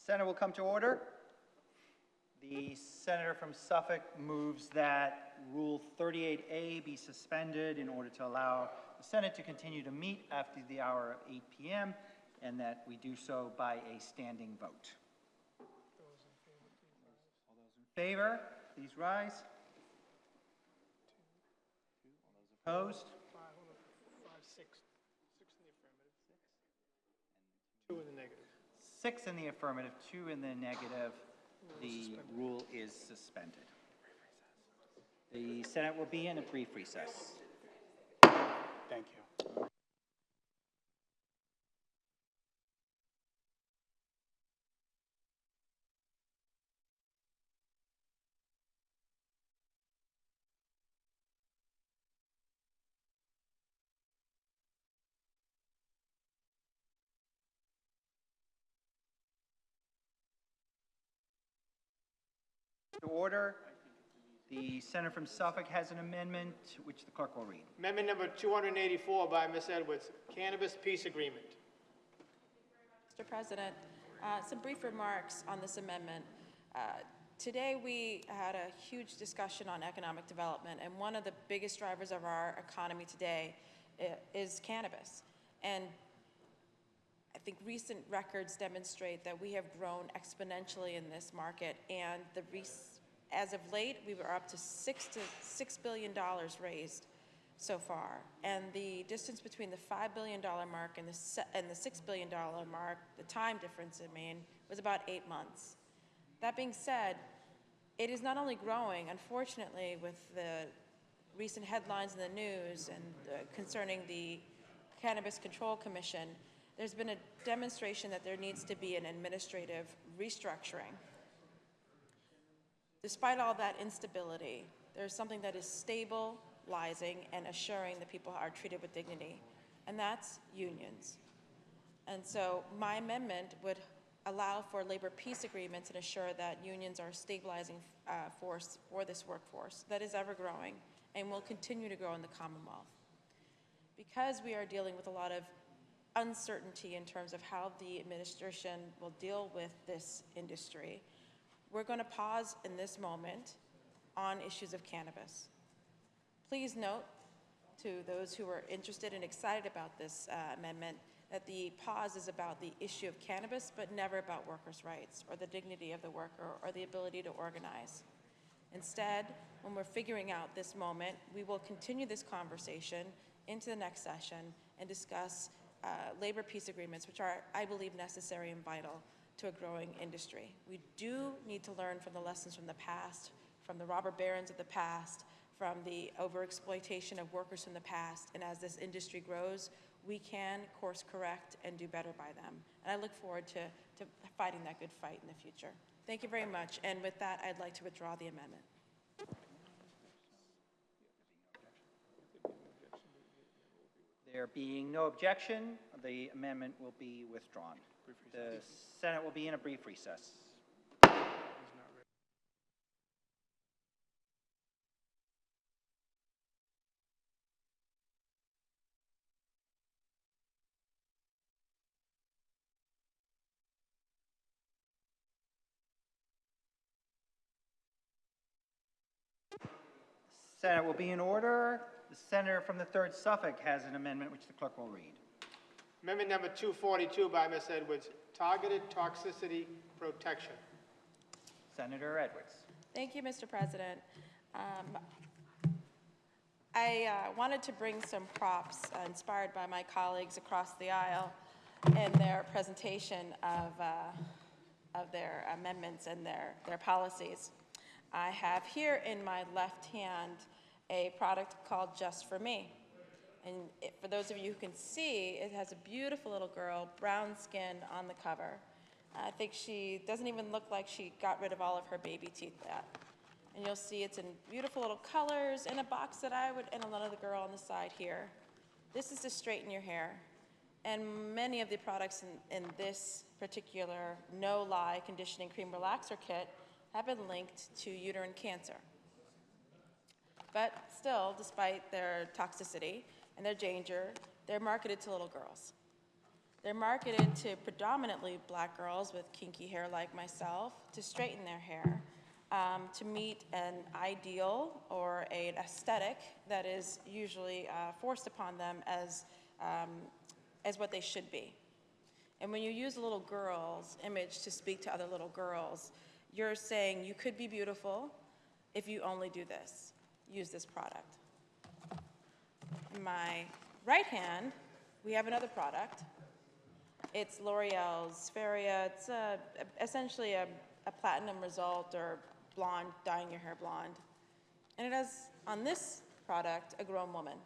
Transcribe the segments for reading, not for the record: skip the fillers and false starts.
Senate will come to order. The senator from Suffolk moves that Rule 38A be suspended in order to allow the Senate to continue to meet after the hour of 8 p.m. and that we do so by a standing vote. All those in favor, please rise. All those opposed? 2 in the negative. 6 in the affirmative, 2 in the negative. The rule is suspended. The Senate will be in a brief recess. Thank you. To order, the senator from Suffolk has an amendment which the clerk will read. Amendment number 284 by Ms. Edwards, Cannabis Peace Agreement. Mr. President, some brief remarks on this amendment. Today we had a huge discussion on economic development, and one of the biggest drivers of our economy today is cannabis. And I think recent records demonstrate that we have grown exponentially in this market, and as of late, we were up to $6 billion raised so far. And the distance between the $5 billion mark and the $6 billion mark, the time difference, was about 8 months. That being said, it is not only growing, unfortunately, with the recent headlines in the news and concerning the Cannabis Control Commission, there's been a demonstration that there needs to be an administrative restructuring. Despite all that instability, there's something that is stabilizing and assuring that people are treated with dignity, and that's unions. And so my amendment would allow for labor peace agreements and assure that unions are a stabilizing force for this workforce that is ever growing and will continue to grow in the Commonwealth. Because we are dealing with a lot of uncertainty in terms of how the administration will deal with this industry, we're going to pause in this moment on issues of cannabis. Please note, to those who are interested and excited about this amendment, that the pause is about the issue of cannabis, but never about workers' rights or the dignity of the worker or the ability to organize. Instead, when we're figuring out this moment, we will continue this conversation into the next session and discuss labor peace agreements, which are, I believe, necessary and vital to a growing industry. We do need to learn from the lessons from the past, from the robber barons of the past, from the overexploitation of workers from the past, and as this industry grows, we can course correct and do better by them. And I look forward to fighting that good fight in the future. Thank you very much, and with that, I'd like to withdraw the amendment. There being no objection, the amendment will be withdrawn. The Senate will be in a brief recess. Senate will be in order. The senator from the 3rd Suffolk has an amendment which the clerk will read. Amendment number 242 by Ms. Edwards, Targeted Toxicity Protection. Senator Edwards. Thank you, Mr. President. I wanted to bring some props inspired by my colleagues across the aisle in their presentation of their amendments and their policies. I have here in my left hand a product called Just For Me. And for those of you who can see, it has a beautiful little girl, brown skin on the cover. I think she doesn't even look like she got rid of all of her baby teeth yet. And you'll see it's in beautiful little colors in a box that and another girl on the side here. This is to straighten your hair. And many of the products in this particular no-lie conditioning cream relaxer kit have been linked to uterine cancer. But still, despite their toxicity and their danger, they're marketed to little girls. They're marketed to predominantly black girls with kinky hair like myself to straighten their hair, to meet an ideal or an aesthetic that is usually forced upon them as what they should be. And when you use a little girl's image to speak to other little girls, you're saying you could be beautiful if you only do this, use this product. In my right hand, we have another product. It's L'Oreal's Spheria. It's essentially a platinum result, or blonde, dyeing your hair blonde. And it has, on this product, a grown woman.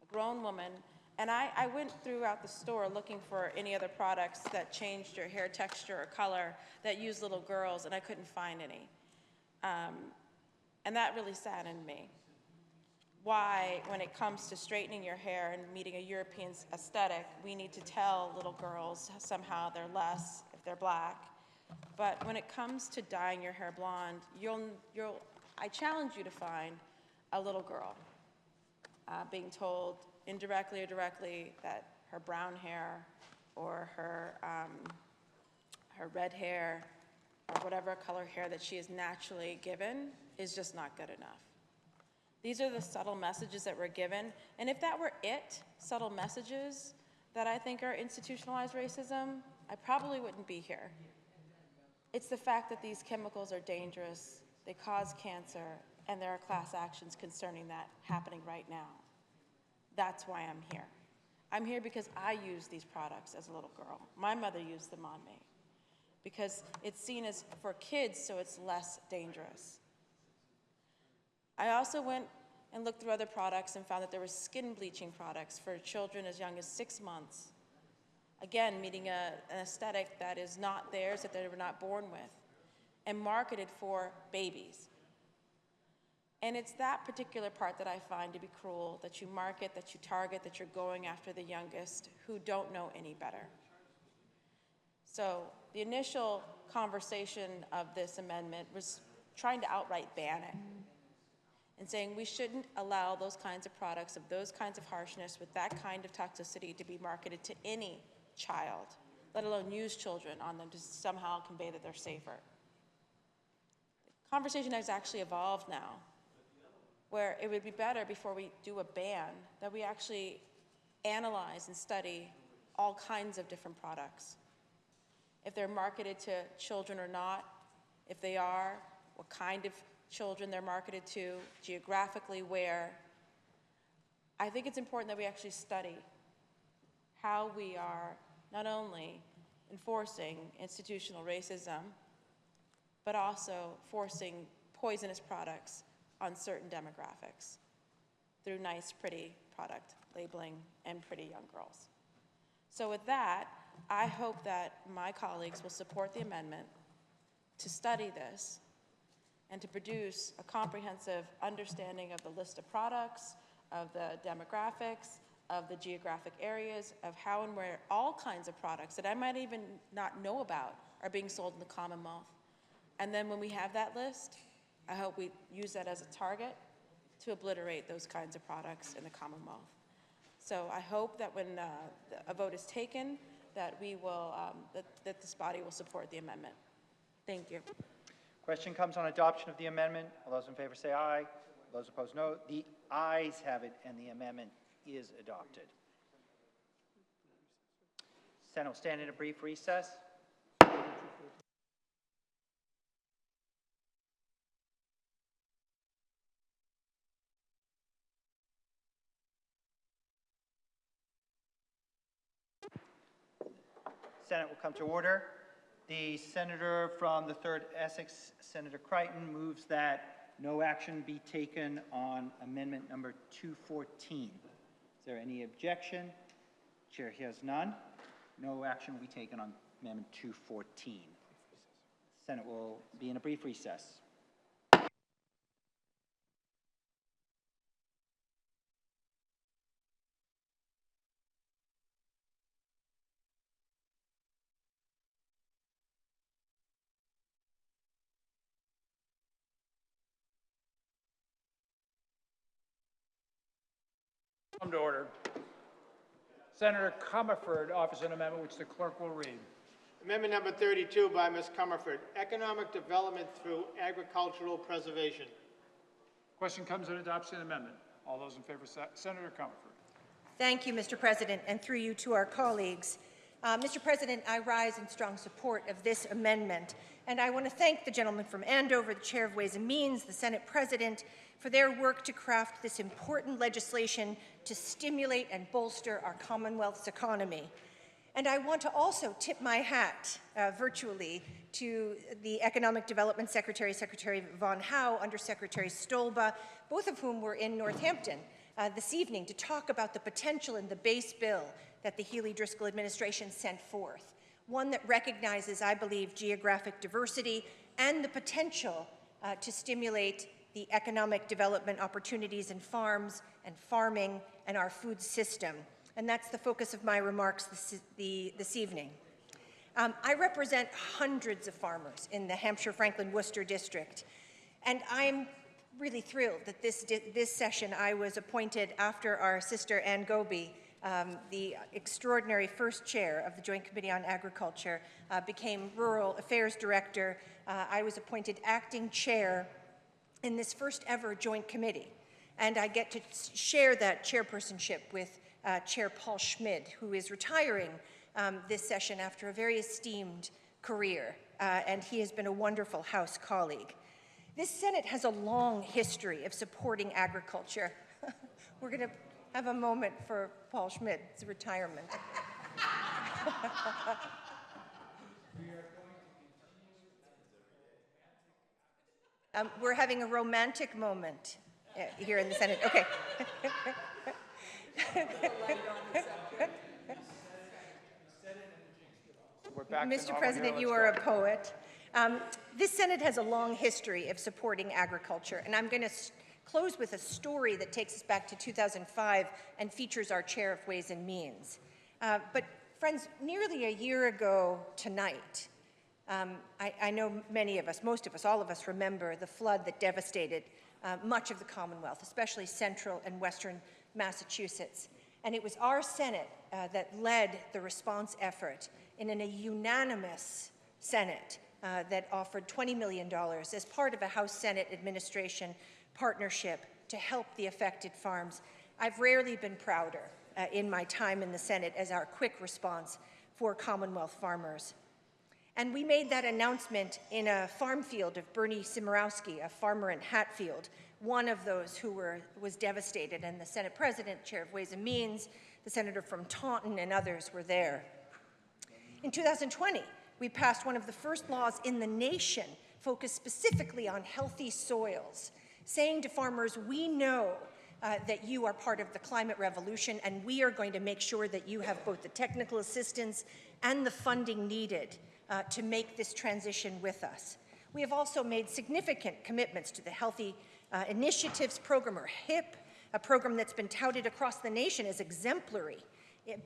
A grown woman. And I went throughout the store looking for any other products that changed your hair texture or color that used little girls, and I couldn't find any. And that really saddened me. Why, when it comes to straightening your hair and meeting a European aesthetic, we need to tell little girls somehow they're less if they're black. But when it comes to dyeing your hair blonde, I challenge you to find a little girl being told indirectly or directly that her brown hair or her red hair or whatever color hair that she is naturally given is just not good enough. These are the subtle messages that we're given. And if that were it, subtle messages that I think are institutionalized racism, I probably wouldn't be here. It's the fact that these chemicals are dangerous, they cause cancer, and there are class actions concerning that happening right now. That's why I'm here. I'm here because I used these products as a little girl. My mother used them on me because it's seen as for kids, so it's less dangerous. I also went and looked through other products and found that there were skin bleaching products for children as young as 6 months. Again, meeting an aesthetic that is not theirs, that they were not born with, and marketed for babies. And it's that particular part that I find to be cruel, that you market, that you target, that you're going after the youngest who don't know any better. So the initial conversation of this amendment was trying to outright ban it and saying we shouldn't allow those kinds of products of those kinds of harshness with that kind of toxicity to be marketed to any child, let alone use children on them to somehow convey that they're safer. The conversation has actually evolved now, where it would be better before we do a ban that we actually analyze and study all kinds of different products. If they're marketed to children or not, if they are, what kind of children they're marketed to, geographically where. I think it's important that we actually study how we are not only enforcing institutional racism, but also forcing poisonous products on certain demographics through nice, pretty product labeling and pretty young girls. So with that, I hope that my colleagues will support the amendment to study this and to produce a comprehensive understanding of the list of products, of the demographics, of the geographic areas, of how and where all kinds of products that I might even not know about are being sold in the Commonwealth. And then when we have that list, I hope we use that as a target to obliterate those kinds of products in the Commonwealth. So I hope that when a vote is taken, that we will, that this body will support the amendment. Thank you. Question comes on adoption of the amendment. All those in favor say aye. Those opposed, no. The ayes have it, and the amendment is adopted. Senate will stand in a brief recess. Senate will come to order. The senator from the 3rd Essex, Senator Crichton, moves that no action be taken on amendment number 214. Is there any objection? Chair hears none. No action will be taken on amendment 214. Senate will be in a brief recess. Come to order. Senator Comerford offers an amendment which the clerk will read. Amendment number 32 by Ms. Comerford, economic development through agricultural preservation. Question comes on adoption of the amendment. All those in favor, Senator Comerford. Thank you, Mr. President, and through you to our colleagues. Mr. President, I rise in strong support of this amendment, and I want to thank the gentleman from Andover, the Chair of Ways and Means, the Senate President, for their work to craft this important legislation to stimulate and bolster our Commonwealth's economy. And I want to also tip my hat virtually to the Economic Development Secretary, Secretary Von Howe, Undersecretary Stolba, both of whom were in Northampton this evening to talk about the potential in the base bill that the Healey-Driscoll administration sent forth, one that recognizes, I believe, geographic diversity and the potential to stimulate the economic development opportunities in farms and farming and our food system. And that's the focus of my remarks this evening. I represent hundreds of farmers in the Hampshire-Franklin-Worcester district, and I'm really thrilled that this session I was appointed after our sister Ann Goby, the extraordinary first chair of the Joint Committee on Agriculture, became Rural Affairs Director. I was appointed acting chair in this first ever joint committee, and I get to share that chairpersonship with Chair Paul Schmid, who is retiring this session after a very esteemed career, and he has been a wonderful House colleague. This Senate has a long history of supporting agriculture. We're going to have a moment for Paul Schmid's retirement. We're having a romantic moment here in the Senate. Okay. Mr. President, you are a poet. This Senate has a long history of supporting agriculture, and I'm going to close with a story that takes us back to 2005 and features our Chair of Ways and Means. But friends, nearly a year ago tonight, I know many of us, most of us, all of us remember the flood that devastated much of the Commonwealth, especially central and western Massachusetts. And it was our Senate that led the response effort in a unanimous Senate that offered $20 million as part of a House-Senate administration partnership to help the affected farms. I've rarely been prouder in my time in the Senate as our quick response for Commonwealth farmers. And we made that announcement in a farm field of Bernie Simorowski, a farmer in Hatfield, one of those who was devastated, and the Senate President, Chair of Ways and Means, the senator from Taunton, and others were there. In 2020, we passed one of the first laws in the nation focused specifically on healthy soils, saying to farmers, we know that you are part of the climate revolution, and we are going to make sure that you have both the technical assistance and the funding needed to make this transition with us. We have also made significant commitments to the Healthy Initiatives Program, or HIP, a program that's been touted across the nation as exemplary,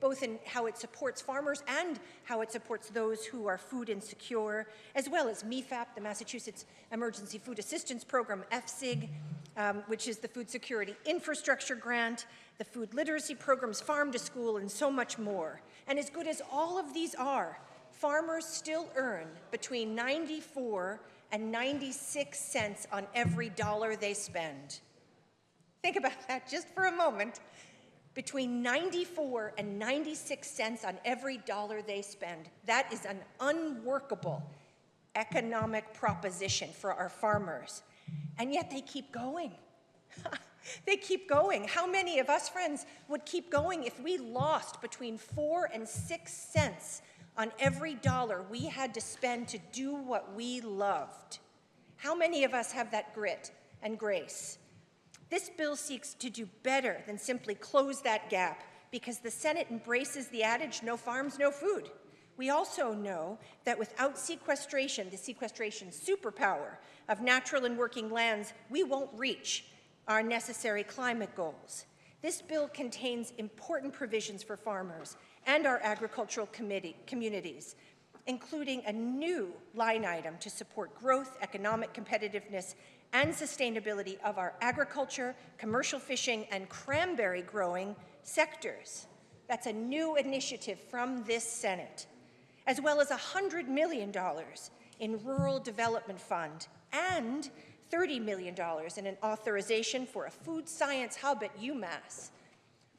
both in how it supports farmers and how it supports those who are food insecure, as well as MEFAP, the Massachusetts Emergency Food Assistance Program, FSIG, which is the Food Security Infrastructure Grant, the Food Literacy Programs, Farm to School, and so much more. And as good as all of these are, farmers still earn between 94 and 96 cents on every dollar they spend. Think about that just for a moment. Between 94 and 96 cents on every dollar they spend. That is an unworkable economic proposition for our farmers. And yet they keep going. They keep going. How many of us, friends, would keep going if we lost between 4 and 6 cents on every dollar we had to spend to do what we loved? How many of us have that grit and grace? This bill seeks to do better than simply close that gap, because the Senate embraces the adage, no farms, no food. We also know that without sequestration, the sequestration superpower of natural and working lands, we won't reach our necessary climate goals. This bill contains important provisions for farmers and our agricultural communities, including a new line item to support growth, economic competitiveness, and sustainability of our agriculture, commercial fishing, and cranberry growing sectors. That's a new initiative from this Senate, as well as $100 million in Rural Development Fund and $30 million in an authorization for a food science hub at UMass.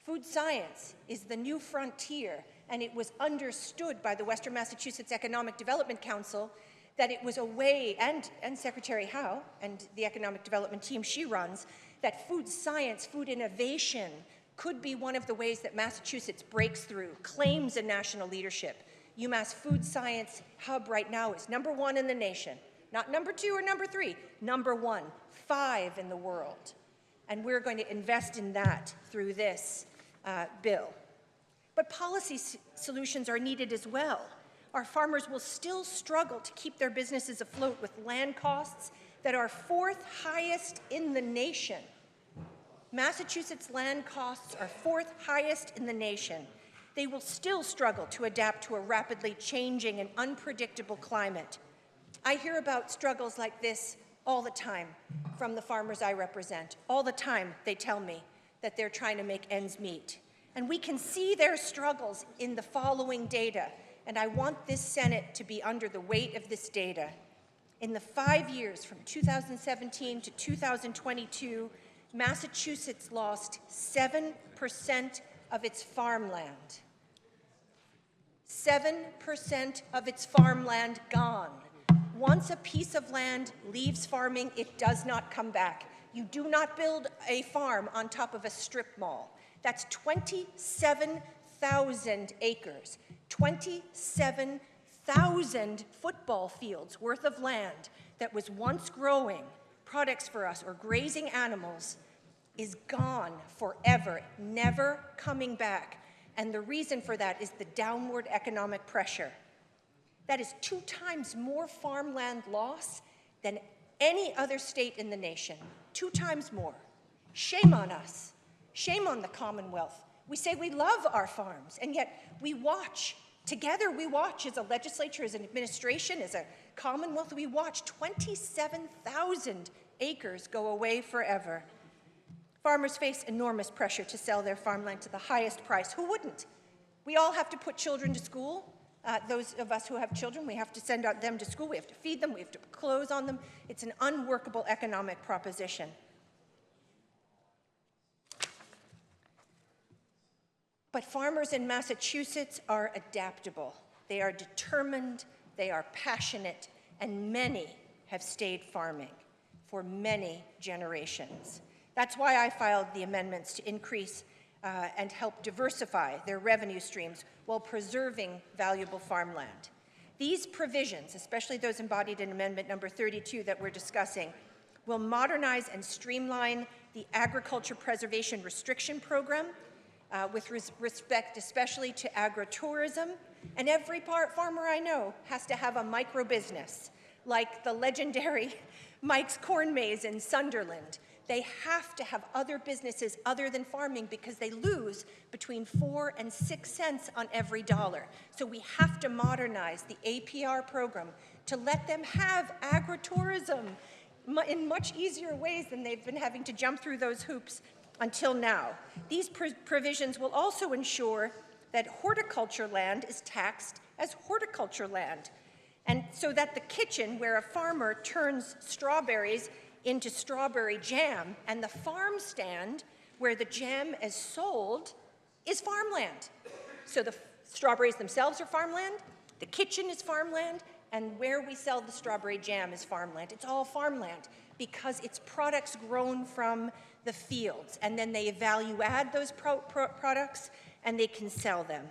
Food science is the new frontier, and it was understood by the Western Massachusetts Economic Development Council that it was a way, and Secretary Howe and the economic development team she runs, that food science, food innovation could be one of the ways that Massachusetts breaks through, claims a national leadership. UMass Food Science Hub right now is #1 in the nation. Not #2 or #3, #1, 5 in the world. And we're going to invest in that through this bill. But policy solutions are needed as well. Our farmers will still struggle to keep their businesses afloat with land costs that are 4th highest in the nation. Massachusetts land costs are 4th highest in the nation. They will still struggle to adapt to a rapidly changing and unpredictable climate. I hear about struggles like this all the time from the farmers I represent. All the time they tell me that they're trying to make ends meet. And we can see their struggles in the following data, and I want this Senate to be under the weight of this data. In the 5 years from 2017 to 2022, Massachusetts lost 7% of its farmland. 7% of its farmland gone. Once a piece of land leaves farming, it does not come back. You do not build a farm on top of a strip mall. That's 27,000 acres, 27,000 football fields worth of land that was once growing products for us or grazing animals is gone forever, never coming back. And the reason for that is the downward economic pressure. That is 2 times more farmland loss than any other state in the nation. 2 times more. Shame on us. Shame on the Commonwealth. We say we love our farms, and yet we watch. Together we watch as a legislature, as an administration, as a Commonwealth, we watch 27,000 acres go away forever. Farmers face enormous pressure to sell their farmland to the highest price. Who wouldn't? We all have to put children to school. Those of us who have children, we have to send out them to school. We have to feed them. We have to put clothes on them. It's an unworkable economic proposition. But farmers in Massachusetts are adaptable. They are determined, they are passionate, and many have stayed farming for many generations. That's why I filed the amendments to increase and help diversify their revenue streams while preserving valuable farmland. These provisions, especially those embodied in Amendment number 32 that we're discussing, will modernize and streamline the Agriculture Preservation Restriction Program with respect especially to agritourism. And every farmer I know has to have a micro business, like the legendary Mike's Corn Maze in Sunderland. They have to have other businesses other than farming because they lose between 4 and 6 cents on every dollar. So we have to modernize the APR program to let them have agritourism in much easier ways than they've been having to jump through those hoops until now. These provisions will also ensure that horticulture land is taxed as horticulture land, and so that the kitchen where a farmer turns strawberries into strawberry jam and the farm stand where the jam is sold is farmland. So the strawberries themselves are farmland, the kitchen is farmland, and where we sell the strawberry jam is farmland. It's all farmland because it's products grown from the fields, and then they value add those products and they can sell them.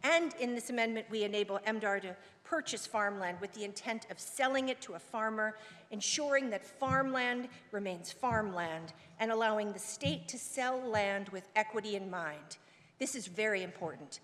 And in this amendment, we enable MDR to purchase farmland with the intent of selling it to a farmer, ensuring that farmland remains farmland, and allowing the state to sell land with equity in mind. This is very important.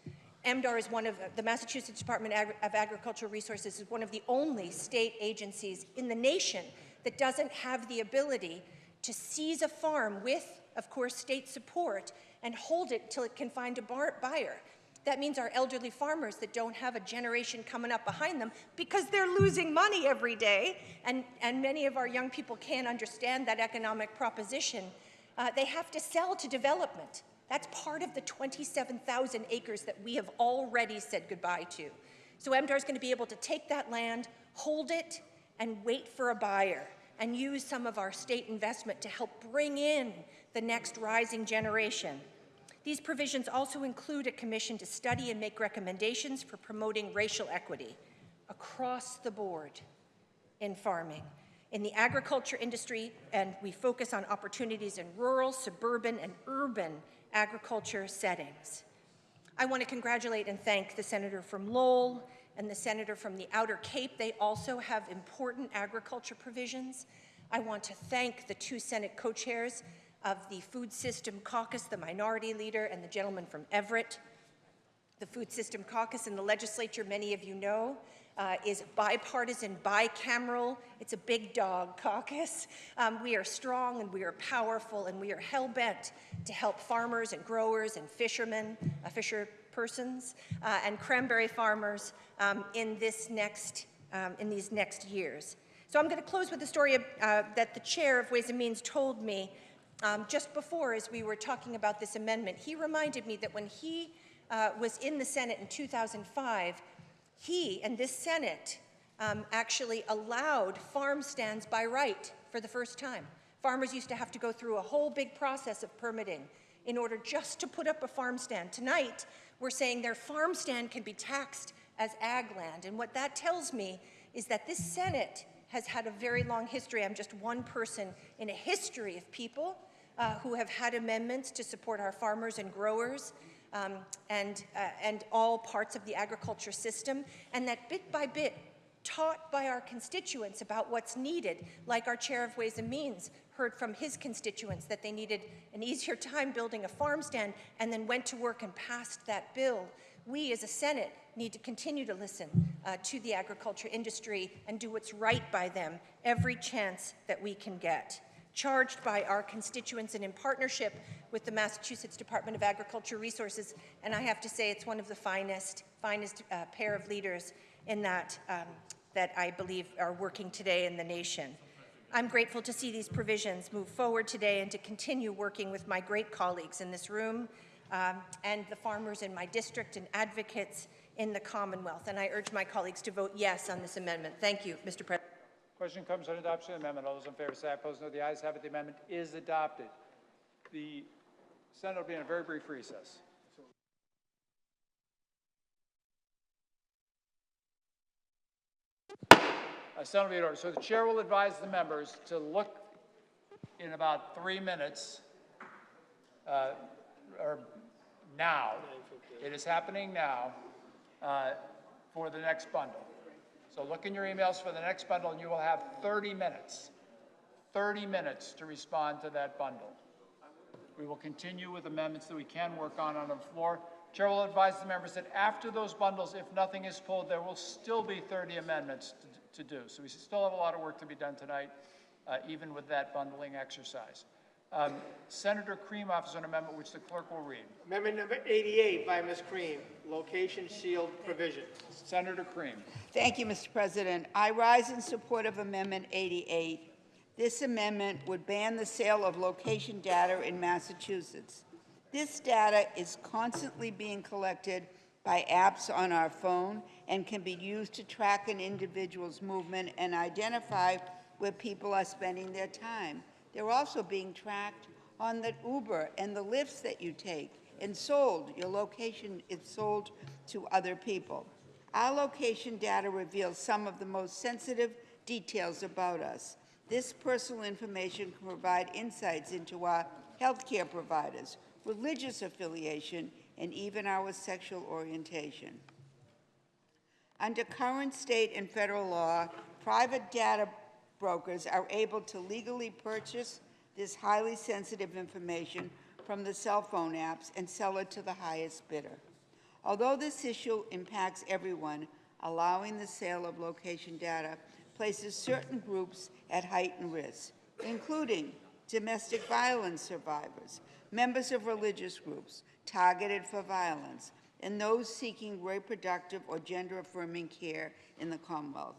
MDR is one of the Massachusetts Department of Agricultural Resources is one of the only state agencies in the nation that doesn't have the ability to seize a farm with, of course, state support and hold it till it can find a buyer. That means our elderly farmers that don't have a generation coming up behind them because they're losing money every day, and many of our young people can't understand that economic proposition. They have to sell to development. That's part of the 27,000 acres that we have already said goodbye to. So MDAR is going to be able to take that land, hold it, and wait for a buyer, and use some of our state investment to help bring in the next rising generation. These provisions also include a commission to study and make recommendations for promoting racial equity across the board in farming, in the agriculture industry, and we focus on opportunities in rural, suburban, and urban agriculture settings. I want to congratulate and thank the senator from Lowell and the senator from the Outer Cape. They also have important agriculture provisions. I want to thank the two Senate co-chairs of the Food System Caucus, the minority leader, and the gentleman from Everett. The Food System Caucus in the legislature, many of you know, is bipartisan, bicameral. It's a big dog caucus. We are strong and we are powerful and we are hell-bent to help farmers and growers and fishermen, fisher persons, and cranberry farmers in these next years. So I'm going to close with a story that the chair of Ways and Means told me just before, as we were talking about this amendment. He reminded me that when he was in the Senate in 2005, he and this Senate actually allowed farm stands by right for the first time. Farmers used to have to go through a whole big process of permitting in order just to put up a farm stand. Tonight, we're saying their farm stand can be taxed as ag land. And what that tells me is that this Senate has had a very long history. I'm just one person in a history of people who have had amendments to support our farmers and growers and all parts of the agriculture system, and that bit by bit, taught by our constituents about what's needed, like our chair of Ways and Means heard from his constituents that they needed an easier time building a farm stand and then went to work and passed that bill. We as a Senate need to continue to listen to the agriculture industry and do what's right by them every chance that we can get. Charged by our constituents and in partnership with the Massachusetts Department of Agriculture Resources, and I have to say it's one of the finest pair of leaders in that I believe are working today in the nation. I'm grateful to see these provisions move forward today and to continue working with my great colleagues in this room and the farmers in my district and advocates in the Commonwealth. And I urge my colleagues to vote yes on this amendment. Thank you, Mr. President. Question comes on adoption of the amendment. All those in favor say aye. Opposed, no. The ayes have it. The amendment is adopted. The Senate will be in a very brief recess. Senate will be in order. So the chair will advise the members to look in about 3 minutes, or now. It is happening now for the next bundle. So look in your emails for the next bundle, and you will have 30 minutes to respond to that bundle. We will continue with amendments that we can work on the floor. Chair will advise the members that after those bundles, if nothing is pulled, there will still be 30 amendments to do. So we still have a lot of work to be done tonight, even with that bundling exercise. Senator Cream offers an amendment which the clerk will read. Amendment number 88 by Ms. Cream, location shield provisions. Senator Cream. Thank you, Mr. President. I rise in support of Amendment 88. This amendment would ban the sale of location data in Massachusetts. This data is constantly being collected by apps on our phone and can be used to track an individual's movement and identify where people are spending their time. They're also being tracked on the Uber and the Lyfts that you take and sold. Your location is sold to other people. Our location data reveals some of the most sensitive details about us. This personal information can provide insights into our healthcare providers, religious affiliation, and even our sexual orientation. Under current state and federal law, private data brokers are able to legally purchase this highly sensitive information from the cell phone apps and sell it to the highest bidder. Although this issue impacts everyone, allowing the sale of location data places certain groups at heightened risk, including domestic violence survivors, members of religious groups targeted for violence, and those seeking reproductive or gender-affirming care in the Commonwealth.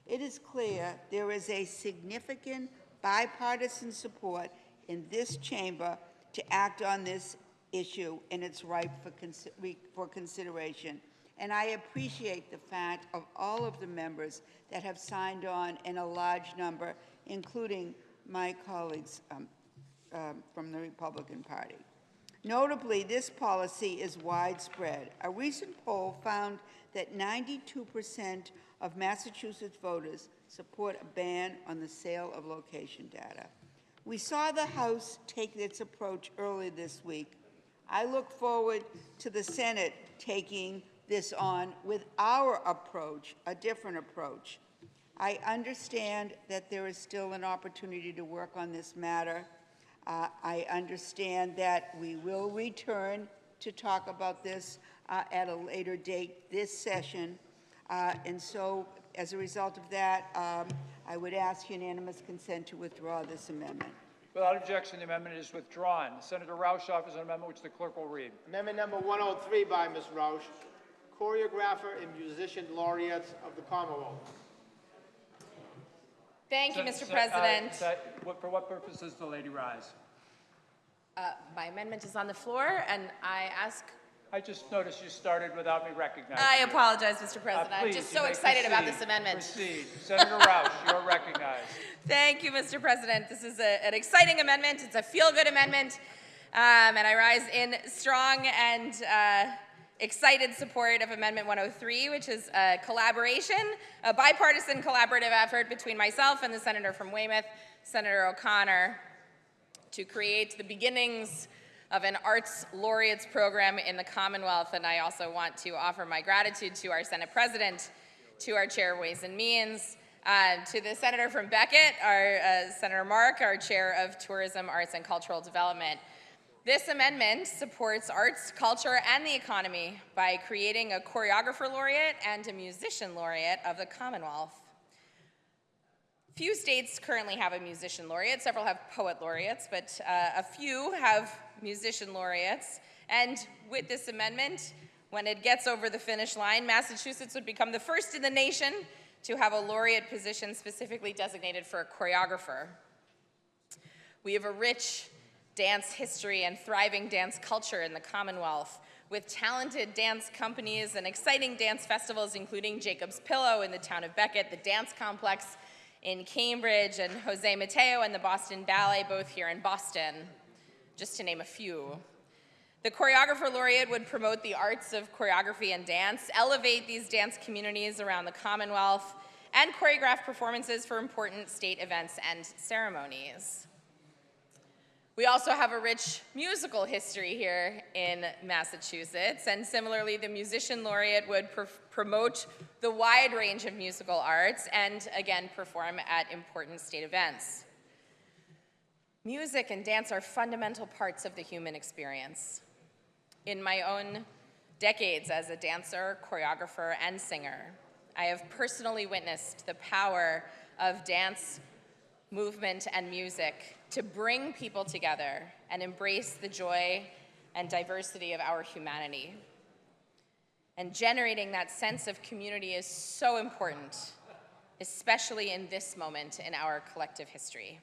It is clear there is a significant bipartisan support in this chamber to act on this issue, and it's ripe for consideration. And I appreciate the fact of all of the members that have signed on in a large number, including my colleagues from the Republican Party. Notably, this policy is widespread. A recent poll found that 92% of Massachusetts voters support a ban on the sale of location data. We saw the House take its approach earlier this week. I look forward to the Senate taking this on with our approach, a different approach. I understand that there is still an opportunity to work on this matter. I understand that we will return to talk about this at a later date this session. And so, as a result of that, I would ask unanimous consent to withdraw this amendment. Without objection, the amendment is withdrawn. Senator Roush offers an amendment which the clerk will read. Amendment number 103 by Ms. Roush, choreographer and musician laureates of the Commonwealth. Thank you, Mr. President. For what purpose does the lady rise? My amendment is on the floor, and I ask. I just noticed you started without me recognizing I you. apologize, Mr. President. I'm Please, just you so may excited about proceed. this amendment. Proceed. Senator Roush, you're recognized. Thank you, Mr. President. This is an exciting amendment. It's a feel-good amendment, and I rise in strong and excited support of Amendment 103, which is a collaboration, a bipartisan collaborative effort between myself and the senator from Weymouth, Senator O'Connor, to create the beginnings of an Arts Laureates program in the Commonwealth. And I also want to offer my gratitude to our Senate President, to our Chair of Ways and Means, to the Senator from Beckett, our Senator Mark, our Chair of Tourism, Arts, and Cultural Development. This amendment supports arts, culture, and the economy by creating a choreographer laureate and a musician laureate of the Commonwealth. Few states currently have a musician laureate. Several have poet laureates, but a few have musician laureates. And with this amendment, when it gets over the finish line, Massachusetts would become the first in the nation to have a laureate position specifically designated for a choreographer. We have a rich dance history and thriving dance culture in the Commonwealth, with talented dance companies and exciting dance festivals, including Jacob's Pillow in the town of Beckett, the Dance Complex in Cambridge, and Jose Mateo and the Boston Ballet, both here in Boston, just to name a few. The choreographer laureate would promote the arts of choreography and dance, elevate these dance communities around the Commonwealth, and choreograph performances for important state events and ceremonies. We also have a rich musical history here in Massachusetts, and similarly, the musician laureate would promote the wide range of musical arts and, again, perform at important state events. Music and dance are fundamental parts of the human experience. In my own decades as a dancer, choreographer, and singer, I have personally witnessed the power of dance, movement, and music to bring people together and embrace the joy and diversity of our humanity. And generating that sense of community is so important, especially in this moment in our collective history.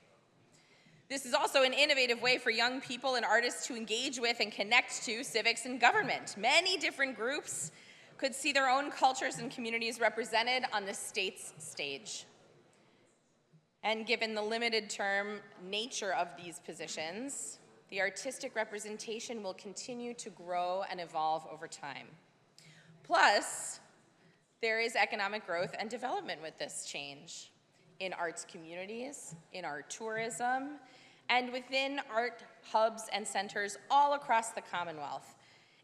This is also an innovative way for young people and artists to engage with and connect to civics and government. Many different groups could see their own cultures and communities represented on the state's stage. And given the limited term nature of these positions, the artistic representation will continue to grow and evolve over time. Plus, there is economic growth and development with this change in arts communities, in our tourism, and within art hubs and centers all across the Commonwealth.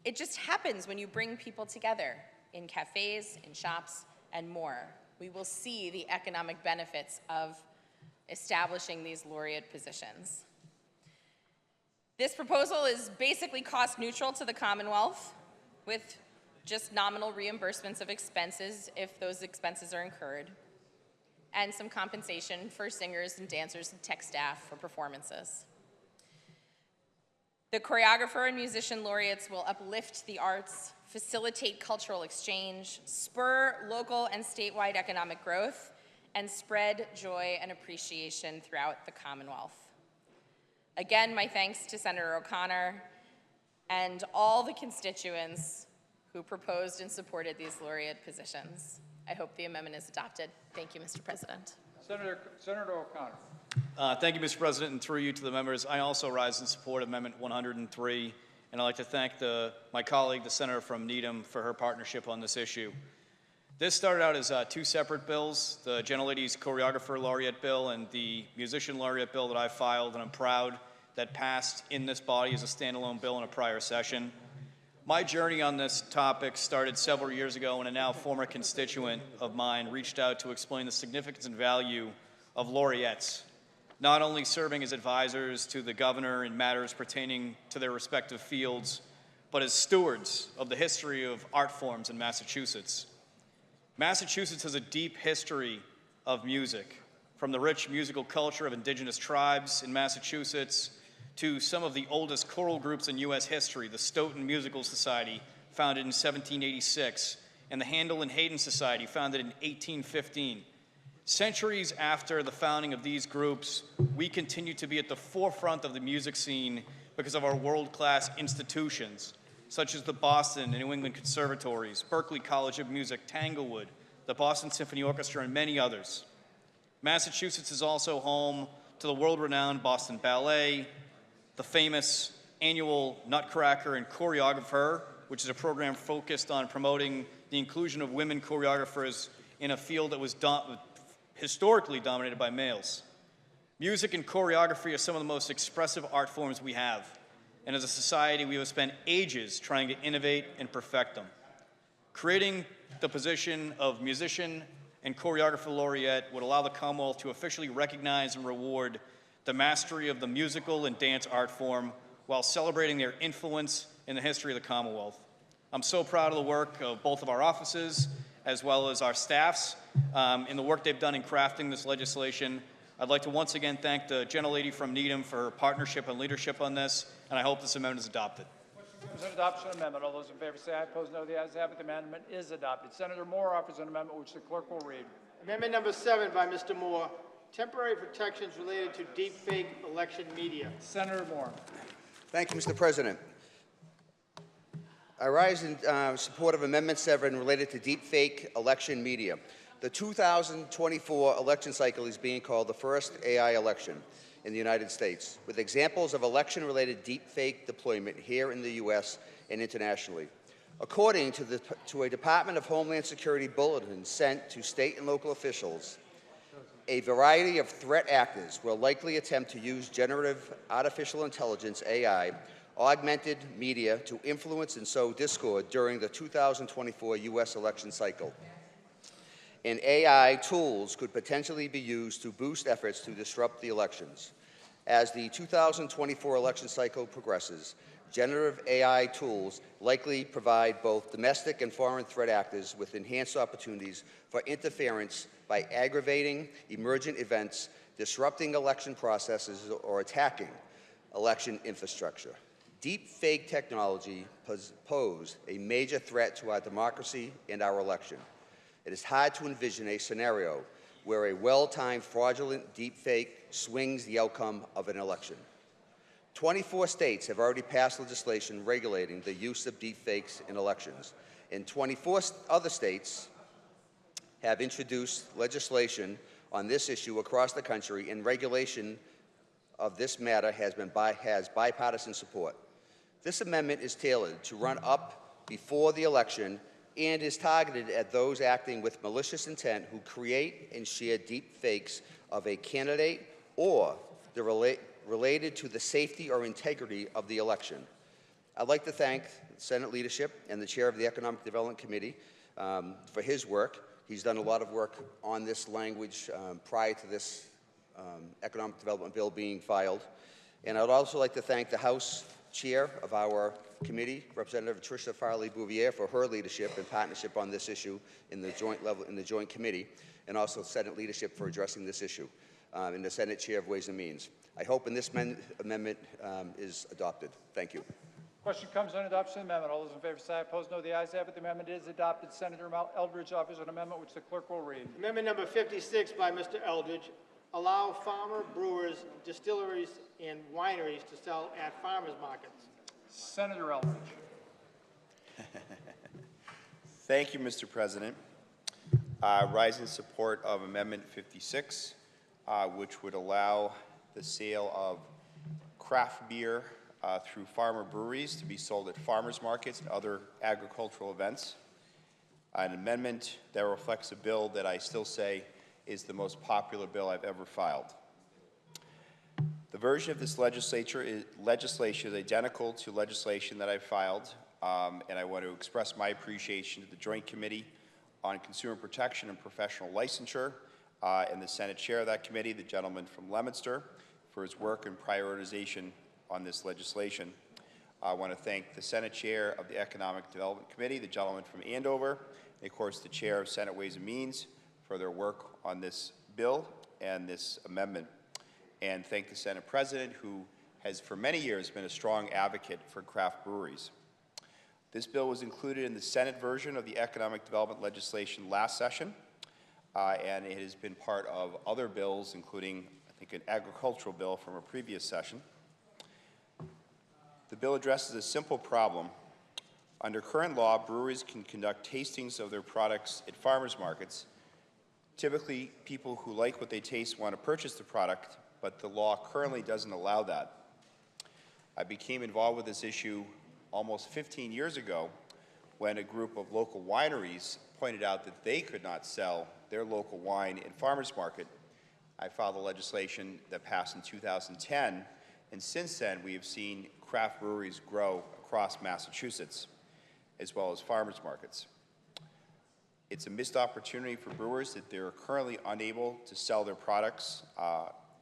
It just happens when you bring people together in cafes, in shops, and more. We will see the economic benefits of establishing these laureate positions. This proposal is basically cost neutral to the Commonwealth, with just nominal reimbursements of expenses if those expenses are incurred, and some compensation for singers and dancers and tech staff for performances. The choreographer and musician laureates will uplift the arts, facilitate cultural exchange, spur local and statewide economic growth, and spread joy and appreciation throughout the Commonwealth. Again, my thanks to Senator O'Connor and all the constituents who proposed and supported these laureate positions. I hope the amendment is adopted. Thank you, Mr. President. Senator O'Connor. Thank you, Mr. President, and through you to the members. I also rise in support of Amendment 103, and I'd like to thank my colleague, the senator from Needham, for her partnership on this issue. This started out as two separate bills, the Gentlelady's Choreographer Laureate Bill and the Musician Laureate Bill that I filed, and I'm proud that passed in this body as a standalone bill in a prior session. My journey on this topic started several years ago when a now former constituent of mine reached out to explain the significance and value of laureates, not only serving as advisors to the governor in matters pertaining to their respective fields, but as stewards of the history of art forms in Massachusetts. Massachusetts has a deep history of music, from the rich musical culture of indigenous tribes in Massachusetts to some of the oldest choral groups in U.S. history, the Stoughton Musical Society, founded in 1786, and the Handel and Hayden Society, founded in 1815. Centuries after the founding of these groups, we continue to be at the forefront of the music scene because of our world-class institutions, such as the Boston and New England Conservatories, Berklee College of Music, Tanglewood, the Boston Symphony Orchestra, and many others. Massachusetts is also home to the world-renowned Boston Ballet, the famous annual Nutcracker and Choreographer, which is a program focused on promoting the inclusion of women choreographers in a field that was historically dominated by males. Music and choreography are some of the most expressive art forms we have, and as a society, we have spent ages trying to innovate and perfect them. Creating the position of musician and choreographer laureate would allow the Commonwealth to officially recognize and reward the mastery of the musical and dance art form while celebrating their influence in the history of the Commonwealth. I'm so proud of the work of both of our offices as well as our staffs in the work they've done in crafting this legislation. I'd like to once again thank the gentlelady from Needham for her partnership and leadership on this, and I hope this amendment is adopted. There's an adoption amendment. All those in favor say aye. Opposed, no. The ayes have it. The amendment is adopted. Senator Moore offers an amendment which the clerk will read. Amendment number 7 by Mr. Moore, temporary protections related to deepfake election media. Senator Moore. Thank you, Mr. President. I rise in support of Amendment 7 related to deepfake election media. The 2024 election cycle is being called the first AI election in the United States, with examples of election-related deepfake deployment here in the U.S. and internationally. According to a Department of Homeland Security bulletin sent to state and local officials, a variety of threat actors will likely attempt to use generative artificial intelligence, AI, augmented media to influence and sow discord during the 2024 U.S. election cycle. And AI tools could potentially be used to boost efforts to disrupt the elections. As the 2024 election cycle progresses, generative AI tools likely provide both domestic and foreign threat actors with enhanced opportunities for interference by aggravating emergent events, disrupting election processes, or attacking election infrastructure. Deepfake technology pose a major threat to our democracy and our election. It is hard to envision a scenario where a well-timed fraudulent deepfake swings the outcome of an election. 24 states have already passed legislation regulating the use of deepfakes in elections, and 24 other states have introduced legislation on this issue across the country, and regulation of this matter has bipartisan support. This amendment is tailored to run up before the election and is targeted at those acting with malicious intent who create and share deep fakes of a candidate or related to the safety or integrity of the election. I'd like to thank Senate leadership and the chair of the Economic Development Committee for his work. He's done a lot of work on this language prior to this Economic Development Bill being filed. And I'd also like to thank the House chair of our committee, Representative Tricia Farley Bouvier, for her leadership and partnership on this issue in the joint committee, and also Senate leadership for addressing this issue, and the Senate chair of Ways and Means. I hope this amendment is adopted. Thank you. Question comes on adoption of the amendment. All those in favor say aye. Opposed, no. The ayes have it. The amendment is adopted. Senator Eldridge offers an amendment which the clerk will read. Amendment number 56 by Mr. Eldridge, allow farmer brewers, distilleries, and wineries to sell at farmers markets. Senator Eldridge. Thank you, Mr. President. Rise in support of Amendment 56, which would allow the sale of craft beer through farmer breweries to be sold at farmers markets and other agricultural events. An amendment that reflects a bill that I still say is the most popular bill I've ever filed. The version of this legislation is identical to legislation that I filed, and I want to express my appreciation to the Joint Committee on Consumer Protection and Professional Licensure and the Senate Chair of that committee, the gentleman from Leominster, for his work and prioritization on this legislation. I want to thank the Senate Chair of the Economic Development Committee, the gentleman from Andover, and of course the Chair of Senate Ways and Means for their work on this bill and this amendment. And thank the Senate President, who has for many years been a strong advocate for craft breweries. This bill was included in the Senate version of the economic development legislation last session, and it has been part of other bills, including, I think, an agricultural bill from a previous session. The bill addresses a simple problem. Under current law, breweries can conduct tastings of their products at farmers markets. Typically, people who like what they taste want to purchase the product, but the law currently doesn't allow that. I became involved with this issue almost 15 years ago when a group of local wineries pointed out that they could not sell their local wine in farmers market. I filed a legislation that passed in 2010, and since then we have seen craft breweries grow across Massachusetts, as well as farmers markets. It's a missed opportunity for brewers that they're currently unable to sell their products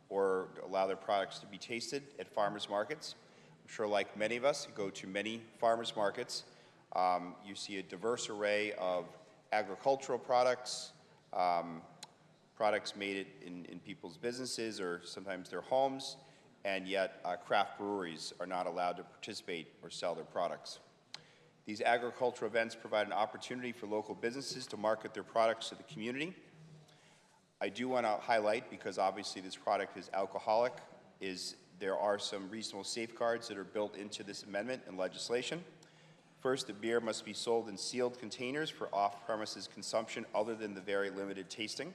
or allow their products to be tasted at farmers markets. I'm sure, like many of us who go to many farmers markets, you see a diverse array of agricultural products, products made in people's businesses or sometimes their homes, and yet craft breweries are not allowed to participate or sell their products. These agricultural events provide an opportunity for local businesses to market their products to the community. I do want to highlight, because obviously this product is alcoholic, there are some reasonable safeguards that are built into this amendment and legislation. First, the beer must be sold in sealed containers for off-premises consumption other than the very limited tasting.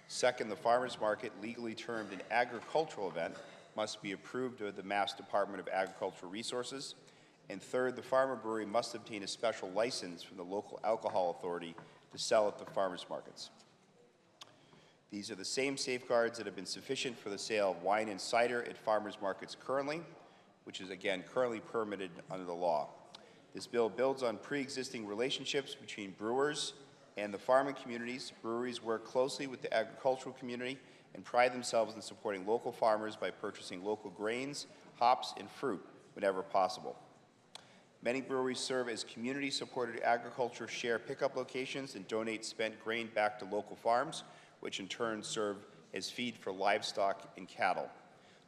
Second, the farmers market, legally termed an agricultural event, must be approved by the Mass Department of Agricultural Resources. And third, the farmer brewery must obtain a special license from the local alcohol authority to sell at the farmers markets. These are the same safeguards that have been sufficient for the sale of wine and cider at farmers markets currently, which is again currently permitted under the law. This bill builds on pre-existing relationships between brewers and the farming communities. Breweries work closely with the agricultural community and pride themselves in supporting local farmers by purchasing local grains, hops, and fruit whenever possible. Many breweries serve as community-supported agriculture share pickup locations and donate spent grain back to local farms, which in turn serve as feed for livestock and cattle.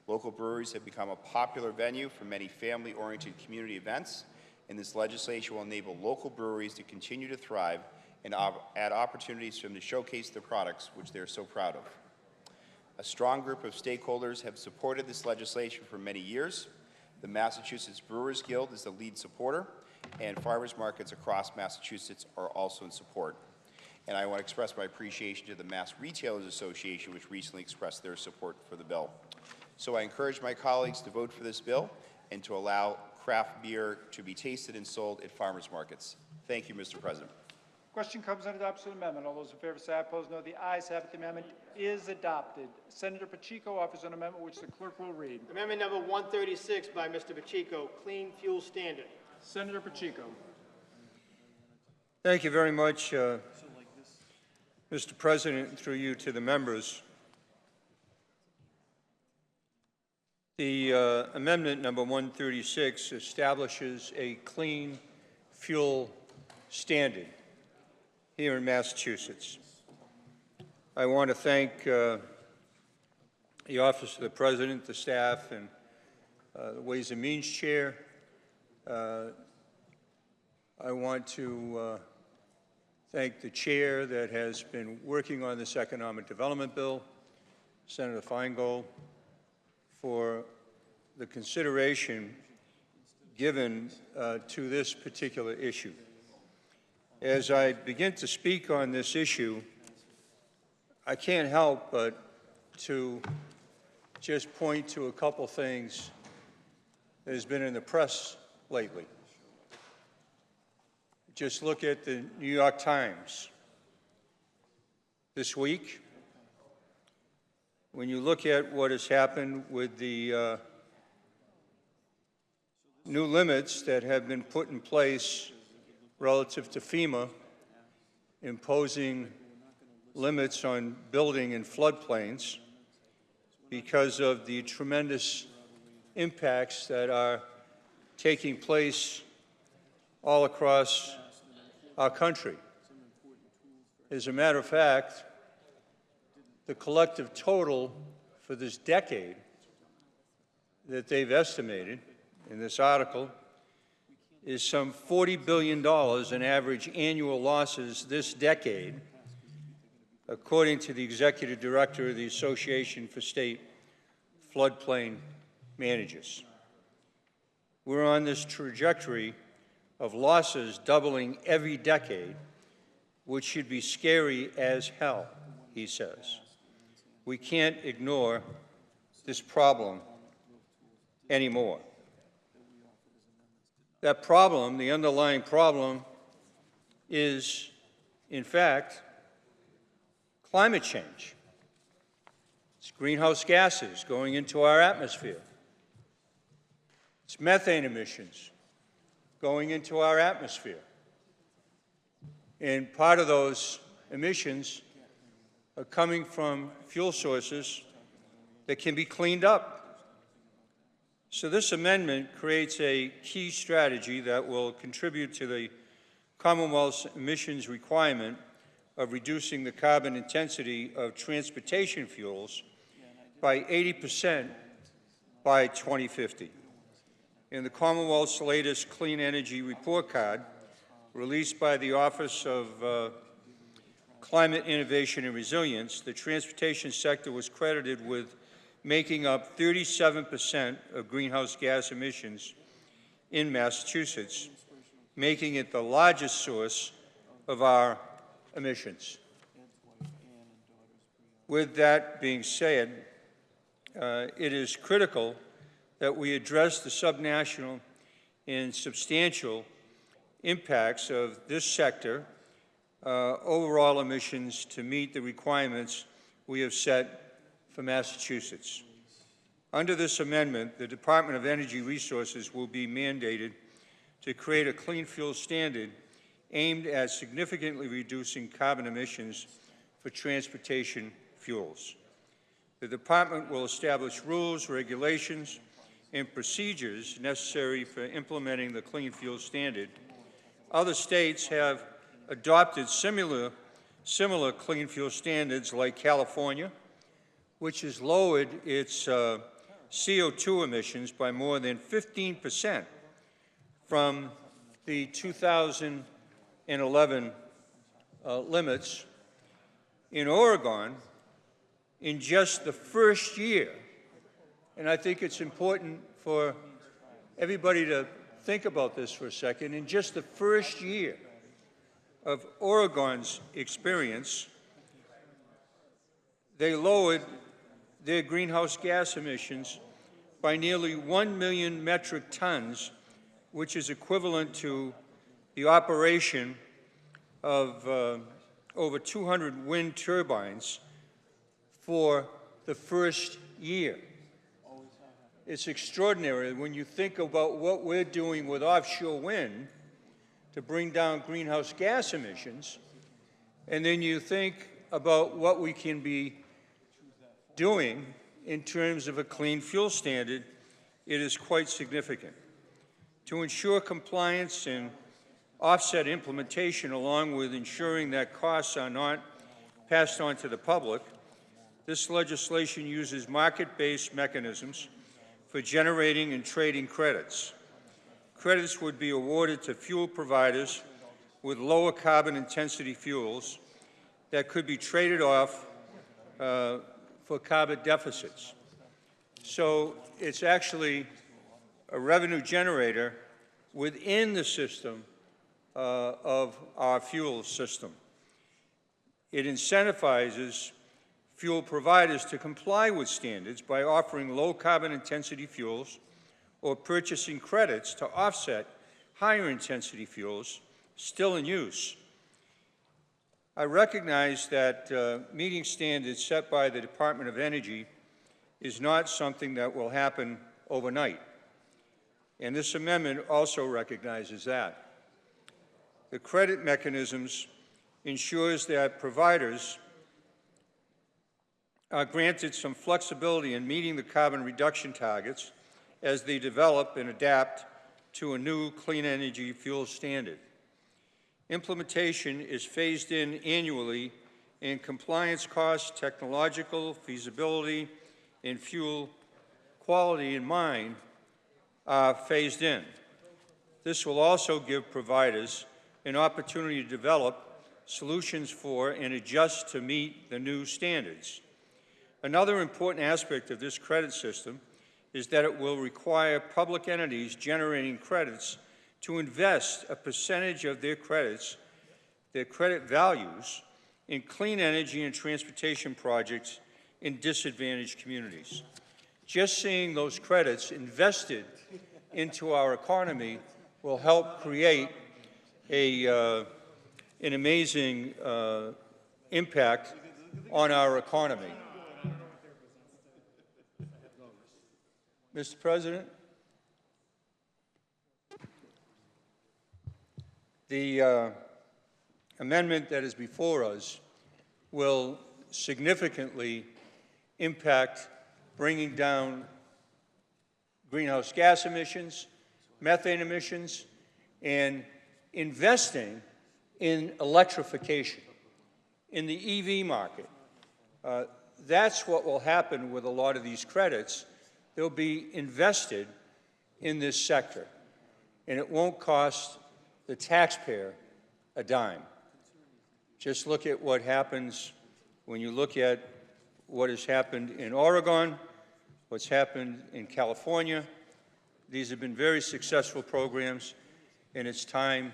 Local breweries have become a popular venue for many family-oriented community events, and this legislation will enable local breweries to continue to thrive and add opportunities for them to showcase their products, which they're so proud of. A strong group of stakeholders have supported this legislation for many years. The Massachusetts Brewers Guild is the lead supporter, and farmers markets across Massachusetts are also in support. And I want to express my appreciation to the Mass Retailers Association, which recently expressed their support for the bill. So I encourage my colleagues to vote for this bill and to allow craft beer to be tasted and sold at farmers markets. Thank you, Mr. President. Question comes on adoption of the amendment. All those in favor say aye. Opposed, no. The ayes have it. The amendment is adopted. Senator Pacheco offers an amendment which the clerk will read. Amendment number 136 by Mr. Pacheco, Clean Fuel Standard. Senator Pacheco. Thank you very much, Mr. President, through you to the members. The amendment number 136 establishes a clean fuel standard here in Massachusetts. I want to thank the Office of the President, the staff, and the Ways and Means Chair. I want to thank the Chair that has been working on this economic development bill, Senator Feingold, for the consideration given to this particular issue. As I begin to speak on this issue, I can't help but to just point to a couple things that has been in the press lately. Just look at the New York Times this week. When you look at what has happened with the new limits that have been put in place relative to FEMA, imposing limits on building in floodplains because of the tremendous impacts that are taking place all across our country. As a matter of fact, the collective total for this decade that they've estimated in this article is some $40 billion in average annual losses this decade, according to the executive director of the Association for State Floodplain Managers. We're on this trajectory of losses doubling every decade, which should be scary as hell, he says. We can't ignore this problem anymore. That problem, the underlying problem, is, in fact, climate change. It's greenhouse gases going into our atmosphere. It's methane emissions going into our atmosphere. And part of those emissions are coming from fuel sources that can be cleaned up. So this amendment creates a key strategy that will contribute to the Commonwealth's emissions requirement of reducing the carbon intensity of transportation fuels by 80% by 2050. In the Commonwealth's latest Clean Energy Report Card, released by the Office of Climate Innovation and Resilience, the transportation sector was credited with making up 37% of greenhouse gas emissions in Massachusetts, making it the largest source of our emissions. With that being said, it is critical that we address the subnational and substantial impacts of this sector overall emissions to meet the requirements we have set for Massachusetts. Under this amendment, the Department of Energy Resources will be mandated to create a clean fuel standard aimed at significantly reducing carbon emissions for transportation fuels. The Department will establish rules, regulations, and procedures necessary for implementing the clean fuel standard. Other states have adopted similar clean fuel standards, like California, which has lowered its CO2 emissions by more than 15% from the 2011 limits. In Oregon, in just the first year, and I think it's important for everybody to think about this for a second, in just the first year of Oregon's experience, they lowered their greenhouse gas emissions by nearly 1 million metric tons, which is equivalent to the operation of over 200 wind turbines for the first year. It's extraordinary when you think about what we're doing with offshore wind to bring down greenhouse gas emissions, and then you think about what we can be doing in terms of a clean fuel standard. It is quite significant. To ensure compliance and offset implementation, along with ensuring that costs are not passed on to the public, this legislation uses market-based mechanisms for generating and trading credits. Credits would be awarded to fuel providers with lower carbon intensity fuels that could be traded off for carbon deficits. So it's actually a revenue generator within the system of our fuel system. It incentivizes fuel providers to comply with standards by offering low carbon intensity fuels or purchasing credits to offset higher intensity fuels still in use. I recognize that meeting standards set by the Department of Energy is not something that will happen overnight, and this amendment also recognizes that. The credit mechanisms ensures that providers are granted some flexibility in meeting the carbon reduction targets as they develop and adapt to a new clean energy fuel standard. Implementation is phased in annually, and compliance costs, technological feasibility, and fuel quality in mind are phased in. This will also give providers an opportunity to develop solutions for and adjust to meet the new standards. Another important aspect of this credit system is that it will require public entities generating credits to invest a percentage of their credits, their credit values, in clean energy and transportation projects in disadvantaged communities. Just seeing those credits invested into our economy will help create an amazing impact on our economy. Mr. President, the amendment that is before us will significantly impact bringing down greenhouse gas emissions, methane emissions, and investing in electrification in the EV market. That's what will happen with a lot of these credits. They'll be invested in this sector, and it won't cost the taxpayer a dime. Just look at what happens when you look at what has happened in Oregon, what's happened in California. These have been very successful programs, and it's time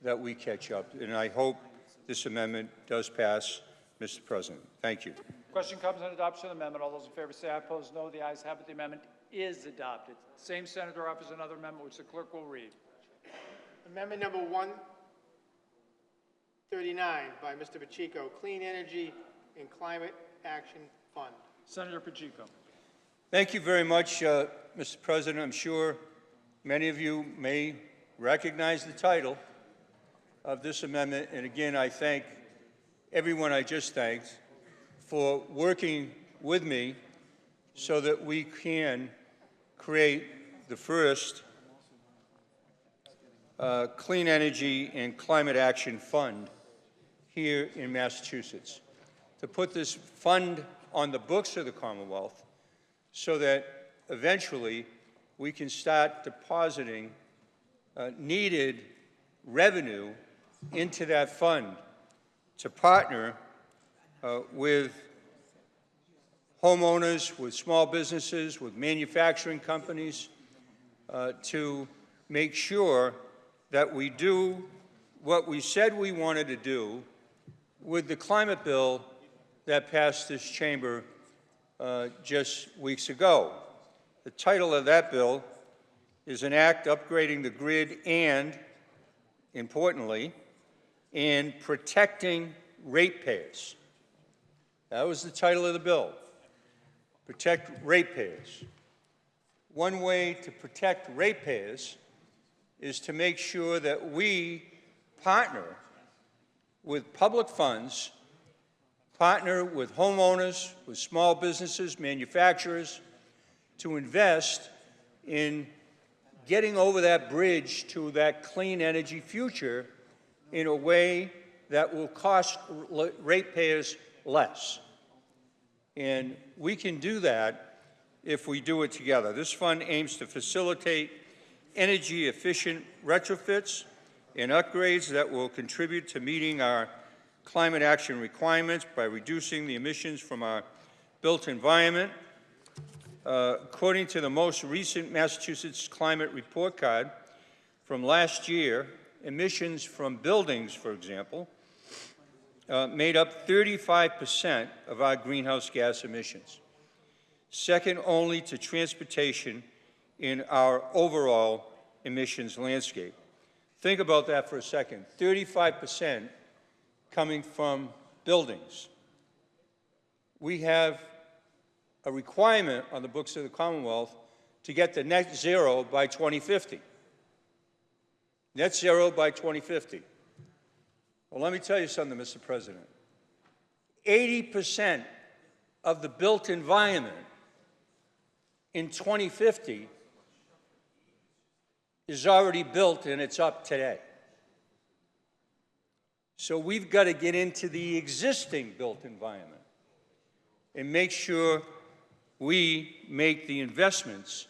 that we catch up. And I hope this amendment does pass, Mr. President. Thank you. Question comes on adoption of the amendment. All those in favor say aye. Opposed, no. The ayes have it. The amendment is adopted. Same senator offers another amendment, which the clerk will read. Amendment number 139 by Mr. Pacheco, Clean Energy and Climate Action Fund. Senator Pacheco. Thank you very much, Mr. President. I'm sure many of you may recognize the title of this amendment. And again, I thank everyone I just thanked for working with me so that we can create the first Clean Energy and Climate Action Fund here in Massachusetts, to put this fund on the books of the Commonwealth so that eventually we can start depositing needed revenue into that fund to partner with homeowners, with small businesses, with manufacturing companies, to make sure that we do what we said we wanted to do with the climate bill that passed this chamber just weeks ago. The title of that bill is an act upgrading the grid and, importantly, and protecting ratepayers. That was the title of the bill, protect ratepayers. One way to protect ratepayers is to make sure that we partner with public funds, partner with homeowners, with small businesses, manufacturers, to invest in getting over that bridge to that clean energy future in a way that will cost ratepayers less. And we can do that if we do it together. This fund aims to facilitate energy-efficient retrofits and upgrades that will contribute to meeting our climate action requirements by reducing the emissions from our built environment. According to the most recent Massachusetts Climate Report Card from last year, emissions from buildings, for example, made up 35% of our greenhouse gas emissions, second only to transportation in our overall emissions landscape. Think about that for a second. 35% coming from buildings. We have a requirement on the books of the Commonwealth to get to net zero by 2050. Net zero by 2050. Well, let me tell you something, Mr. President. 80% of the built environment in 2050 is already built and it's up today. So we've got to get into the existing built environment and make sure we make the investments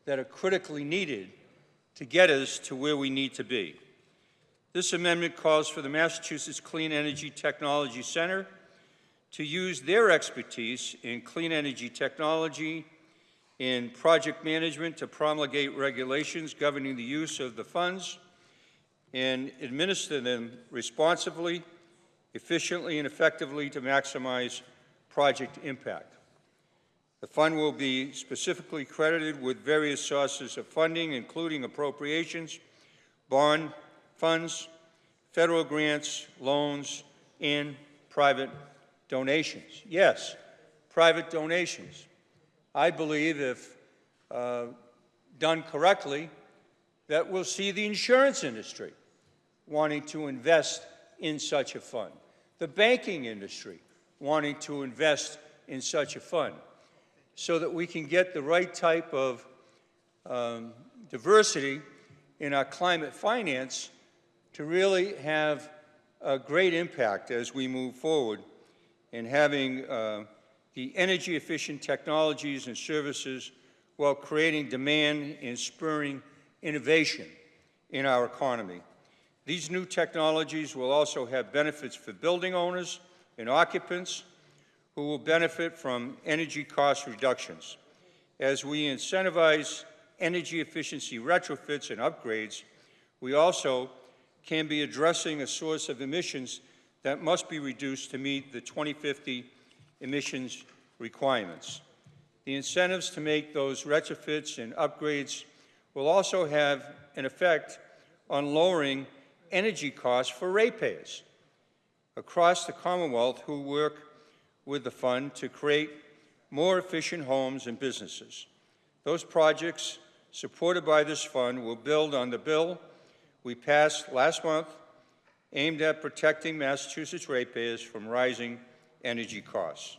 that are critically needed to get us to where we need to be. This amendment calls for the Massachusetts Clean Energy Technology Center to use their expertise in clean energy technology and project management to promulgate regulations governing the use of the funds and administer them responsibly, efficiently, and effectively to maximize project impact. The fund will be specifically credited with various sources of funding, including appropriations, bond funds, federal grants, loans, and private donations. Yes, private donations. I believe if done correctly, that we'll see the insurance industry wanting to invest in such a fund, the banking industry wanting to invest in such a fund, so that we can get the right type of diversity in our climate finance to really have a great impact as we move forward in having the energy-efficient technologies and services while creating demand and spurring innovation in our economy. These new technologies will also have benefits for building owners and occupants who will benefit from energy cost reductions. As we incentivize energy efficiency retrofits and upgrades, we also can be addressing a source of emissions that must be reduced to meet the 2050 emissions requirements. The incentives to make those retrofits and upgrades will also have an effect on lowering energy costs for ratepayers across the Commonwealth who work with the fund to create more efficient homes and businesses. Those projects supported by this fund will build on the bill we passed last month aimed at protecting Massachusetts ratepayers from rising energy costs.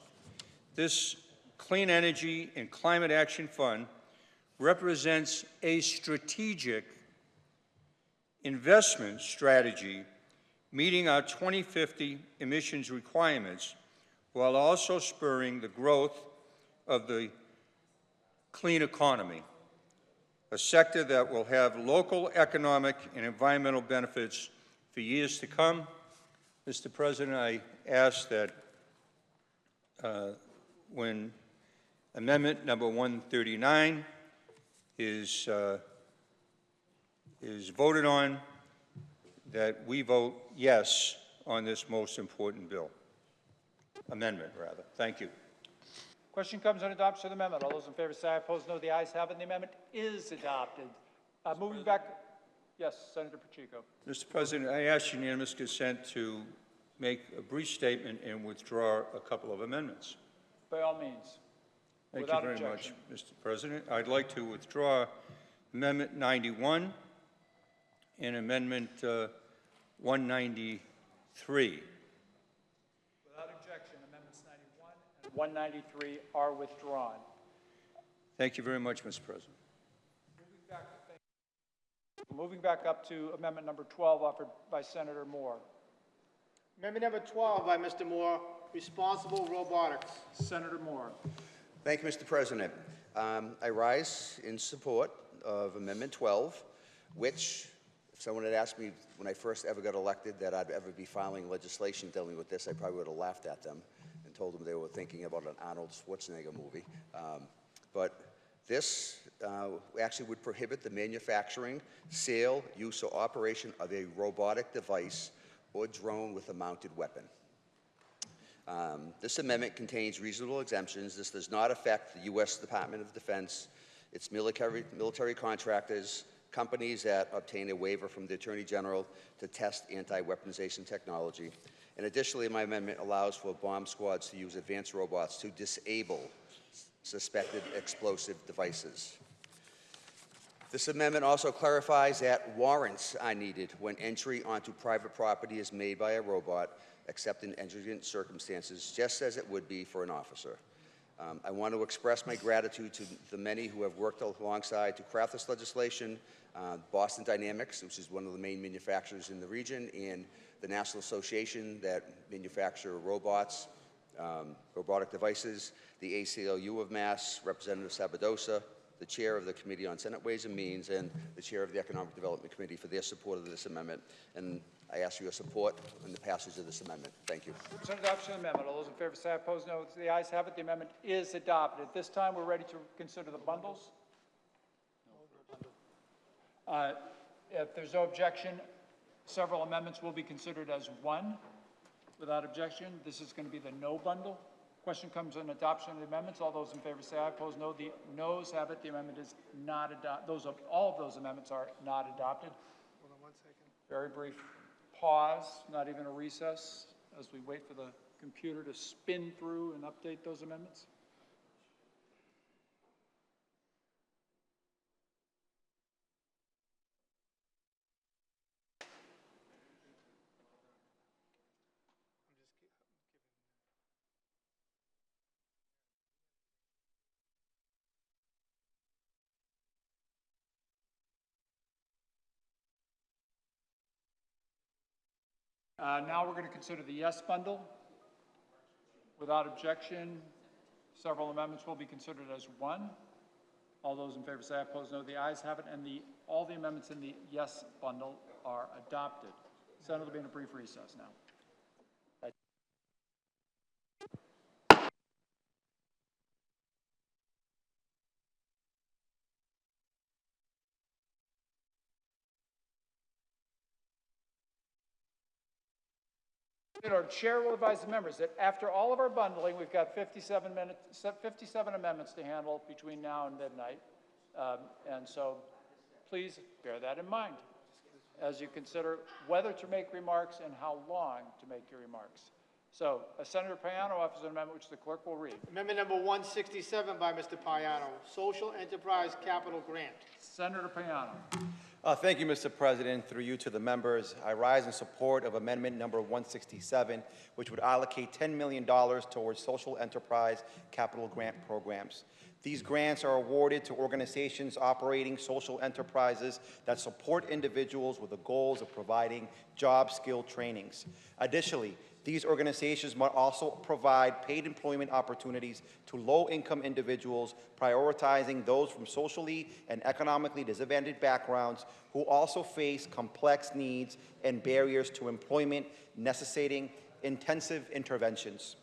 This Clean Energy and Climate Action Fund represents a strategic investment strategy meeting our 2050 emissions requirements while also spurring the growth of the clean economy, a sector that will have local economic and environmental benefits for years to come. Mr. President, I ask that when amendment number 139 is voted on, that we vote yes on this most important bill. Amendment, rather. Thank you. Question comes on adoption of the amendment. All those in favor say aye. Opposed, no. The ayes have it. The amendment is adopted. Moving back. Yes, Senator Pacheco. Mr. President, I ask unanimous consent to make a brief statement and withdraw a couple of amendments. By all means. Thank you very much, Mr. President. I'd like to withdraw Amendment 91 and Amendment 193. Without objection, Amendments 91 and 193 are withdrawn. Thank you very much, Mr. President. Moving back up to Amendment number 12 offered by Senator Moore. Amendment number 12 by Mr. Moore, Responsible Robotics. Senator Moore. Thank you, Mr. President. I rise in support of Amendment 12, which, if someone had asked me when I first ever got elected that I'd ever be filing legislation dealing with this, I probably would have laughed at them and told them they were thinking about an Arnold Schwarzenegger movie. But This actually would prohibit the manufacturing, sale, use, or operation of a robotic device or drone with a mounted weapon. This amendment contains reasonable exemptions. This does not affect the U.S. Department of Defense, its military contractors, companies that obtain a waiver from the Attorney General to test anti-weaponization technology. And additionally, my amendment allows for bomb squads to use advanced robots to disable suspected explosive devices. This amendment also clarifies that warrants are needed when entry onto private property is made by a robot, except in exigent circumstances, just as it would be for an officer. I want to express my gratitude to the many who have worked alongside to craft this legislation, Boston Dynamics, which is one of the main manufacturers in the region, and the National Association that manufacture robots, robotic devices, the ACLU of Mass, Representative Sabadosa, the chair of the Committee on Senate Ways and Means, and the chair of the Economic Development Committee for their support of this amendment. And I ask for your support in the passage of this amendment. Thank you. Concerning adoption of the amendment, all those in favor say aye, opposed no. The ayes have it. The amendment is adopted. At this time, we're ready to consider the bundles. If there's no objection, several amendments will be considered as one. Without objection, this is going to be the no bundle. Question comes on adoption of the amendments. All those in favor say aye, opposed no. The noes have it. The amendment is not adopted. All of those amendments are not adopted. Hold on 1 second. Very brief pause, not even a recess, as we wait for the computer to spin through and update those amendments. Now we're going to consider the yes bundle. Without objection, several amendments will be considered as one. All those in favor say aye, opposed no. The ayes have it, and all the amendments in the yes bundle are adopted. Senate will be in a brief recess now. Our chair will advise the members that after all of our bundling, we've got 57 amendments to handle between now and midnight. And so please bear that in mind as you consider whether to make remarks and how long to make your remarks. So Senator Payano offers an amendment which the clerk will read. Amendment number 167 by Mr. Payano, Social Enterprise Capital Grant. Senator Payano. Thank you, Mr. President. Through you to the members, I rise in support of amendment number 167, which would allocate $10 million towards social enterprise capital grant programs. These grants are awarded to organizations operating social enterprises that support individuals with the goals of providing job skill trainings. Additionally, these organizations must also provide paid employment opportunities to low-income individuals, prioritizing those from socially and economically disadvantaged backgrounds who also face complex needs and barriers to employment, necessitating intensive interventions.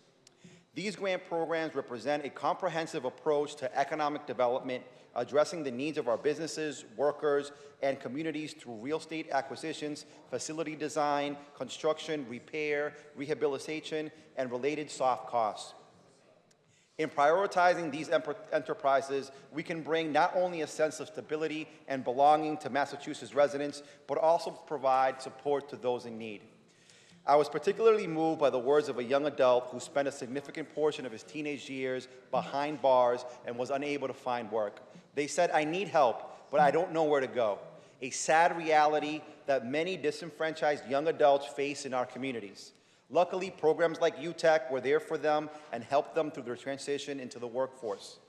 These grant programs represent a comprehensive approach to economic development, addressing the needs of our businesses, workers, and communities through real estate acquisitions, facility design, construction, repair, rehabilitation, and related soft costs. In prioritizing these enterprises, we can bring not only a sense of stability and belonging to Massachusetts residents, but also provide support to those in need. I was particularly moved by the words of a young adult who spent a significant portion of his teenage years behind bars and was unable to find work. They said, "I need help, but I don't know where to go." A sad reality that many disenfranchised young adults face in our communities. Luckily, programs like UTEC were there for them and helped them through their transition into the workforce.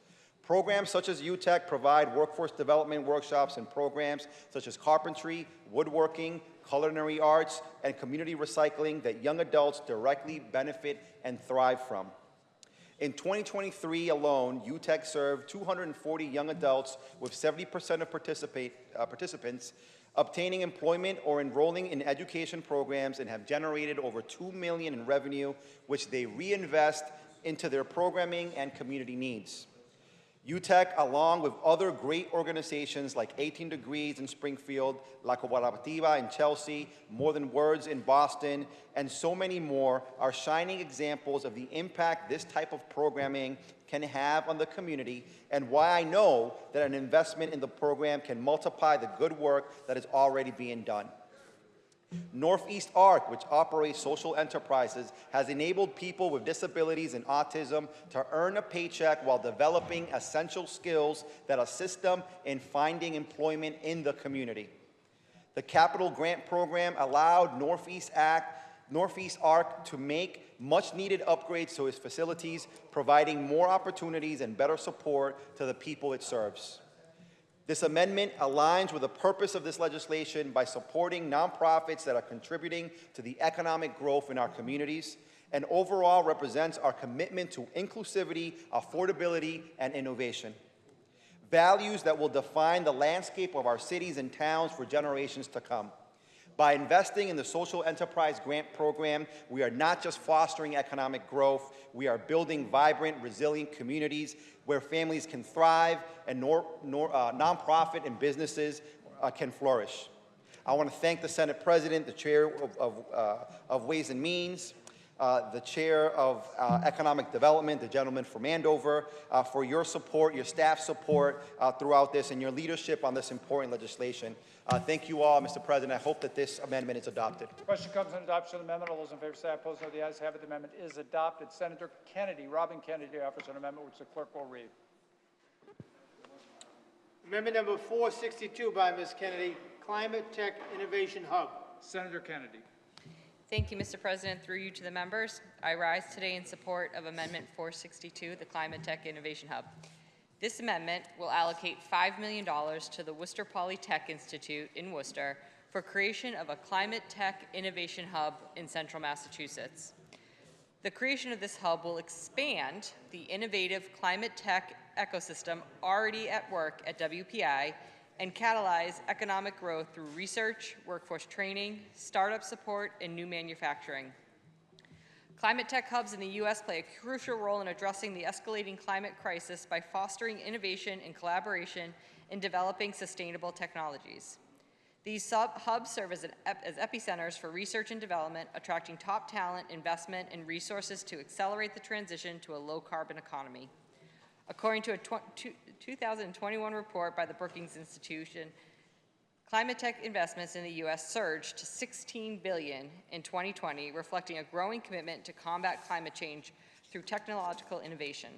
Programs such as UTEC provide workforce development workshops and programs such as carpentry, woodworking, culinary arts, and community recycling that young adults directly benefit and thrive from. In 2023 alone, UTEC served 240 young adults, with 70% of participants obtaining employment or enrolling in education programs, and have generated over $2 million in revenue, which they reinvest into their programming and community needs. UTEC, along with other great organizations like 18 Degrees in Springfield, La Cooperativa in Chelsea, More Than Words in Boston, and so many more, are shining examples of the impact this type of programming can have on the community, and why I know that an investment in the program can multiply the good work that is already being done. Northeast ARC, which operates social enterprises, has enabled people with disabilities and autism to earn a paycheck while developing essential skills that assist them in finding employment in the community. The Capital Grant Program allowed Northeast ARC to make much-needed upgrades to its facilities, providing more opportunities and better support to the people it serves. This amendment aligns with the purpose of this legislation by supporting nonprofits that are contributing to the economic growth in our communities, and overall represents our commitment to inclusivity, affordability, and innovation. Values that will define the landscape of our cities and towns for generations to come. By investing in the Social Enterprise Grant Program, we are not just fostering economic growth, we are building vibrant, resilient communities where families can thrive and nonprofit and businesses can flourish. I want to thank the Senate President, the Chair of Ways and Means, the Chair of Economic Development, the gentleman from Andover, for your support, your staff support throughout this, and your leadership on this important legislation. Thank you all, Mr. President. I hope that this amendment is adopted. Question comes on adoption of the amendment. All those in favor say aye. Opposed, no. The ayes have it. The amendment is adopted. Senator Kennedy, Robin Kennedy, offers an amendment which the clerk will read. Amendment number 462 by Ms. Kennedy, Climate Tech Innovation Hub. Senator Kennedy. Thank you, Mr. President. Through you to the members, I rise today in support of Amendment 462, the Climate Tech Innovation Hub. This amendment will allocate $5 million to the Worcester Polytech Institute in Worcester for creation of a Climate Tech Innovation Hub in central Massachusetts. The creation of this hub will expand the innovative climate tech ecosystem already at work at WPI and catalyze economic growth through research, workforce training, startup support, and new manufacturing. Climate tech hubs in the U.S. play a crucial role in addressing the escalating climate crisis by fostering innovation and collaboration in developing sustainable technologies. These hubs serve as epicenters for research and development, attracting top talent, investment, and resources to accelerate the transition to a low-carbon economy. According to a 2021 report by the Brookings Institution, climate tech investments in the U.S. surged to $16 billion in 2020, reflecting a growing commitment to combat climate change through technological innovation.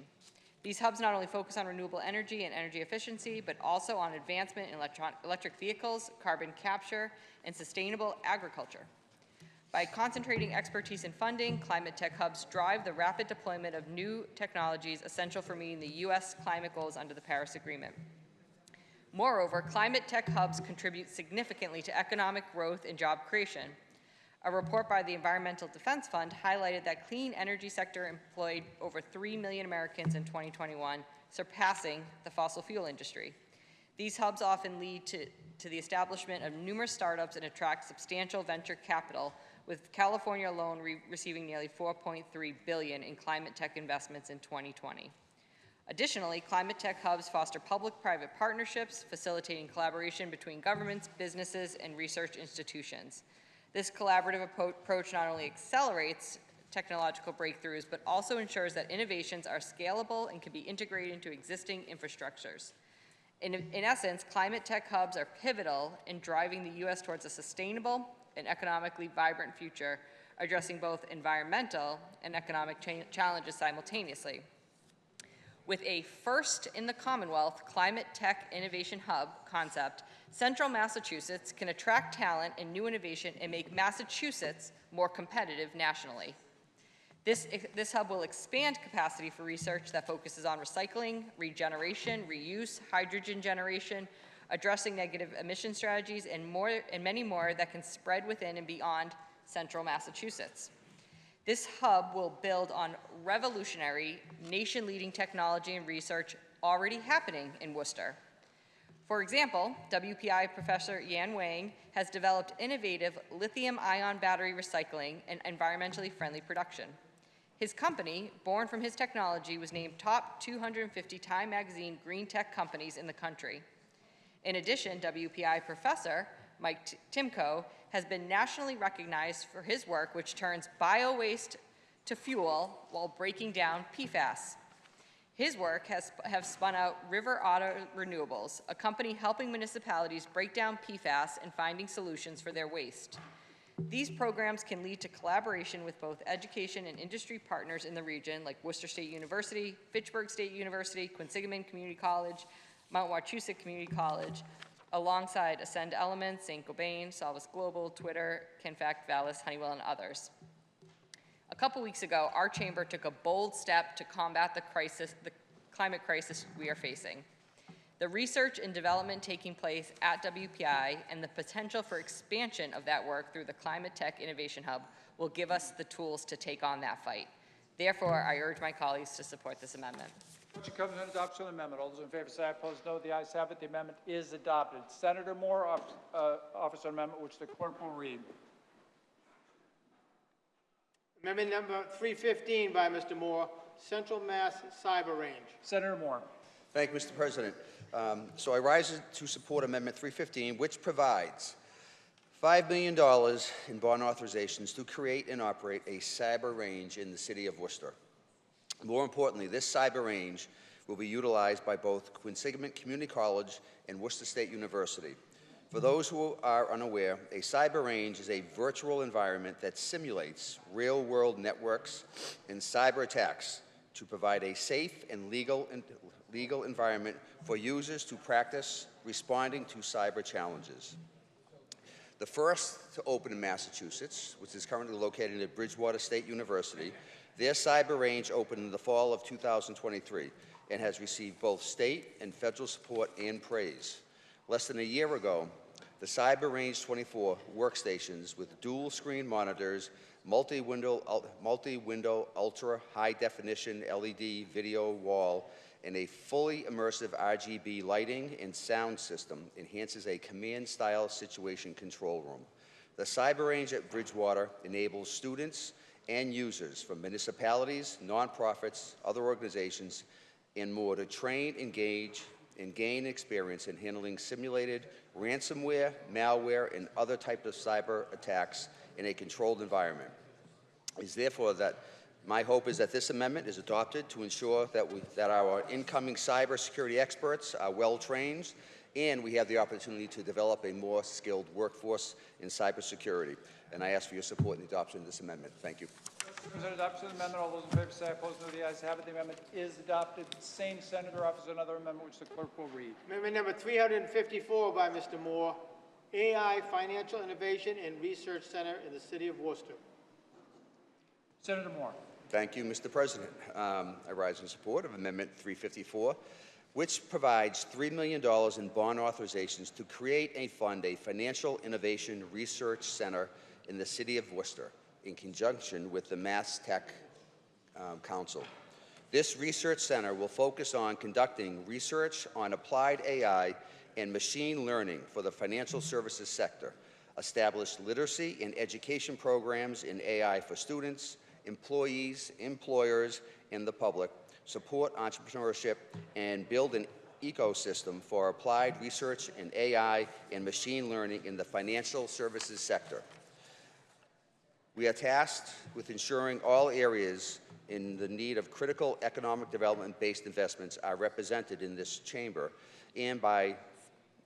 These hubs not only focus on renewable energy and energy efficiency, but also on advancement in electric vehicles, carbon capture, and sustainable agriculture. By concentrating expertise and funding, climate tech hubs drive the rapid deployment of new technologies essential for meeting the U.S. climate goals under the Paris Agreement. Moreover, climate tech hubs contribute significantly to economic growth and job creation. A report by the Environmental Defense Fund highlighted that clean energy sector employed over 3 million Americans in 2021, surpassing the fossil fuel industry. These hubs often lead to the establishment of numerous startups and attract substantial venture capital, with California alone receiving nearly $4.3 billion in climate tech investments in 2020. Additionally, climate tech hubs foster public-private partnerships, facilitating collaboration between governments, businesses, and research institutions. This collaborative approach not only accelerates technological breakthroughs, but also ensures that innovations are scalable and can be integrated into existing infrastructures. In essence, climate tech hubs are pivotal in driving the U.S. towards a sustainable and economically vibrant future, addressing both environmental and economic challenges simultaneously. With a first in the Commonwealth Climate Tech Innovation Hub concept, Central Massachusetts can attract talent and new innovation and make Massachusetts more competitive nationally. This hub will expand capacity for research that focuses on recycling, regeneration, reuse, hydrogen generation, addressing negative emission strategies, and many more that can spread within and beyond Central Massachusetts. This hub will build on revolutionary, nation-leading technology and research already happening in Worcester. For example, WPI Professor Yan Wang has developed innovative lithium-ion battery recycling and environmentally friendly production. His company, born from his technology, was named top 250 Time Magazine green tech companies in the country. In addition, WPI professor Mike Timko has been nationally recognized for his work, which turns bio-waste to fuel while breaking down PFAS. His work has spun out River Auto Renewables, a company helping municipalities break down PFAS and finding solutions for their waste. These programs can lead to collaboration with both education and industry partners in the region, like Worcester State University, Fitchburg State University, Quinsigamond Community College, Mount Wachusett Community College, alongside Ascend Elements, St. Gobain, Solvus Global, Twitter, Kinfact, Vallis, Honeywell, and others. A couple weeks ago, our chamber took a bold step to combat the climate crisis we are facing. The research and development taking place at WPI and the potential for expansion of that work through the Climate Tech Innovation Hub will give us the tools to take on that fight. Therefore, I urge my colleagues to support this amendment. Question comes on adoption of the amendment. All those in favor say aye. Opposed, no. The ayes have it. The amendment is adopted. Senator Moore offers an amendment which the clerk will read. Amendment number 315 by Mr. Moore, Central Mass Cyber Range. Senator Moore. Thank you, Mr. President. So I rise to support Amendment 315, which provides $5 million in bond authorizations to create and operate a cyber range in the city of Worcester. More importantly, this cyber range will be utilized by both Quinsigamond Community College and Worcester State University. For those who are unaware, a cyber range is a virtual environment that simulates real-world networks and cyber attacks to provide a safe and legal environment for users to practice responding to cyber challenges. The first to open in Massachusetts, which is currently located at Bridgewater State University, their cyber range opened in the fall of 2023 and has received both state and federal support and praise. Less than a year ago, the Cyber Range 24 workstations with dual-screen monitors, multi-window ultra-high-definition LED video wall, and a fully immersive RGB lighting and sound system enhances a command-style situation control room. The Cyber Range at Bridgewater enables students and users from municipalities, nonprofits, other organizations, and more to train, engage, and gain experience in handling simulated ransomware, malware, and other types of cyber attacks in a controlled environment. It is therefore that my hope is that this amendment is adopted to ensure that our incoming cybersecurity experts are well-trained and we have the opportunity to develop a more skilled workforce in cybersecurity. And I ask for your support in the adoption of this amendment. Thank you. Present adoption of the amendment. All those in favor say aye. Opposed, no. The ayes have it. The amendment is adopted. The same senator offers another amendment which the clerk will read. Amendment number 354 by Mr. Moore, AI Financial Innovation and Research Center in the city of Worcester. Senator Moore. Thank you, Mr. President. I rise in support of Amendment 354, which provides $3 million in bond authorizations to create and fund a financial innovation research center in the city of Worcester in conjunction with the Mass Tech Council. This research center will focus on conducting research on applied AI and machine learning for the financial services sector, establish literacy and education programs in AI for students, employees, employers, and the public, support entrepreneurship, and build an ecosystem for applied research in AI and machine learning in the financial services sector. We are tasked with ensuring all areas in the need of critical economic development-based investments are represented in this chamber and by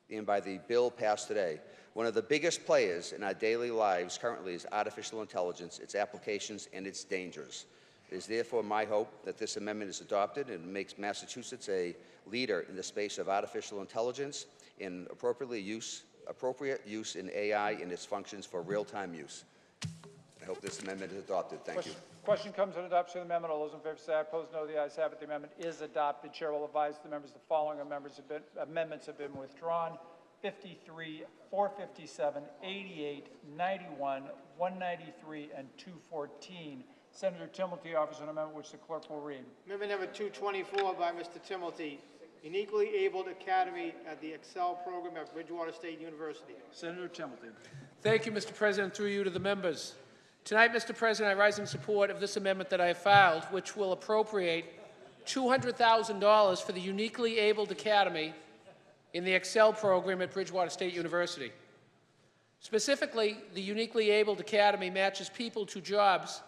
the bill passed today. One of the biggest players in our daily lives currently is artificial intelligence, its applications, and its dangers. It is therefore my hope that this amendment is adopted and makes Massachusetts a leader in the space of artificial intelligence and appropriate use in AI and its functions for real-time use. I hope this amendment is adopted. Thank you. Question comes on adoption of the amendment. All those in favor say aye. Opposed, no. The ayes have it. The amendment is adopted. Chair will advise the members the following amendments have been withdrawn: 53, 457, 88, 91, 193, and 214. Senator Timilty offers an amendment which the clerk will read. Amendment number 224 by Mr. Timilty, Uniquely Abled Academy at the Excel Program at Bridgewater State University. Senator Timilty. Thank you, Mr. President. Through you to the members. Tonight, Mr. President, I rise in support of this amendment that I have filed, which will appropriate $200,000 for the Uniquely Abled Academy in the Excel program at Bridgewater State University. Specifically, the Uniquely Abled Academy matches people to jobs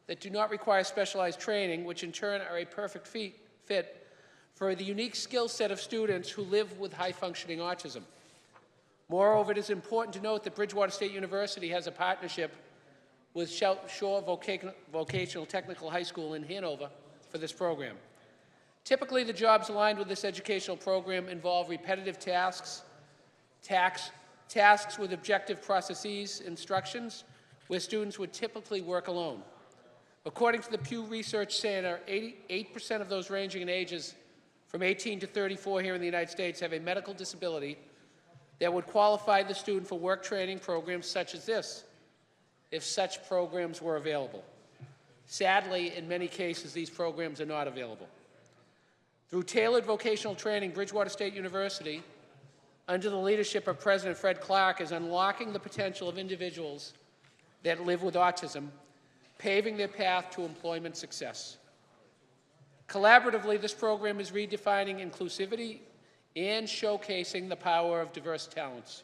that do not require specialized training, which in turn are a perfect fit for the unique skill set of students who live with high-functioning autism. Moreover, it is important to note that Bridgewater State University has a partnership with Shore Vocational Technical High School in Hanover for this program. Typically, the jobs aligned with this educational program involve repetitive tasks with objective processes, instructions, where students would typically work alone. According to the Pew Research Center, 88% of those ranging in ages from 18 to 34 here in the United States have a medical disability that would qualify the student for work training programs such as this, if such programs were available. Sadly, in many cases, these programs are not available. Through tailored vocational training, Bridgewater State University, under the leadership of President Fred Clark, is unlocking the potential of individuals that live with autism, paving their path to employment success. Collaboratively, this program is redefining inclusivity and showcasing the power of diverse talents.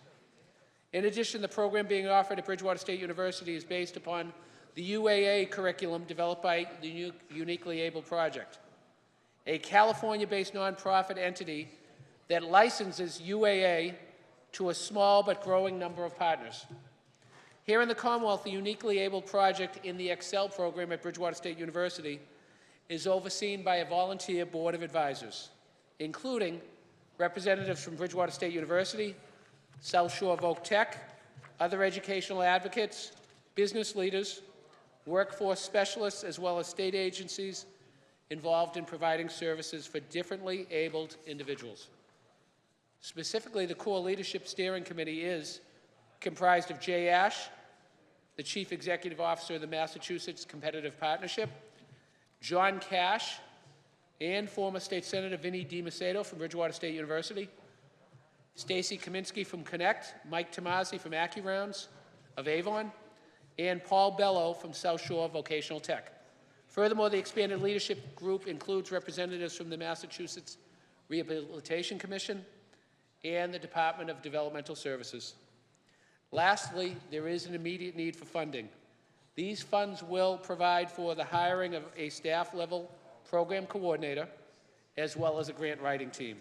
In addition, the program being offered at Bridgewater State University is based upon the UAA curriculum developed by the Uniquely Abled Project, a California-based nonprofit entity that licenses UAA to a small but growing number of partners. Here in the Commonwealth, the Uniquely Abled Project in the Excel program at Bridgewater State University is overseen by a volunteer board of advisors, including representatives from Bridgewater State University, South Shore Voc Tech, other educational advocates, business leaders, workforce specialists, as well as state agencies involved in providing services for differently abled individuals. Specifically, the Core Leadership Steering Committee is comprised of Jay Ash, the Chief Executive Officer of the Massachusetts Competitive Partnership, John Cash, and former State Senator Vinnie DiMacedo from Bridgewater State University, Stacy Kaminsky from Connect, Mike Tomasi from AccuRounds of Avon, and Paul Bello from South Shore Vocational Tech. Furthermore, the expanded leadership group includes representatives from the Massachusetts Rehabilitation Commission and the Department of Developmental Services. Lastly, there is an immediate need for funding. These funds will provide for the hiring of a staff-level program coordinator, as well as a grant writing team.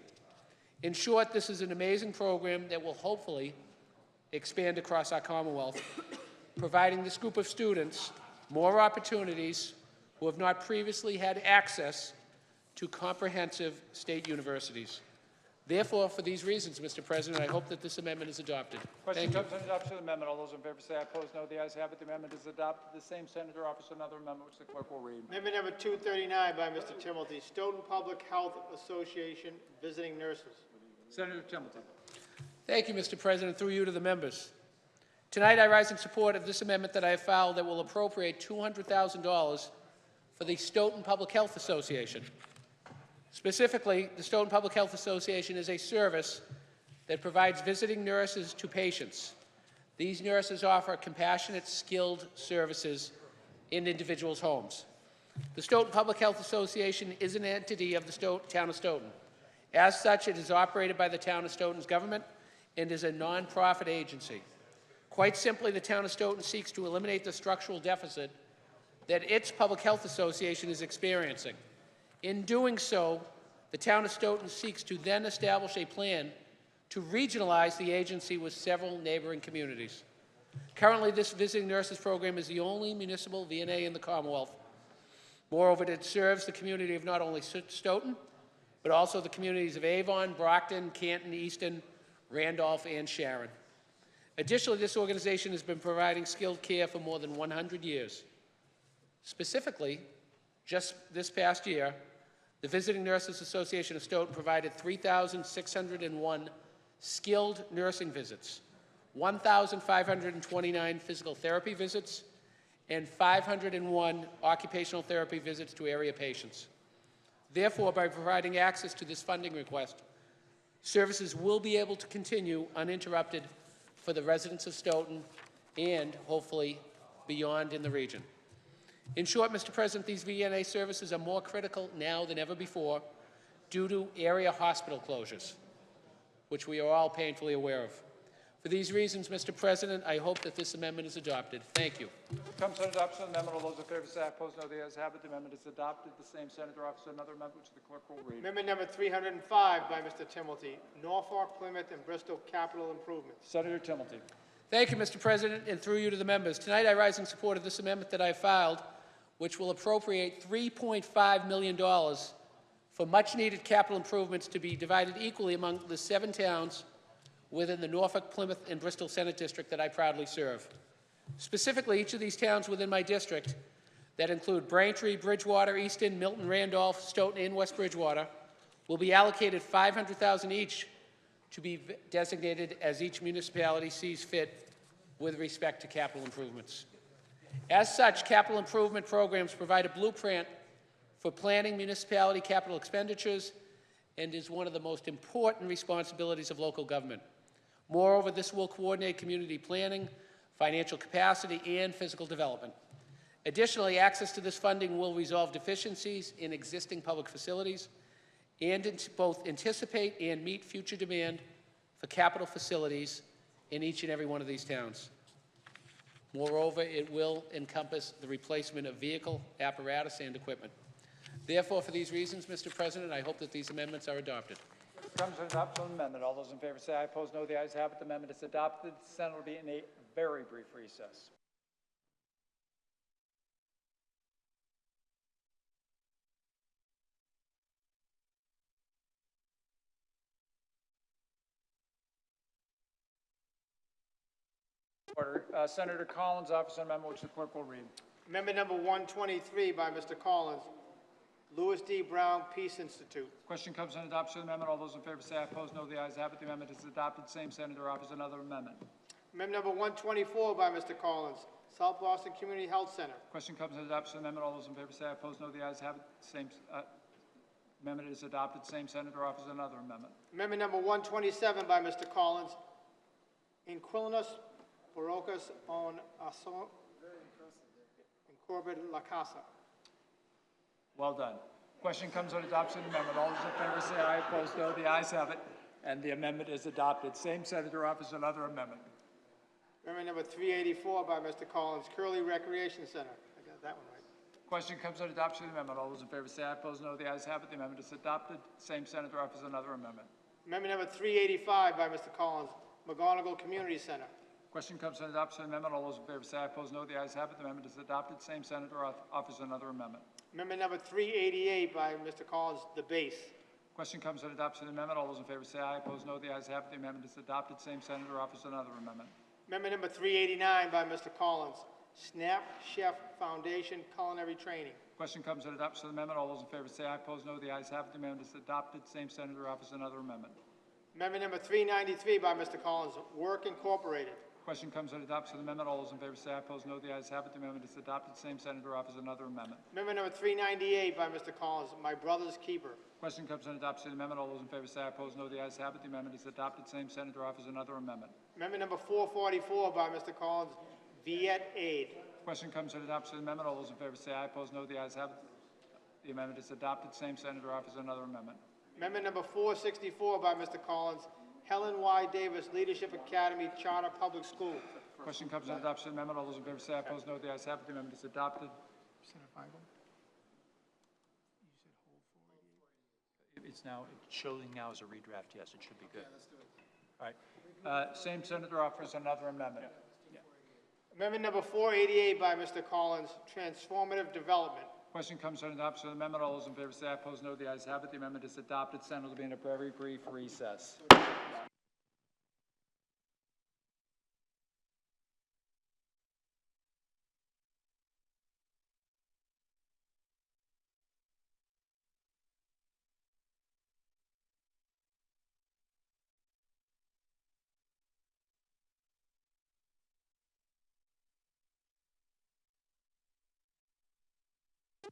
In short, this is an amazing program that will hopefully expand across our Commonwealth, providing this group of students more opportunities who have not previously had access to comprehensive state universities. Therefore, for these reasons, Mr. President, I hope that this amendment is adopted. Question Thank you. comes on adoption of the amendment. All those in favor say aye. Opposed, no. The ayes have it. The amendment is adopted. The same senator offers another amendment, which the clerk will read. Amendment number 239 by Mr. Timothy, Stoughton Public Health Association visiting nurses. Senator Timilton. Thank you, Mr. President. Through you to the members. Tonight, I rise in support of this amendment that I have filed that will appropriate $200,000 for the Stoughton Public Health Association. Specifically, the Stoughton Public Health Association is a service that provides visiting nurses to patients. These nurses offer compassionate, skilled services in individuals' homes. The Stoughton Public Health Association is an entity of the town of Stoughton. As such, it is operated by the town of Stoughton's government and is a nonprofit agency. Quite simply, the town of Stoughton seeks to eliminate the structural deficit that its public health association is experiencing. In doing so, the town of Stoughton seeks to then establish a plan to regionalize the agency with several neighboring communities. Currently, this visiting nurses program is the only municipal VNA in the Commonwealth. Moreover, it serves the community of not only Stoughton, but also the communities of Avon, Brockton, Canton, Easton, Randolph, and Sharon. Additionally, this organization has been providing skilled care for more than 100 years. Specifically, just this past year, the Visiting Nurses Association of Stoughton provided 3,601 skilled nursing visits, 1,529 physical therapy visits, and 501 occupational therapy visits to area patients. Therefore, by providing access to this funding request, services will be able to continue uninterrupted for the residents of Stoughton and, hopefully, beyond in the region. In short, Mr. President, these VNA services are more critical now than ever before due to area hospital closures, which we are all painfully aware of. For these reasons, Mr. President, I hope that this amendment is adopted. Thank you. Comes on adoption of the amendment. All those in favor say aye. Opposed, no. The ayes have it. The amendment is adopted. The same senator offers another amendment, which the clerk will read. Amendment number 305 by Mr. Timothy, Norfolk, Plymouth, and Bristol capital improvements. Senator Timothy. Thank you, Mr. President, and through you to the members. Tonight, I rise in support of this amendment that I filed, which will appropriate $3.5 million for much-needed capital improvements to be divided equally among the 7 towns within the Norfolk, Plymouth, and Bristol Senate District that I proudly serve. Specifically, each of these towns within my district, that include Braintree, Bridgewater, Easton, Milton, Randolph, Stoughton, and West Bridgewater, will be allocated $500,000 each to be designated as each municipality sees fit with respect to capital improvements. As such, capital improvement programs provide a blueprint for planning municipality capital expenditures and is one of the most important responsibilities of local government. Moreover, this will coordinate community planning, financial capacity, and physical development. Additionally, access to this funding will resolve deficiencies in existing public facilities and both anticipate and meet future demand for capital facilities in each and every one of these towns. Moreover, it will encompass the replacement of vehicle, apparatus, and equipment. Therefore, for these reasons, Mr. President, I hope that these amendments are adopted. Comes on adoption of the amendment. All those in favor say aye. Opposed, no. The ayes have it. The amendment is adopted. The Senate will be in a very brief recess. Order. Senator Collins offers an amendment which the clerk will read. Amendment number 123 by Mr. Collins, Louis D. Brown Peace Institute. Question comes on adoption of the amendment. All those in favor say aye. Opposed, no. The ayes have it. The amendment is adopted. Same senator offers another amendment. Amendment number 124 by Mr. Collins, South Boston Community Health Center. Question comes on adoption of the amendment. All those in favor say aye. Opposed, no. The ayes have it. Same amendment is adopted. Same senator offers another amendment. Amendment number 127 by Mr. Collins, Inquilinos Barocas on Ason Incorporated La Casa. Well done. Question comes on adoption of the amendment. All those in favor say aye. Opposed, no. The ayes have it. And the amendment is adopted. Same senator offers another amendment. Amendment number 384 by Mr. Collins, Curly Recreation Center. I got that one right. Question comes on adoption of the amendment. All those in favor say aye. Opposed, no. The ayes have it. The amendment is adopted. Same senator offers another amendment. Amendment number 385 by Mr. Collins, McGonigal Community Center. Question comes on adoption of the amendment. All those in favor say aye. Opposed, no. The ayes have it. The amendment is adopted. Same senator offers another amendment. Amendment number 388 by Mr. Collins, the base. Question comes on adoption of the amendment. All those in favor say aye. Opposed, no. The ayes have it. The amendment is adopted. Same senator offers another amendment. Amendment number 389 by Mr. Collins, Snap Chef Foundation Culinary Training. Question comes on adoption of the amendment. All those in favor say aye. Opposed, no. The ayes have it. The amendment is adopted. Same senator offers another amendment. Amendment number 393 by Mr. Collins, Work Incorporated. Question comes on adoption of the amendment. All those in favor say aye. Opposed, no. The ayes have it. The amendment is adopted. Same senator offers another amendment. Amendment number 398 by Mr. Collins, My Brother's Keeper. Question comes on adoption of the amendment. All those in favor say aye. Opposed, no. The ayes have it. The amendment is adopted. Same senator offers another amendment. Amendment number 444 by Mr. Collins, Viet Aid. Question comes on adoption of the amendment. All those in favor say aye. Opposed, no. The ayes have it. The amendment is adopted. Same senator offers another amendment. Amendment number 464 by Mr. Collins, Helen Y. Davis Leadership Academy Charter Public School. Question comes on adoption of the amendment. All those in favor say aye. Opposed, no. The ayes have it. The amendment is adopted. It's now, it's showing now as a redraft. Yes, it should be good. Yeah, let's do it. All right. Same senator offers another amendment. Yeah. Amendment number 488 by Mr. Collins, Transformative Development. Question comes on adoption of the amendment. All those in favor say aye. Opposed, no. The ayes have it. The amendment is adopted. Senate will be in a very brief recess.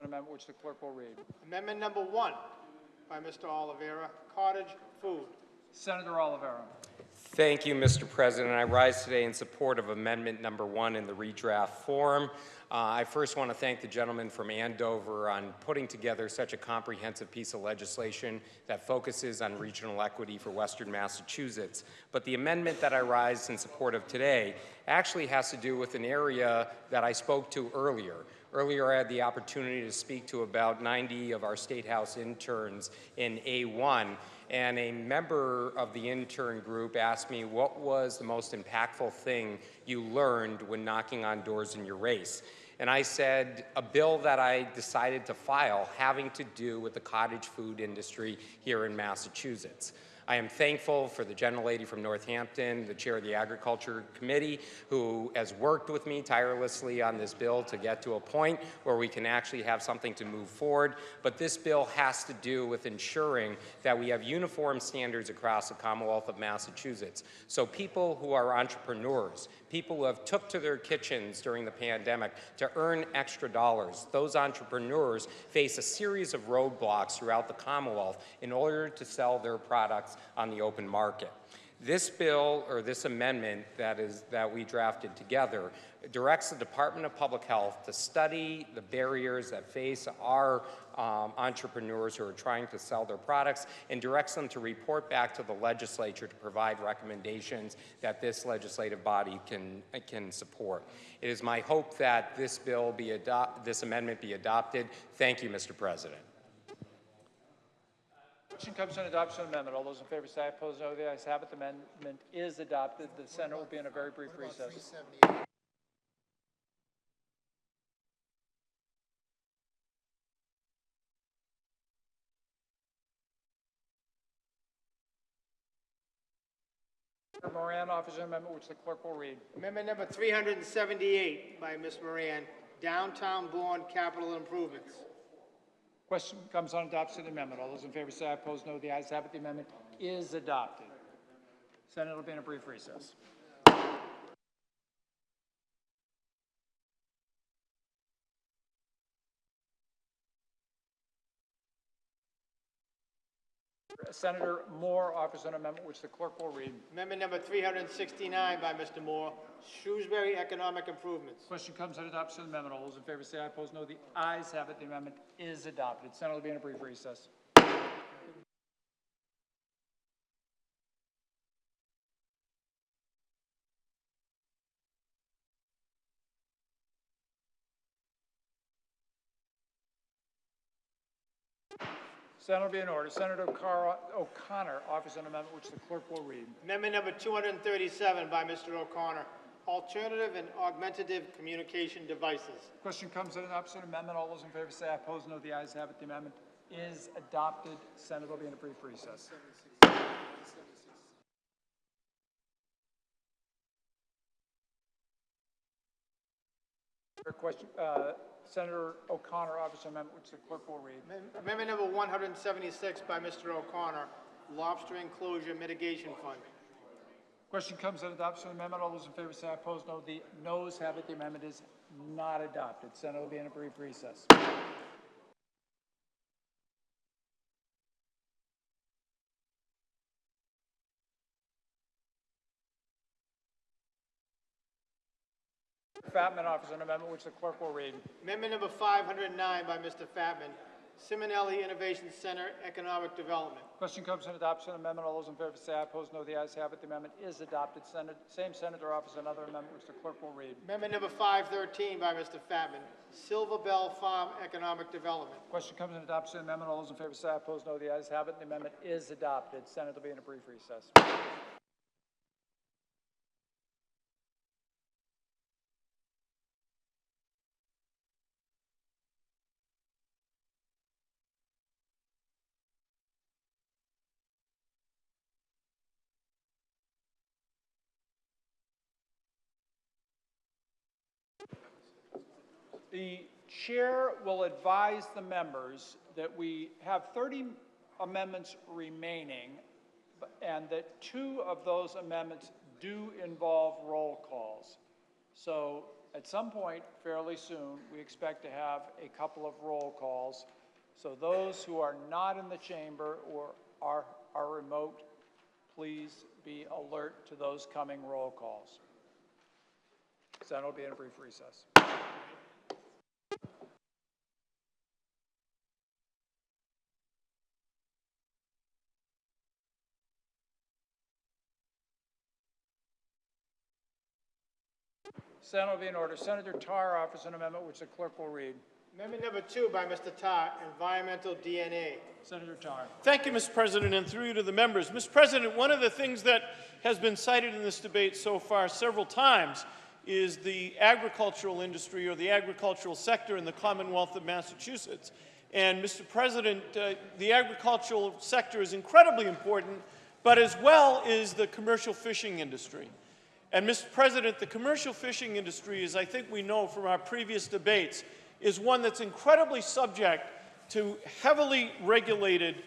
An amendment which the clerk will read. Amendment number 1 by Mr. Oliveira, Cottage Food. Senator Oliveira. Thank you, Mr. President. I rise today in support of Amendment Number 1 in the redraft form. I first want to thank the gentleman from Andover on putting together such a comprehensive piece of legislation that focuses on regional equity for Western Massachusetts. But the amendment that I rise in support of today actually has to do with an area that I spoke to earlier. Earlier, I had the opportunity to speak to about 90 of our State House interns in A1, and a member of the intern group asked me what was the most impactful thing you learned when knocking on doors in your race. And I said a bill that I decided to file having to do with the cottage food industry here in Massachusetts. I am thankful for the gentlelady from Northampton, the chair of the Agriculture Committee, who has worked with me tirelessly on this bill to get to a point where we can actually have something to move forward. But this bill has to do with ensuring that we have uniform standards across the Commonwealth of Massachusetts. So people who are entrepreneurs, people who have took to their kitchens during the pandemic to earn extra dollars, those entrepreneurs face a series of roadblocks throughout the Commonwealth in order to sell their products on the open market. This bill, or this amendment that we drafted together, directs the Department of Public Health to study the barriers that face our entrepreneurs who are trying to sell their products, and directs them to report back to the legislature to provide recommendations that this legislative body can support. It is my hope that this amendment be adopted. Thank you, Mr. President. Question comes on adoption of the amendment. All those in favor say aye. Opposed, no. The ayes have it. The amendment is adopted. The Senate will be in a very brief recess. Moran offers an amendment which the clerk will read. Amendment number 378 by Ms. Moran, downtown Bourne capital improvements. Question comes on adoption of the amendment. All those in favor say aye. Opposed, no. The ayes have it. The amendment is adopted. Senate will be in a brief recess. Senator Moore offers an amendment which the clerk will read. Amendment number 369 by Mr. Moore, Shrewsbury economic improvements. Question comes on adoption of the amendment. All those in favor say aye. Opposed, no. The ayes have it. The amendment is adopted. Senate will be in a brief recess. Senate will be in order. Senator O'Connor offers an amendment which the clerk will read. Amendment number 237 by Mr. O'Connor, alternative and augmentative communication devices. Question comes on adoption of the amendment. All those in favor say aye. Opposed, no. The ayes have it. The amendment is adopted. Senate will be in a brief recess. Question, Senator O'Connor offers an amendment which the clerk will read. Amendment number 176 by Mr. O'Connor, lobster enclosure mitigation fund. Question comes on adoption of the amendment. All those in favor say aye. Opposed, no. The noes have it. The amendment is not adopted. Senate will be in a brief recess. Fatman offers an amendment which the clerk will read. Amendment number 509 by Mr. Fatman, Simonelli Innovation Center Economic Development. Question comes on adoption of the amendment. All those in favor say aye. Opposed, no. The ayes have it. The amendment is adopted. Same senator offers another amendment which the clerk will read. Amendment number 513 by Mr. Fatman, Silver Bell Farm Economic Development. Question comes on adoption of the amendment. All those in favor say aye. Opposed, no. The ayes have it. The amendment is adopted. Senate will be in a brief recess. The chair will advise the members that we have 30 amendments remaining, and that 2 of those amendments do involve roll calls. So at some point fairly soon, we expect to have a couple of roll calls. So those who are not in the chamber or are remote, please be alert to those coming roll calls. Senate will be in a brief recess. Senate will be in order. Senator Tarr offers an amendment which the clerk will read. Amendment number 2 by Mr. Tarr, environmental DNA. Senator Tarr. Thank you, Mr. President, and through you to the members. Mr. President, one of the things that has been cited in this debate so far several times is the agricultural industry or the agricultural sector in the Commonwealth of Massachusetts. And, Mr. President, the agricultural sector is incredibly important, but as well is the commercial fishing industry. And, Mr. President, the commercial fishing industry, as I think we know from our previous debates, is one that's incredibly subject to heavily regulated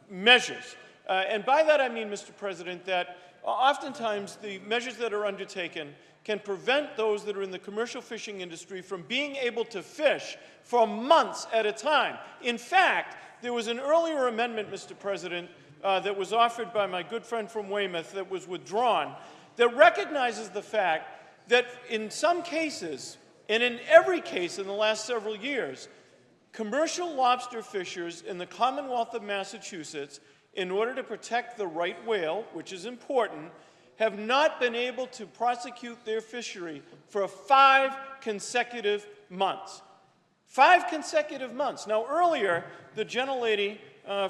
measures. And by that I mean, Mr. President, that oftentimes the measures that are undertaken can prevent those that are in the commercial fishing industry from being able to fish for months at a time. In fact, there was an earlier amendment, Mr. President, that was offered by my good friend from Weymouth that was withdrawn, that recognizes the fact that in some cases, and in every case in the last several years, commercial lobster fishers in the Commonwealth of Massachusetts, in order to protect the right whale, which is important, have not been able to prosecute their fishery for 5 consecutive months. 5 consecutive months. Now, earlier, the gentlelady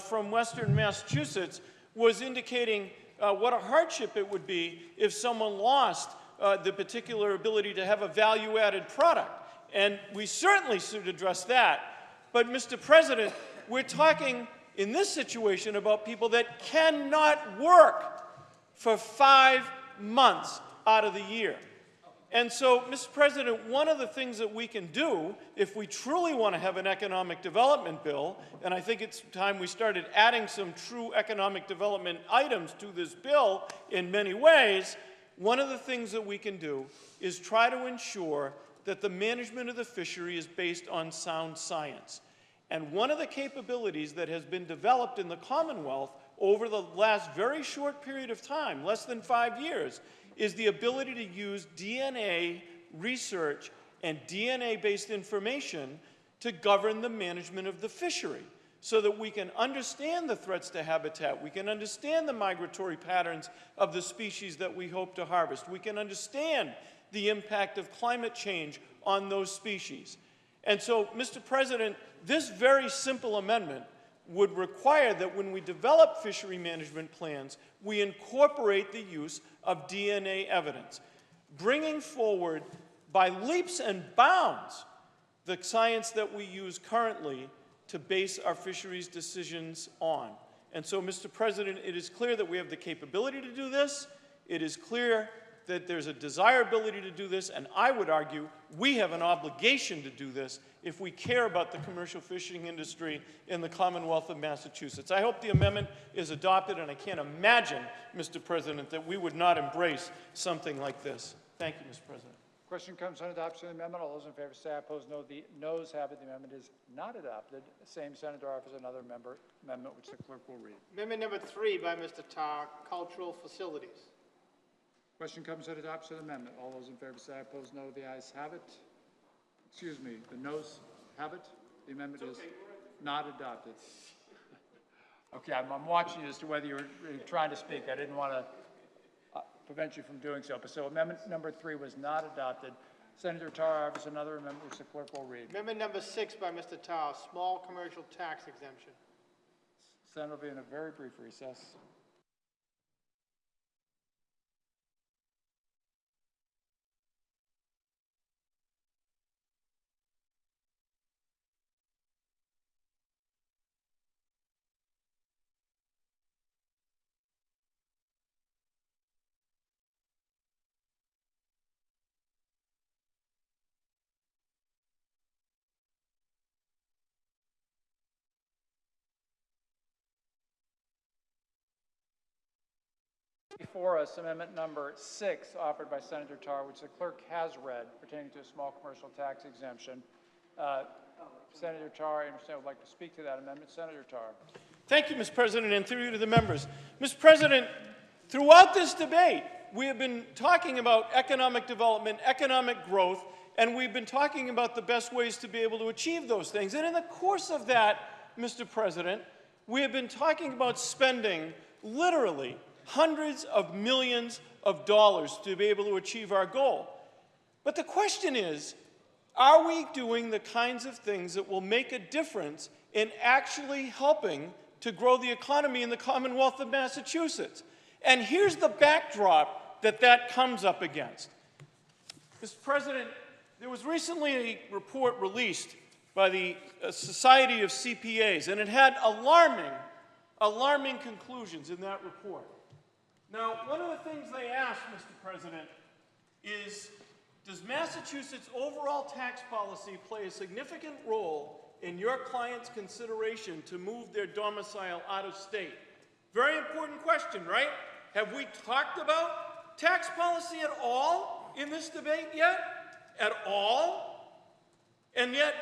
from Western Massachusetts was indicating what a hardship it would be if someone lost the particular ability to have a value-added product. And we certainly should address that. But, Mr. President, we're talking in this situation about people that cannot work for 5 months out of the year. And so, Mr. President, one of the things that we can do if we truly want to have an economic development bill, and I think it's time we started adding some true economic development items to this bill in many ways, one of the things that we can do is try to ensure that the management of the fishery is based on sound science. And one of the capabilities that has been developed in the Commonwealth over the last very short period of time, less than 5 years, is the ability to use DNA research and DNA-based information to govern the management of the fishery so that we can understand the threats to habitat, we can understand the migratory patterns of the species that we hope to harvest, we can understand the impact of climate change on those species. And so, Mr. President, this very simple amendment would require that when we develop fishery management plans, we incorporate the use of DNA evidence, bringing forward by leaps and bounds the science that we use currently to base our fisheries decisions on. And so, Mr. President, it is clear that we have the capability to do this. It is clear that there's a desirability to do this, and I would argue we have an obligation to do this if we care about the commercial fishing industry in the Commonwealth of Massachusetts. I hope the amendment is adopted, and I can't imagine, Mr. President, that we would not embrace something like this. Thank you, Mr. President. Question comes on adoption of the amendment. All those in favor say aye. Opposed, no. The noes have it. The amendment is not adopted. The same senator offers another amendment, which the clerk will read. Amendment number 3 by Mr. Tarr, cultural facilities. Question comes on adoption of the amendment. All those in favor say aye. Opposed, no. The ayes have it. Excuse me. The noes have it. The amendment is not adopted. Okay, I'm watching you as to whether you're trying to speak. I didn't want to prevent you from doing so. But so amendment number 3 was not adopted. Senator Tarr offers another amendment, which the clerk will read. Amendment number 6 by Mr. Tarr, small commercial tax exemption. Senate will be in a very brief recess. Before us, amendment number 6, offered by Senator Tarr, which the clerk has read, pertaining to a small commercial tax exemption. Senator Tarr, I understand, would like to speak to that amendment. Senator Tarr. Thank you, Mr. President, and through you to the members. Mr. President, throughout this debate, we have been talking about economic development, economic growth, and we've been talking about the best ways to be able to achieve those things. And in the course of that, Mr. President, we have been talking about spending literally hundreds of millions of dollars to be able to achieve our goal. But the question is, are we doing the kinds of things that will make a difference in actually helping to grow the economy in the Commonwealth of Massachusetts? And here's the backdrop that comes up against. Mr. President, there was recently a report released by the Society of CPAs, and it had alarming conclusions in that report. Now, one of the things they asked, Mr. President, is, does Massachusetts' overall tax policy play a significant role in your client's consideration to move their domicile out of state? Very important question, right? Have we talked about tax policy at all in this debate yet? At all? And yet,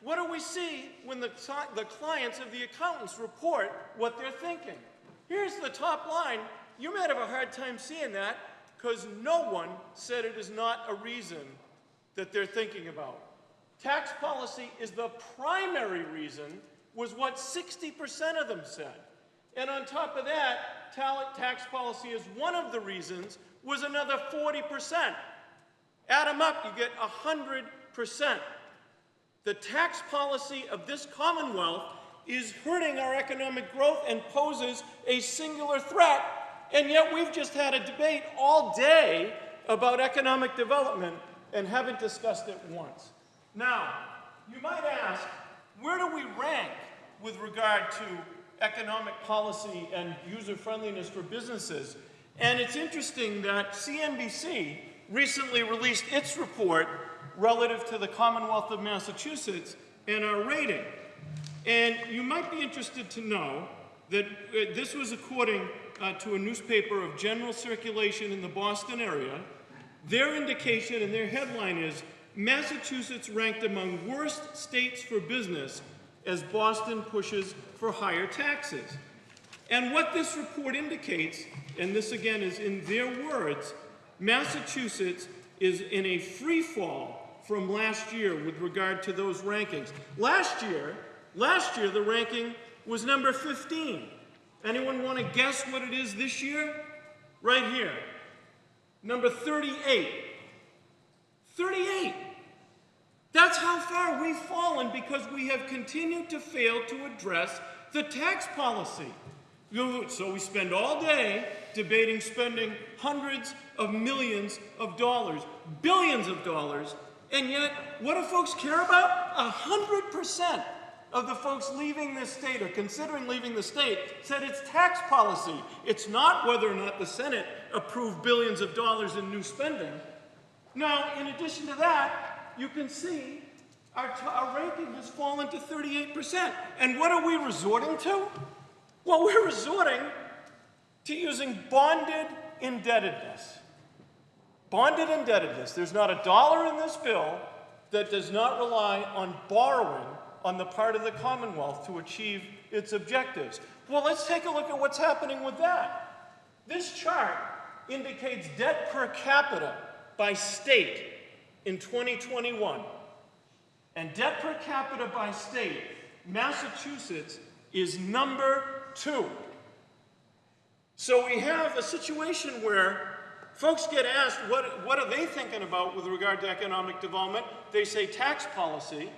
what do we see when the clients of the accountants report what they're thinking? Here's the top line. You might have a hard time seeing that because no one said it is not a reason that they're thinking about. Tax policy is the primary reason, was what 60% of them said. And on top of that, tax policy is one of the reasons, was another 40%. Add them up, you get 100%. The tax policy of this Commonwealth is hurting our economic growth and poses a singular threat. And yet we've just had a debate all day about economic development and haven't discussed it once. Now, you might ask, where do we rank with regard to economic policy and user-friendliness for businesses? And it's interesting that CNBC recently released its report relative to the Commonwealth of Massachusetts and our rating. And you might be interested to know that this was according to a newspaper of general circulation in the Boston area. Their indication and their headline is, Massachusetts ranked among worst states for business as Boston pushes for higher taxes. And what this report indicates, and this again is in their words, Massachusetts is in a free fall from last year with regard to those rankings. Last year the ranking was number 15. Anyone want to guess what it is this year? Right here. Number 38. 38. That's how far we've fallen because we have continued to fail to address the tax policy. So we spend all day debating spending hundreds of millions of dollars, billions of dollars, and yet what do folks care about? 100% of the folks leaving this state or considering leaving the state said it's tax policy. It's not whether or not the Senate approved billions of dollars in new spending. Now, in addition to that, you can see our ranking has fallen to 38%. And what are we resorting to? Well, we're resorting to using bonded indebtedness. Bonded indebtedness. There's not a dollar in this bill that does not rely on borrowing on the part of the Commonwealth to achieve its objectives. Well, let's take a look at what's happening with that. This chart indicates debt per capita by state in 2021. And debt per capita by state, Massachusetts is number 2. So we have a situation where folks get asked what are they thinking about with regard to economic development. They say tax policy.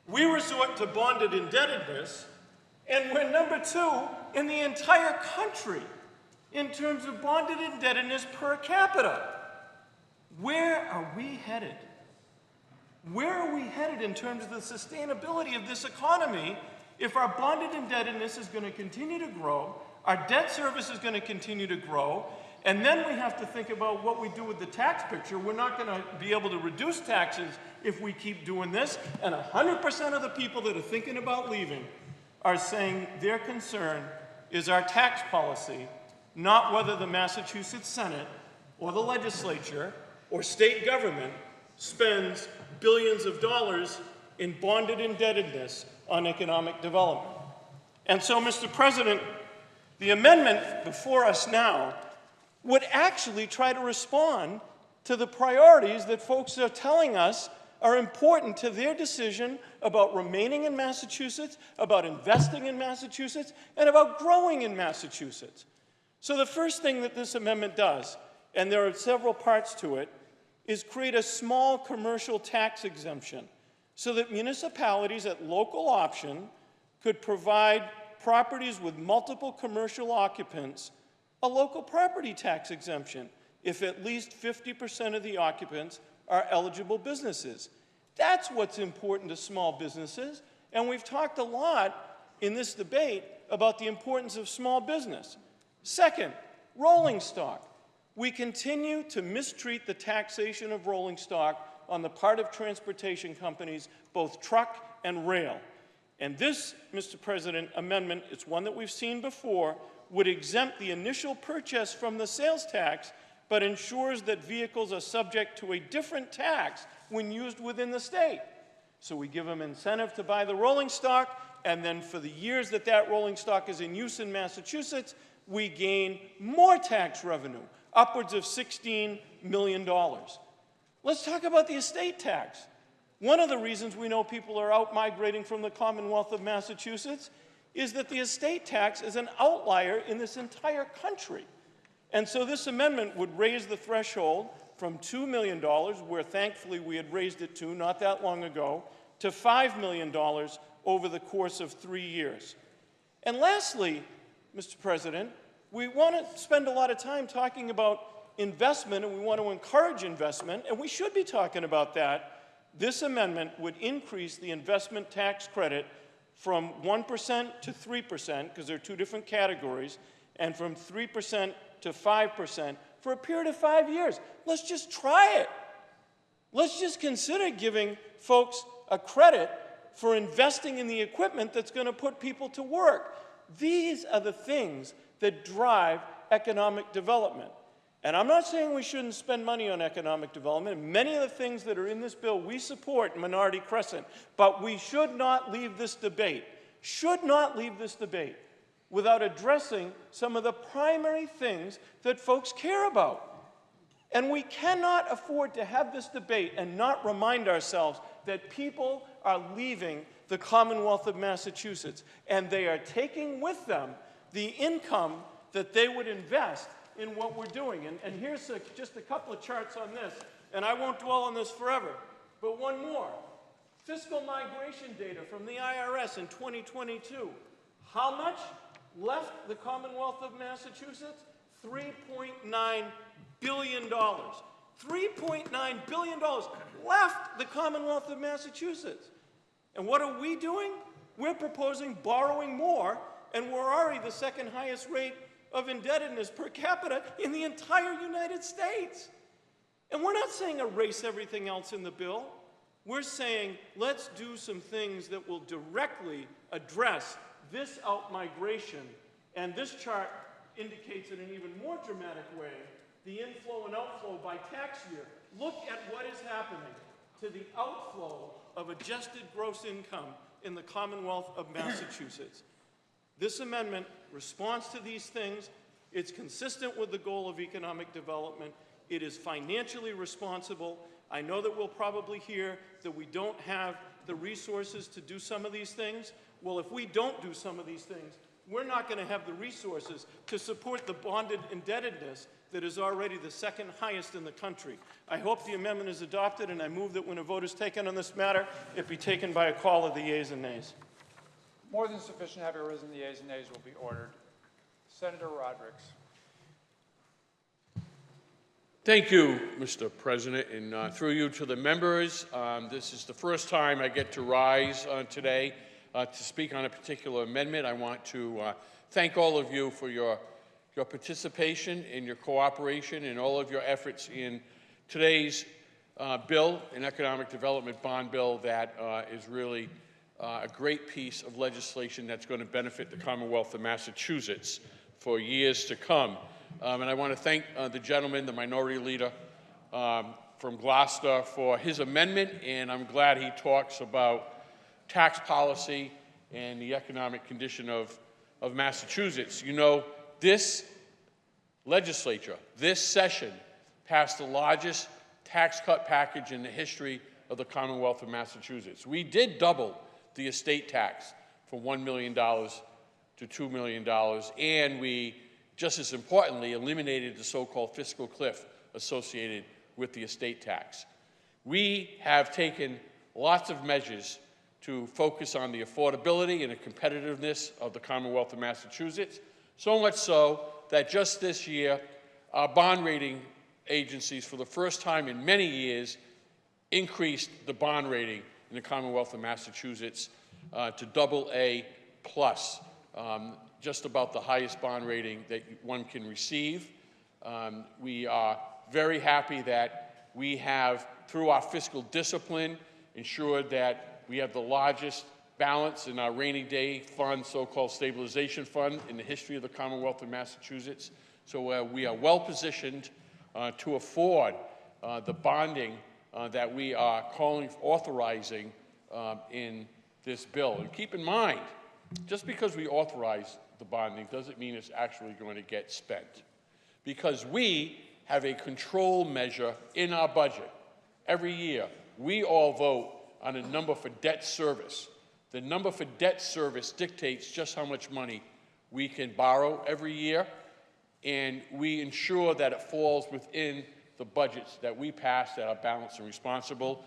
We resort to bonded indebtedness, and we're number 2 in the entire country in terms of bonded indebtedness per capita. Where are we headed? Where are we headed in terms of the sustainability of this economy if our bonded indebtedness is going to continue to grow, our debt service is going to continue to grow, and then we have to think about what we do with the tax picture. We're not going to be able to reduce taxes if we keep doing this, and 100% of the people that are thinking about leaving are saying their concern is our tax policy, not whether the Massachusetts Senate or the legislature or state government spends billions of dollars in bonded indebtedness on economic development. And so, Mr. President, the amendment before us now would actually try to respond to the priorities that folks are telling us are important to their decision about remaining in Massachusetts, about investing in Massachusetts, and about growing in Massachusetts. So the first thing that this amendment does, and there are several parts to it, is create a small commercial tax exemption so that municipalities at local option could provide properties with multiple commercial occupants a local property tax exemption if at least 50% of the occupants are eligible businesses. That's what's important to small businesses, and we've talked a lot in this debate about the importance of small business. Second, rolling stock. We continue to mistreat the taxation of rolling stock on the part of transportation companies, both truck and rail. And this, Mr. President, amendment, it's one that we've seen before, would exempt the initial purchase from the sales tax, but ensures that vehicles are subject to a different tax when used within the state. So we give them incentive to buy the rolling stock, and then for the years that that rolling stock is in use in Massachusetts, we gain more tax revenue, upwards of $16 million. Let's talk about the estate tax. One of the reasons we know people are out migrating from the Commonwealth of Massachusetts is that the estate tax is an outlier in this entire country. And so this amendment would raise the threshold from $2 million, where thankfully we had raised it to not that long ago, to $5 million over the course of 3 years. And lastly, Mr. President, we want to spend a lot of time talking about investment, and we want to encourage investment, and we should be talking about that. This amendment would increase the investment tax credit from 1% to 3%, because there are two different categories, and from 3% to 5% for a period of 5 years. Let's just try it. Let's just consider giving folks a credit for investing in the equipment that's going to put people to work. These are the things that drive economic development. And I'm not saying we shouldn't spend money on economic development. Many of the things that are in this bill we support in Minority Crescent, but we should not leave this debate, without addressing some of the primary things that folks care about. And we cannot afford to have this debate and not remind ourselves that people are leaving the Commonwealth of Massachusetts, and they are taking with them the income that they would invest in what we're doing. And here's just a couple of charts on this, and I won't dwell on this forever, but one more. Fiscal migration data from the IRS in 2022. How much left the Commonwealth of Massachusetts? $3.9 billion. $3.9 billion left the Commonwealth of Massachusetts. And what are we doing? We're proposing borrowing more, and we're already the second highest rate of indebtedness per capita in the entire United States. And we're not saying erase everything else in the bill. We're saying let's do some things that will directly address this outmigration. And this chart indicates in an even more dramatic way the inflow and outflow by tax year. Look at what is happening to the outflow of adjusted gross income in the Commonwealth of Massachusetts. This amendment responds to these things. It's consistent with the goal of economic development. It is financially responsible. I know that we'll probably hear that we don't have the resources to do some of these things. Well, if we don't do some of these things, we're not going to have the resources to support the bonded indebtedness that is already the second highest in the country. I hope the amendment is adopted, and I move that when a vote is taken on this matter, it be taken by a call of the yeas and nays. More than sufficient have arisen. The yeas and nays will be ordered. Senator Rodericks. Thank you, Mr. President, and through you to the members. This is the first time I get to rise today to speak on a particular amendment. I want to thank all of you for your participation and your cooperation and all of your efforts in today's bill, an economic development bond bill that is really a great piece of legislation that's going to benefit the Commonwealth of Massachusetts for years to come. And I want to thank the gentleman, the minority leader from Gloucester, for his amendment, and I'm glad he talks about tax policy and the economic condition of Massachusetts. You know, this legislature, this session, passed the largest tax cut package in the history of the Commonwealth of Massachusetts. We did double the estate tax from $1 million to $2 million, and we, just as importantly, eliminated the so-called fiscal cliff associated with the estate tax. We have taken lots of measures to focus on the affordability and the competitiveness of the Commonwealth of Massachusetts, so much so that just this year, our bond rating agencies, for the first time in many years, increased the bond rating in the Commonwealth of Massachusetts to AA+, just about the highest bond rating that one can receive. We are very happy that we have, through our fiscal discipline, ensured that we have the largest balance in our rainy day fund, so-called stabilization fund, in the history of the Commonwealth of Massachusetts. So we are well positioned to afford the bonding that we are authorizing in this bill. And keep in mind, just because we authorize the bonding doesn't mean it's actually going to get spent. Because we have a control measure in our budget. Every year, we all vote on a number for debt service. The number for debt service dictates just how much money we can borrow every year, and we ensure that it falls within the budgets that we pass that are balanced and responsible.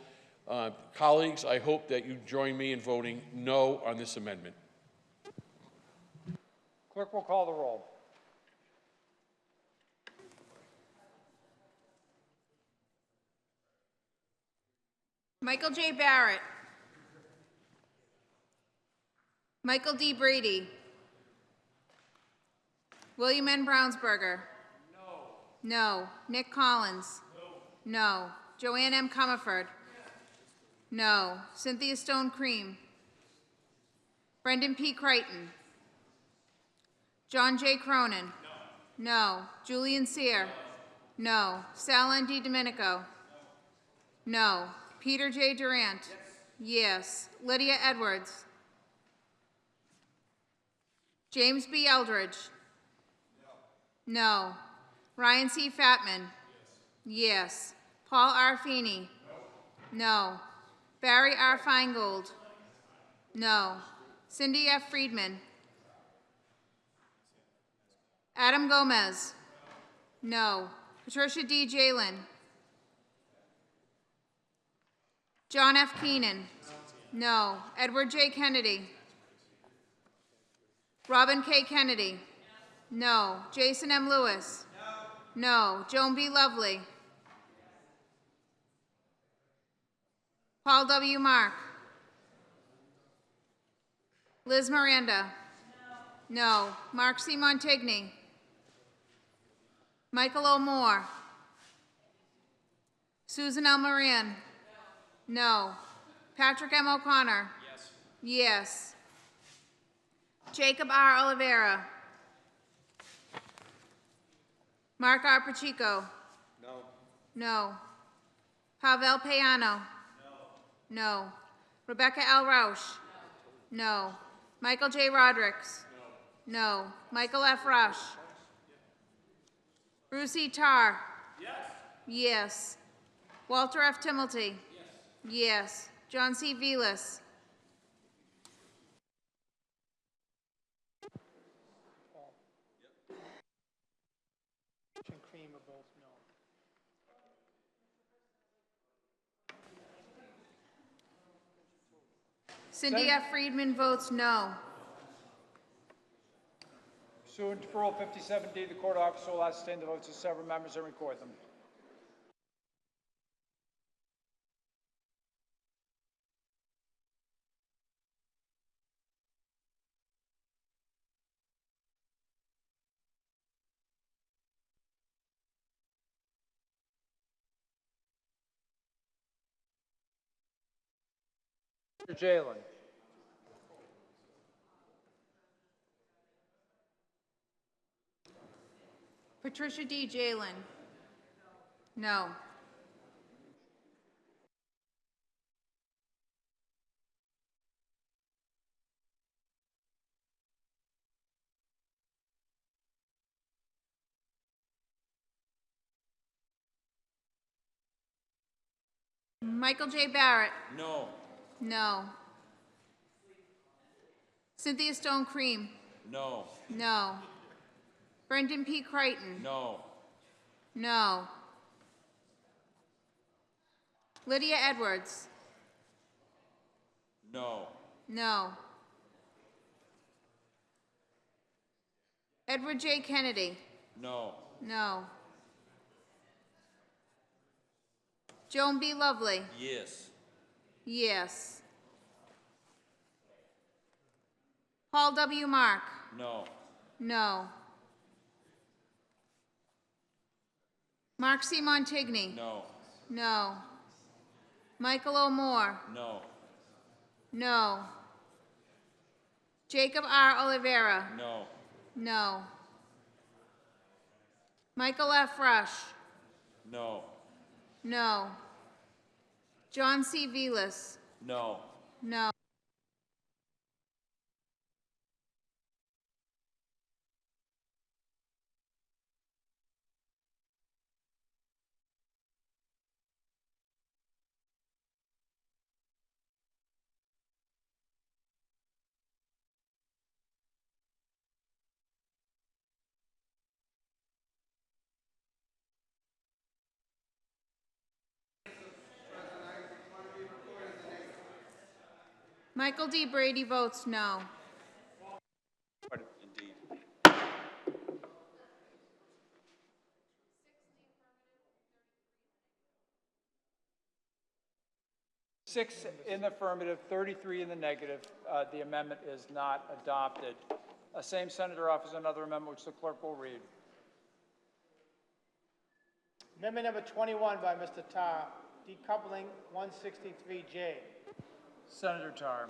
Colleagues, I hope that you join me in voting no on this amendment. Clerk will call the roll. Michael J. Barrett. Michael D. Brady. William N. Brownsberger. No. Nick Collins. No. Joanne M. Comerford. No. Cynthia Stone Cream. Brendan P. Crichton. John J. Cronin. No. Julian Sear. No. Sal N. D. Domenico. No. Peter J. Durant. Yes. Lydia Edwards. James B. Eldridge. No. Ryan C. Fatman. Yes. Paul R. Feeney. No. Barry R. Feingold. No. Cindy F. Friedman. Adam Gomez. No. Patricia D. Jalen. John F. Keenan. No. Edward J. Kennedy. Robin K. Kennedy. No. Jason M. Lewis. No. Joan B. Lovely. Paul W. Mark. Liz Miranda. No. Mark C. Montigny. Michael O. Moore. Susan L. Moran. No. Patrick M. O'Connor. Yes. Jacob R. Oliveira. Mark R. Pacheco. No. Pavel Payano. No. Rebecca L. Rausch. No. Michael J. Rodericks. No. Michael F. Rush. Bruce E. Tarr. Yes. Walter F. Timilty. Yes. John C. Velas. Cream are both no. Cindy F. Friedman votes no. Pursuant to Rule 57D, the court officer will ascertain the votes of several members and record them. Mr. Jalen. Patricia D. Jalen. No. Michael J. Barrett. No. No. Cynthia Stone Cream. No. No. Brendan P. Crichton. No. No. Lydia Edwards. No. No. Edward J. Kennedy. No. No. Joan B. Lovely. Yes. Yes. Paul W. Mark. No. No. Mark C. Montigny. No. No. Michael O. Moore. No. No. Jacob R. Oliveira. No. No. Michael F. Rush. No. No. John C. Velas. No. No. Michael D. Brady votes no. Indeed. 6 in the affirmative, 33 in the negative. The amendment is not adopted. Same senator offers another amendment, which the clerk will read. Amendment number 21 by Mr. Tar, decoupling 163J. Senator Tar.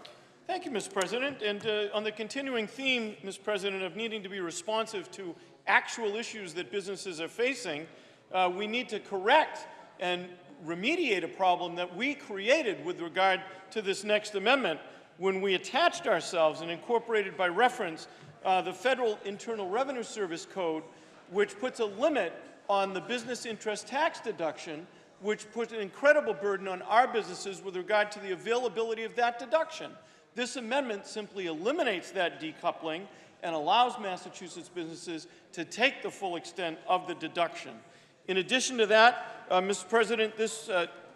Thank you, Mr. President. And on the continuing theme, Mr. President, of needing to be responsive to actual issues that businesses are facing, we need to correct and remediate a problem that we created with regard to this next amendment when we attached ourselves and incorporated by reference the Federal Internal Revenue Service Code, which puts a limit on the business interest tax deduction, which puts an incredible burden on our businesses with regard to the availability of that deduction. This amendment simply eliminates that decoupling and allows Massachusetts businesses to take the full extent of the deduction. In addition to that, Mr. President, this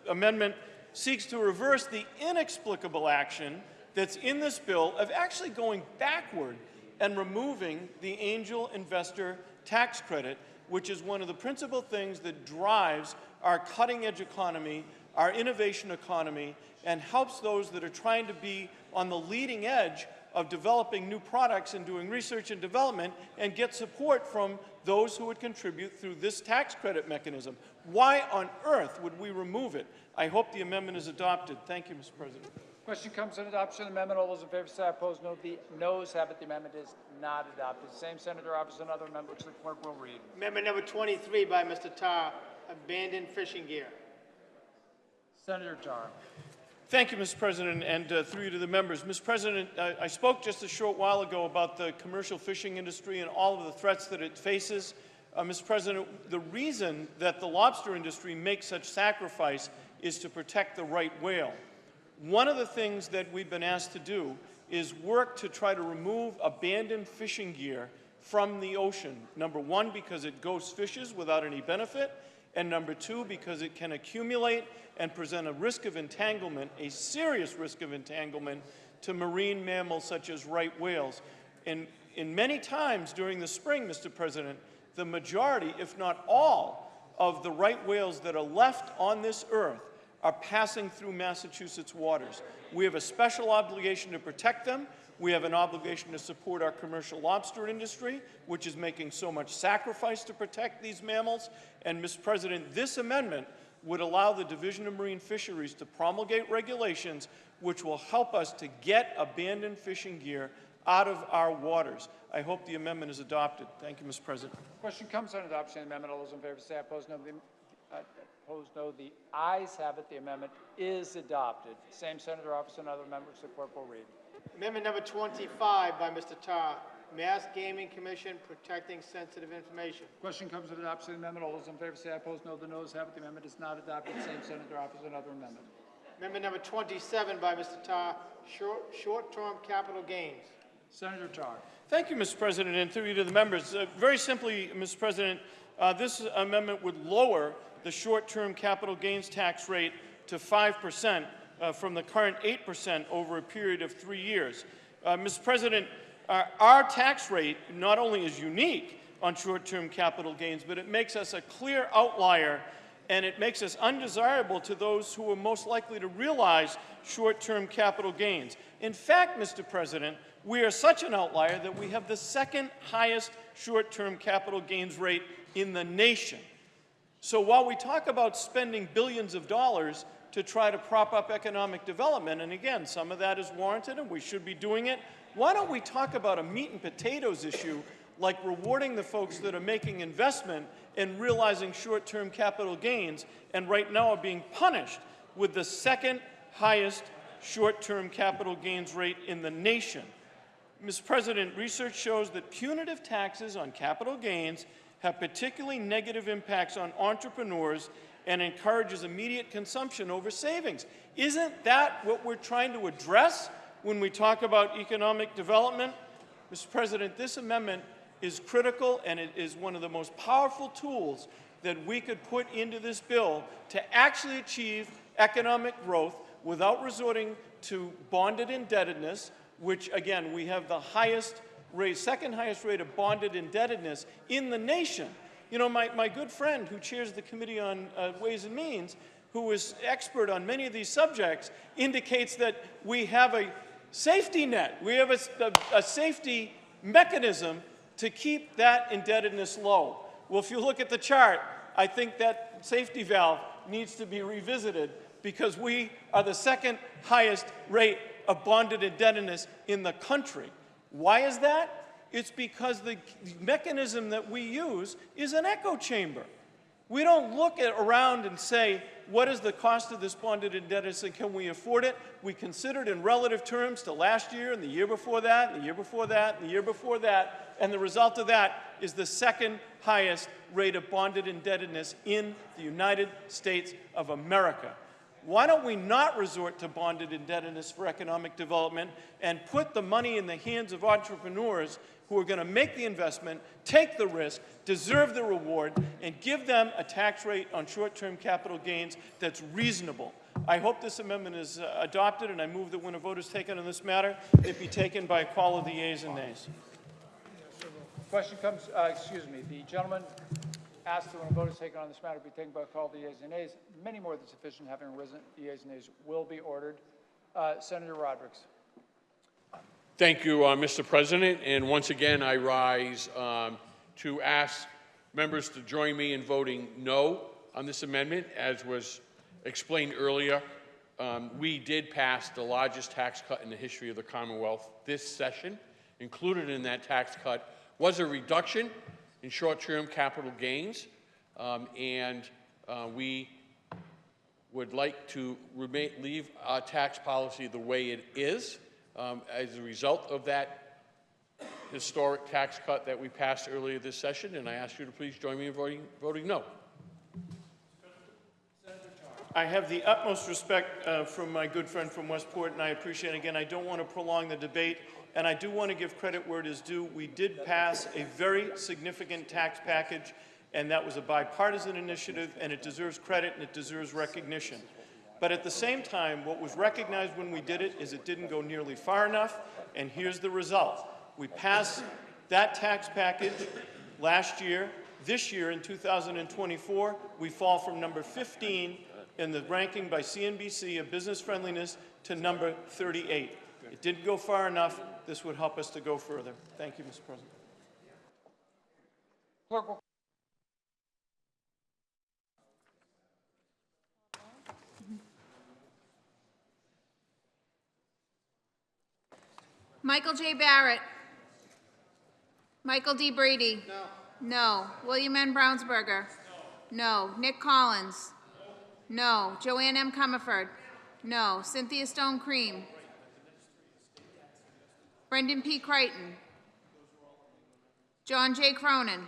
amendment seeks to reverse the inexplicable action that's in this bill of actually going backward and removing the angel investor tax credit, which is one of the principal things that drives our cutting-edge economy, our innovation economy, and helps those that are trying to be on the leading edge of developing new products and doing research and development and get support from those who would contribute through this tax credit mechanism. Why on earth would we remove it? I hope the amendment is adopted. Thank you, Mr. President. Question comes on adoption of the amendment. All those in favor say aye. Opposed, no. The noes have it. The amendment is not adopted. Same senator offers another amendment, which the clerk will read. Amendment number 23 by Mr. Tar, abandoned fishing gear. Senator Tar. Thank you, Mr. President, and through you to the members. Mr. President, I spoke just a short while ago about the commercial fishing industry and all of the threats that it faces. Mr. President, the reason that the lobster industry makes such sacrifice is to protect the right whale. One of the things that we've been asked to do is work to try to remove abandoned fishing gear from the ocean. Number one, because it ghost fishes without any benefit, and number two, because it can accumulate and present a risk of entanglement, a serious risk of entanglement, to marine mammals such as right whales. And in many times during the spring, Mr. President, the majority, if not all, of the right whales that are left on this earth are passing through Massachusetts waters. We have a special obligation to protect them. We have an obligation to support our commercial lobster industry, which is making so much sacrifice to protect these mammals. And, Mr. President, this amendment would allow the Division of Marine Fisheries to promulgate regulations which will help us to get abandoned fishing gear out of our waters. I hope the amendment is adopted. Thank you, Mr. President. Question comes on adoption of the amendment. All those in favor say aye. Opposed, no. Opposed, no. The ayes have it. The amendment is adopted. Same senator offers another amendment, which the clerk will read. Amendment number 25 by Mr. Tar, Mass Gaming Commission protecting sensitive information. Question comes to the adoption of the amendment. All those in favor say aye. Opposed, no. The noes have it. The amendment is not adopted. Same senator offers another amendment. Amendment number 27 by Mr. Tarr, short-term capital gains. Senator Tarr. Thank you, Mr. President, and through you to the members. Very simply, Mr. President, this amendment would lower the short-term capital gains tax rate to 5% from the current 8% over a period of 3 years. Mr. President, our tax rate not only is unique on short-term capital gains, but it makes us a clear outlier, and it makes us undesirable to those who are most likely to realize short-term capital gains. In fact, Mr. President, we are such an outlier that we have the second highest short-term capital gains rate in the nation. So while we talk about spending billions of dollars to try to prop up economic development, and again, some of that is warranted and we should be doing it, why don't we talk about a meat and potatoes issue like rewarding the folks that are making investment and realizing short-term capital gains, and right now are being punished with the second highest short-term capital gains rate in the nation. Mr. President, research shows that punitive taxes on capital gains have particularly negative impacts on entrepreneurs and encourages immediate consumption over savings. Isn't that what we're trying to address when we talk about economic development? Mr. President, this amendment is critical, and it is one of the most powerful tools that we could put into this bill to actually achieve economic growth without resorting to bonded indebtedness, which, again, we have the highest rate, second highest rate of bonded indebtedness in the nation. You know, my good friend who chairs the Committee on Ways and Means, who is expert on many of these subjects, indicates that we have a safety net. We have a safety mechanism to keep that indebtedness low. Well, if you look at the chart, I think that safety valve needs to be revisited, because we are the second highest rate of bonded indebtedness in the country. Why is that? It's because the mechanism that we use is an echo chamber. We don't look around and say, what is the cost of this bonded indebtedness and can we afford it? We consider it in relative terms to last year and the year before that, and the year before that, and the year before that, and the result of that is the second highest rate of bonded indebtedness in the United States of America. Why don't we not resort to bonded indebtedness for economic development and put the money in the hands of entrepreneurs who are going to make the investment, take the risk, deserve the reward, and give them a tax rate on short-term capital gains that's reasonable? I hope this amendment is adopted, and I move that when a vote is taken on this matter, it be taken by a call of the yeas and nays. Question comes, the gentleman asked that when a vote is taken on this matter be taken by a call of the yeas and nays. Many more than sufficient having arisen, the yeas and nays will be ordered. Senator Rodericks. Thank you, Mr. President. And once again, I rise to ask members to join me in voting no on this amendment. As was explained earlier, we did pass the largest tax cut in the history of the Commonwealth this session. Included in that tax cut was a reduction in short-term capital gains, and we would like to leave our tax policy the way it is. As a result of that historic tax cut that we passed earlier this session, and I ask you to please join me in voting no. I have the utmost respect from my good friend from Westport, and I appreciate it. Again, I don't want to prolong the debate, and I do want to give credit where it is due. We did pass a very significant tax package, and that was a bipartisan initiative, and it deserves credit and it deserves recognition. But at the same time, what was recognized when we did it is it didn't go nearly far enough, and here's the result. We passed that tax package last year. This year, in 2024, we fall from number 15 in the ranking by CNBC of business friendliness to number 38. It didn't go far enough. This would help us to go further. Thank you, Mr. President. Clerk, Michael J. Barrett. Michael D. Brady. No. No. William N. Brownsberger. No. Nick Collins. No. Joanne M. Comerford. No. Cynthia Stone Cream. Brendan P. Creighton. John J. Cronin.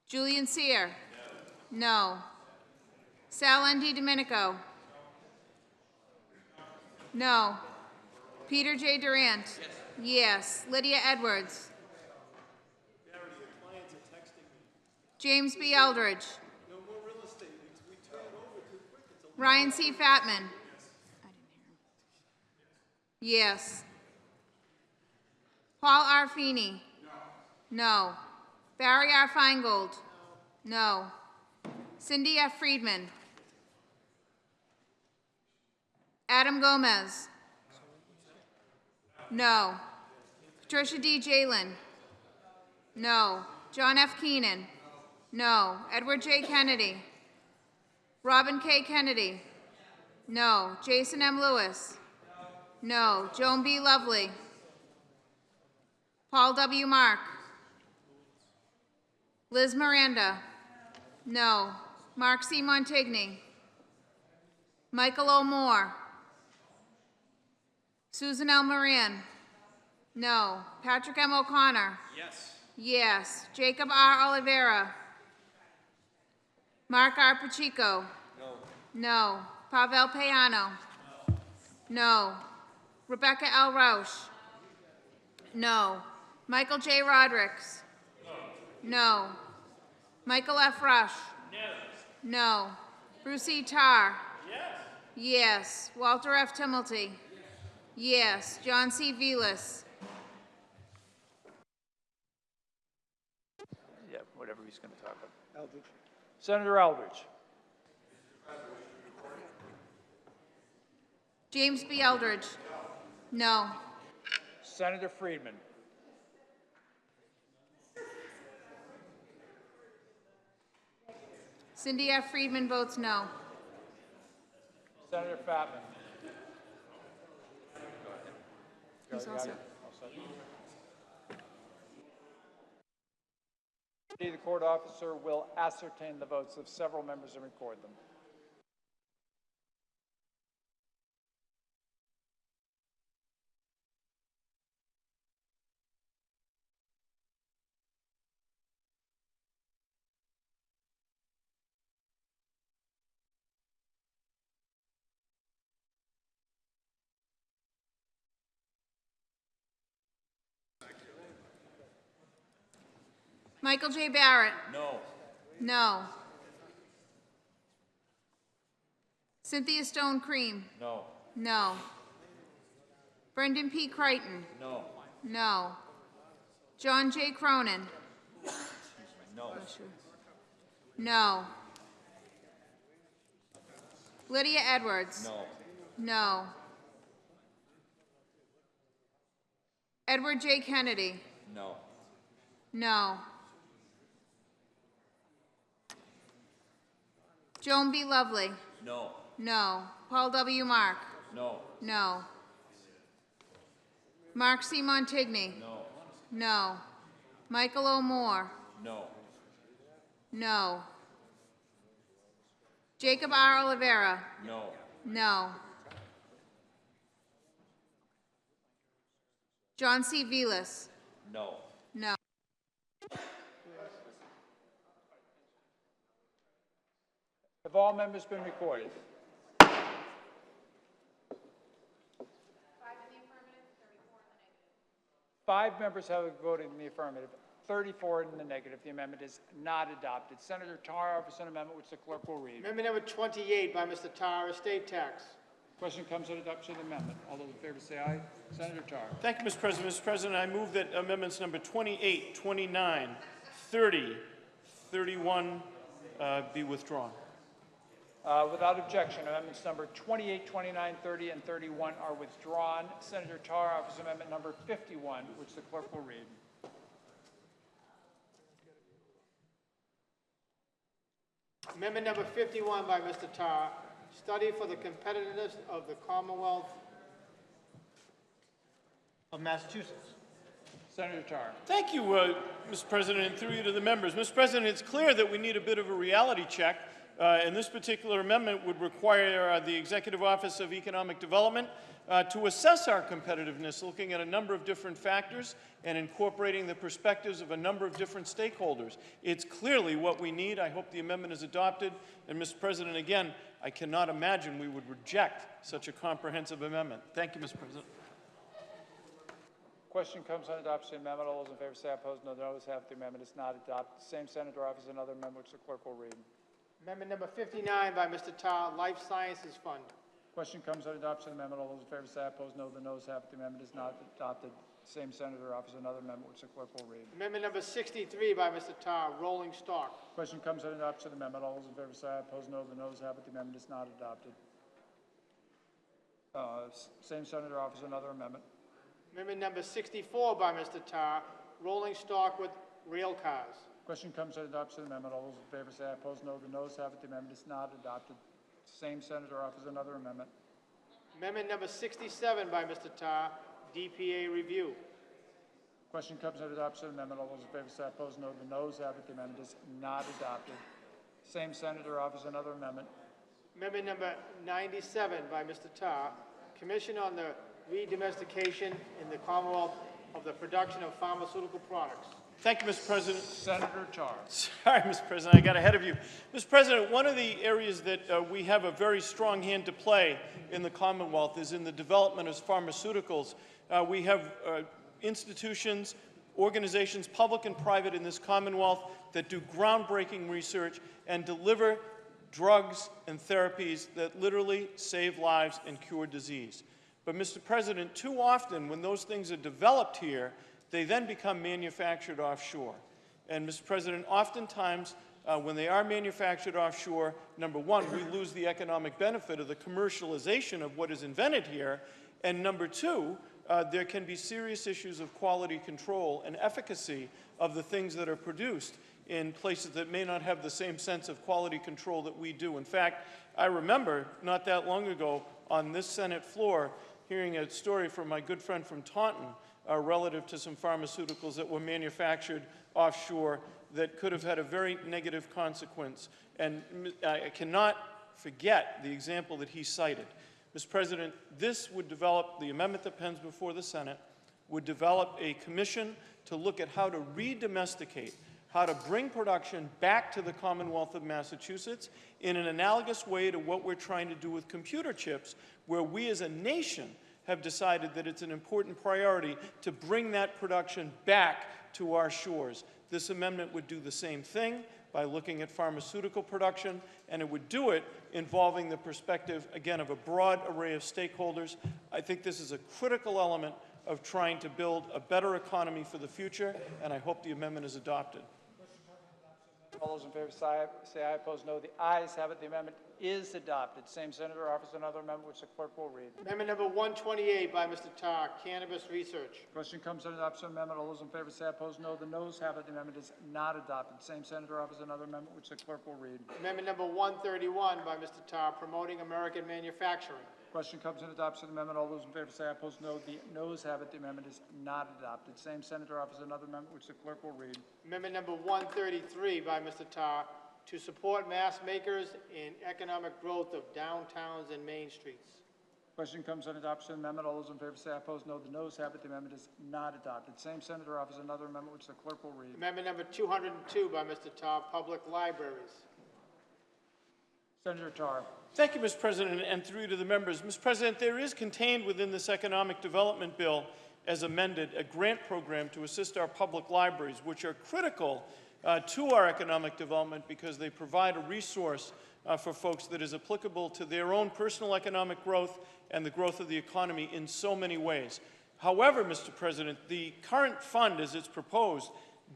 Julian Cyr. No. Sal N. DiDomenico. No. Peter J. Durant. Yes. Lydia Edwards. James B. Eldridge. Ryan C. Fatman. Yes. Paul R. Feeney. No. Barry R. Feingold. No. Cindy F. Friedman. Adam Gomez. No. Patricia D. Jalen. No. John F. Keenan. No. Edward J. Kennedy. Robin K. Kennedy. No. Jason M. Lewis. No. Joan B. Lovely. Paul W. Mark. Liz Miranda. No. Mark C. Montigny. Michael O. Moore. Susan L. Moran. No. Patrick M. O'Connor. Yes. Yes. Jacob R. Oliveira. Mark R. Pacheco. No. No. Pavel Payano. No. Rebecca L. Roush. No. Michael J. Rodericks. No. Michael F. Rush. No. Bruce E. Tarr. Yes. Walter F. Timmelty. Yes. John C. Velas. Yeah, whatever he's going to talk about. Eldridge. Senator Eldridge. James B. Eldridge. No. Senator Friedman. Cindy F. Friedman votes no. Senator Fatman. He's also. The court officer will ascertain the votes of several members and record them. Michael J. Barrett. No. No. Cynthia Stone Cream. No. No. Brendan P. Crichton. No. No. John J. Cronin. No. No. Lydia Edwards. No. No. Edward J. Kennedy. No. No. Joan B. Lovely. No. No. Paul W. Mark. No. No. Mark C. Montigny. No. No. Michael O. Moore. No. No. Jacob R. Oliveira. No. No. John C. Velas. No. No. Have all members been recorded? 5 members have voted in the affirmative, 34 in the negative. The amendment is not adopted. Senator Tarr offers an amendment which the clerk will read. Amendment number 28 by Mr. Tarr, estate tax. Question comes on adoption of the amendment. All those in favor say aye. Senator Tarr. Thank you, Mr. President. Mr. President, I move that amendments number 28, 29, 30, 31 be withdrawn. Without objection, amendments number 28, 29, 30, and 31 are withdrawn. Senator Tarr offers amendment number 51, which the clerk will read. Amendment number 51 by Mr. Tarr, study for the competitiveness of the Commonwealth of Massachusetts. Senator Tarr. Thank you, Mr. President, and through you to the members. Mr. President, it's clear that we need a bit of a reality check, and this particular amendment would require the Executive Office of Economic Development to assess our competitiveness, looking at a number of different factors and incorporating the perspectives of a number of different stakeholders. It's clearly what we need. I hope the amendment is adopted. And, Mr. President, again, I cannot imagine we would reject such a comprehensive amendment. Thank you, Mr. President. Question comes on adoption of the amendment. All those in favor say aye. Opposed, no. The ayes have it. The amendment is not adopted. Same senator offers another amendment which the clerk will read. Amendment number 59 by Mr. Tar, Life Sciences Fund. Question comes on adoption of the amendment. All those in favor say aye. Opposed, no. The ayes have it. The amendment is not adopted. Same senator offers another amendment which the clerk will read. Amendment number 63 by Mr. Tar, Rolling Stock. Question comes on adoption of the amendment. All those in favor say aye. Opposed, no. The ayes have it. The amendment is not adopted. Same senator offers another amendment. Amendment number 64 by Mr. Tar, Rolling Stock with Rail Cars. Question comes on adoption of the amendment. All those in favor say aye. Opposed, no. The ayes have it. The amendment is not adopted. Same senator offers another amendment. Amendment number 67 by Mr. Tar, DPA Review. Question comes on adoption of the amendment. All those in favor say aye. Opposed, no. The ayes have it. The amendment is not adopted. Same senator offers another amendment. Amendment number 97 by Mr. Tar, Commission on the Redomestication in the Commonwealth of the Production of Pharmaceutical Products. Thank you, Mr. President. Senator Tar. Sorry, Mr. President, I got ahead of you. Mr. President, one of the areas that we have a very strong hand to play in the Commonwealth is in the development of pharmaceuticals. We have institutions, organizations, public and private, in this Commonwealth that do groundbreaking research and deliver drugs and therapies that literally save lives and cure disease. But, Mr. President, too often when those things are developed here, they then become manufactured offshore. And, Mr. President, oftentimes when they are manufactured offshore, number one, we lose the economic benefit of the commercialization of what is invented here, and number two, there can be serious issues of quality control and efficacy of the things that are produced in places that may not have the same sense of quality control that we do. In fact, I remember not that long ago on this Senate floor hearing a story from my good friend from Taunton relative to some pharmaceuticals that were manufactured offshore that could have had a very negative consequence. And I cannot forget the example that he cited. Mr. President, this would develop, the amendment that pens before the Senate, would develop a commission to look at how to re-domesticate, how to bring production back to the Commonwealth of Massachusetts in an analogous way to what we're trying to do with computer chips, where we as a nation have decided that it's an important priority to bring that production back to our shores. This amendment would do the same thing by looking at pharmaceutical production, and it would do it involving the perspective, again, of a broad array of stakeholders. I think this is a critical element of trying to build a better economy for the future, and I hope the amendment is adopted. All those in favor say aye. Opposed, no. The ayes have it. The amendment is adopted. Same senator offers another amendment which the clerk will read. Amendment number 128 by Mr. Tar, Cannabis Research. Question comes on adoption of the amendment. All those in favor say aye. Opposed, no. The ayes have it. The amendment is not adopted. Same senator offers another amendment which the clerk will read. Amendment number 131 by Mr. Tar, Promoting American Manufacturing. Question comes on adoption of the amendment. All those in favor say aye. Opposed, no. The ayes have it. The amendment is not adopted. Same senator offers another amendment which the clerk will read. Amendment number 133 by Mr. Tar, to support mass makers in economic growth of downtowns and main streets. Question comes on adoption of the amendment. All those in favor say aye. Opposed, no. The ayes have it. The amendment is not adopted. Same senator offers another amendment which the clerk will read. Amendment number 202 by Mr. Tar, Public Libraries. Senator Tar. Thank you, Mr. President, and through you to the members. Mr. President, there is contained within this economic development bill, as amended, a grant program to assist our public libraries, which are critical to our economic development because they provide a resource for folks that is applicable to their own personal economic growth and the growth of the economy in so many ways. However, Mr. President, the current fund, as it's proposed,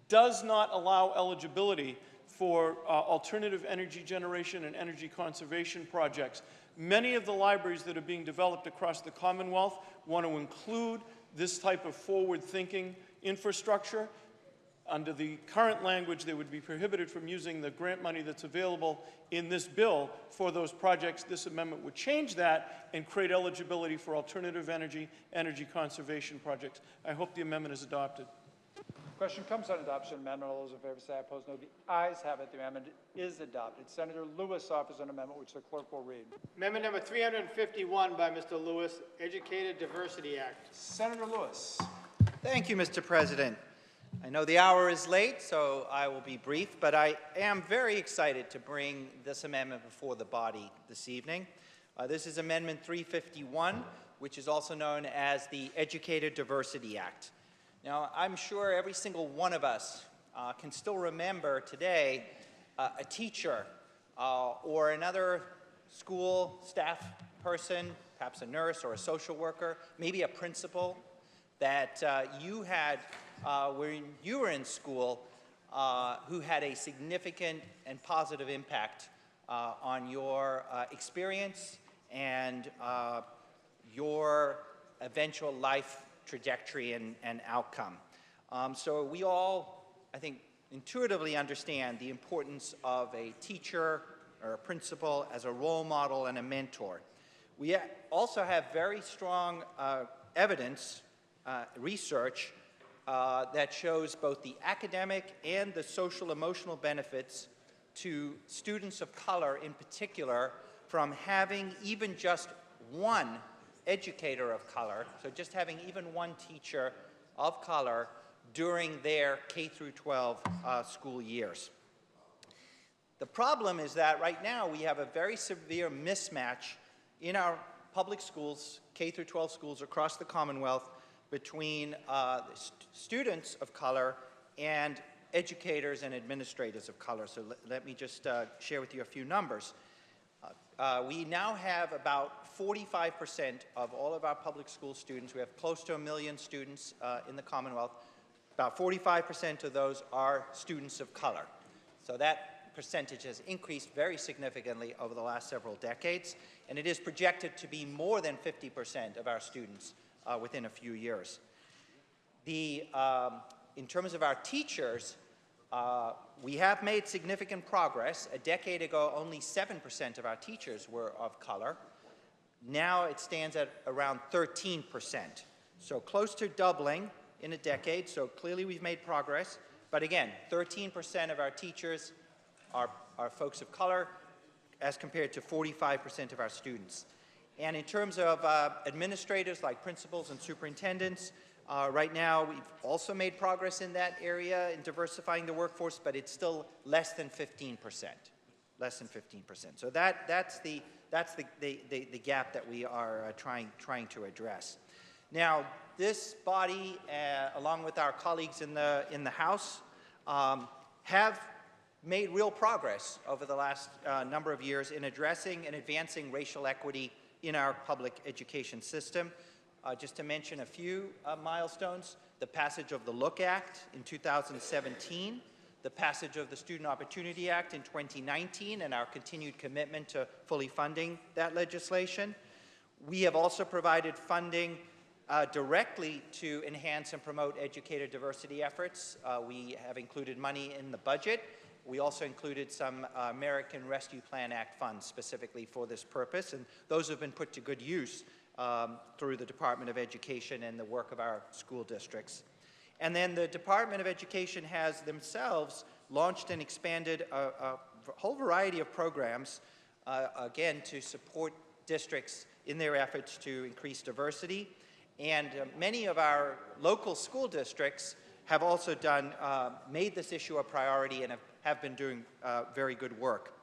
does not allow eligibility for alternative energy generation and energy conservation projects. Many of the libraries that are being developed across the Commonwealth want to include this type of forward-thinking infrastructure. Under the current language, they would be prohibited from using the grant money that's available in this bill for those projects. This amendment would change that and create eligibility for alternative energy conservation projects. I hope the amendment is adopted. Question comes on adoption of amendment. All those in favor say aye. Opposed, no. The ayes have it. The amendment is adopted. Senator Lewis offers an amendment which the clerk will read. Amendment number 351 by Mr. Lewis, Educator Diversity Act. Senator Lewis. Thank you, Mr. President. I know the hour is late, so I will be brief, but I am very excited to bring this amendment before the body this evening. This is Amendment 351, which is also known as the Educator Diversity Act. Now, I'm sure every single one of us can still remember today a teacher or another school staff person, perhaps a nurse or a social worker, maybe a principal that you had when you were in school who had a significant and positive impact on your experience and your eventual life trajectory and outcome. So we all, I think, intuitively understand the importance of a teacher or a principal as a role model and a mentor. We also have very strong evidence, research, that shows both the academic and the social emotional benefits to students of color in particular from having even just one educator of color, so just having even one teacher of color during their K through 12 school years. The problem is that right now we have a very severe mismatch in our public schools, K through 12 schools across the Commonwealth, between students of color and educators and administrators of color. So let me just share with you a few numbers. We now have about 45% of all of our public school students. We have close to 1 million students in the Commonwealth. About 45% of those are students of color. So that percentage has increased very significantly over the last several decades, and it is projected to be more than 50% of our students within a few years. In terms of our teachers, we have made significant progress. A decade ago, only 7% of our teachers were of color. Now it stands at around 13%. So close to doubling in a decade, so clearly we've made progress. But again, 13% of our teachers are folks of color as compared to 45% of our students. And in terms of administrators like principals and superintendents, right now we've also made progress in that area in diversifying the workforce, but it's still less than 15%. Less than 15%. So that's the gap that we are trying to address. Now, this body, along with our colleagues in the House, have made real progress over the last number of years in addressing and advancing racial equity in our public education system. Just to mention a few milestones, the passage of the Look Act in 2017, the passage of the Student Opportunity Act in 2019, and our continued commitment to fully funding that legislation. We have also provided funding directly to enhance and promote educator diversity efforts. We have included money in the budget. We also included some American Rescue Plan Act funds specifically for this purpose, and those have been put to good use through the Department of Education and the work of our school districts. And then the Department of Education has themselves launched and expanded a whole variety of programs, again, to support districts in their efforts to increase diversity. And many of our local school districts have also made this issue a priority and have been doing very good work.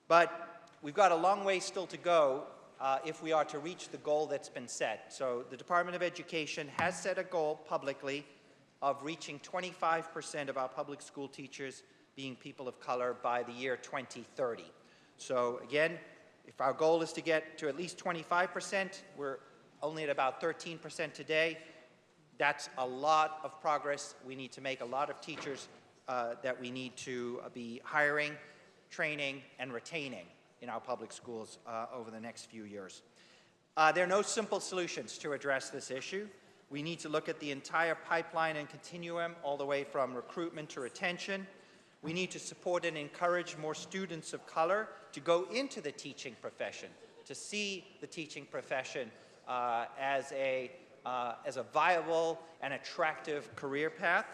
But we've got a long way still to go if we are to reach the goal that's been set. So the Department of Education has set a goal publicly of reaching 25% of our public school teachers being people of color by the year 2030. So again, if our goal is to get to at least 25%, we're only at about 13% today. That's a lot of progress. We need to make a lot of teachers that we need to be hiring, training, and retaining in our public schools over the next few years. There are no simple solutions to address this issue. We need to look at the entire pipeline and continuum all the way from recruitment to retention. We need to support and encourage more students of color to go into the teaching profession, to see the teaching profession as a viable and attractive career path.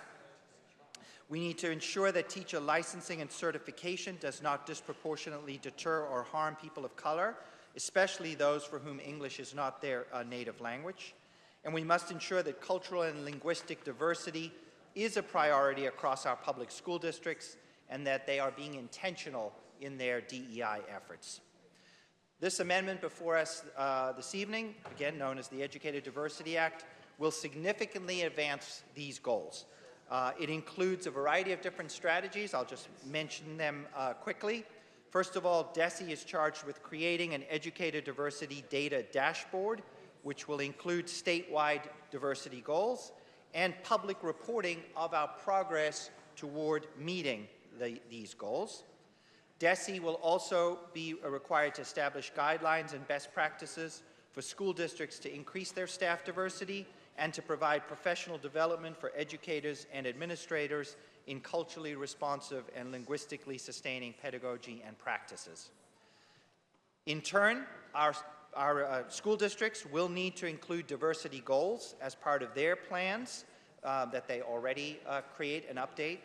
We need to ensure that teacher licensing and certification does not disproportionately deter or harm people of color, especially those for whom English is not their native language. And we must ensure that cultural and linguistic diversity is a priority across our public school districts and that they are being intentional in their DEI efforts. This amendment before us this evening, again known as the Educator Diversity Act, will significantly advance these goals. It includes a variety of different strategies. I'll just mention them quickly. First of all, DESE is charged with creating an educator diversity data dashboard, which will include statewide diversity goals and public reporting of our progress toward meeting these goals. DESE will also be required to establish guidelines and best practices for school districts to increase their staff diversity and to provide professional development for educators and administrators in culturally responsive and linguistically sustaining pedagogy and practices. In turn, our school districts will need to include diversity goals as part of their plans that they already create and update,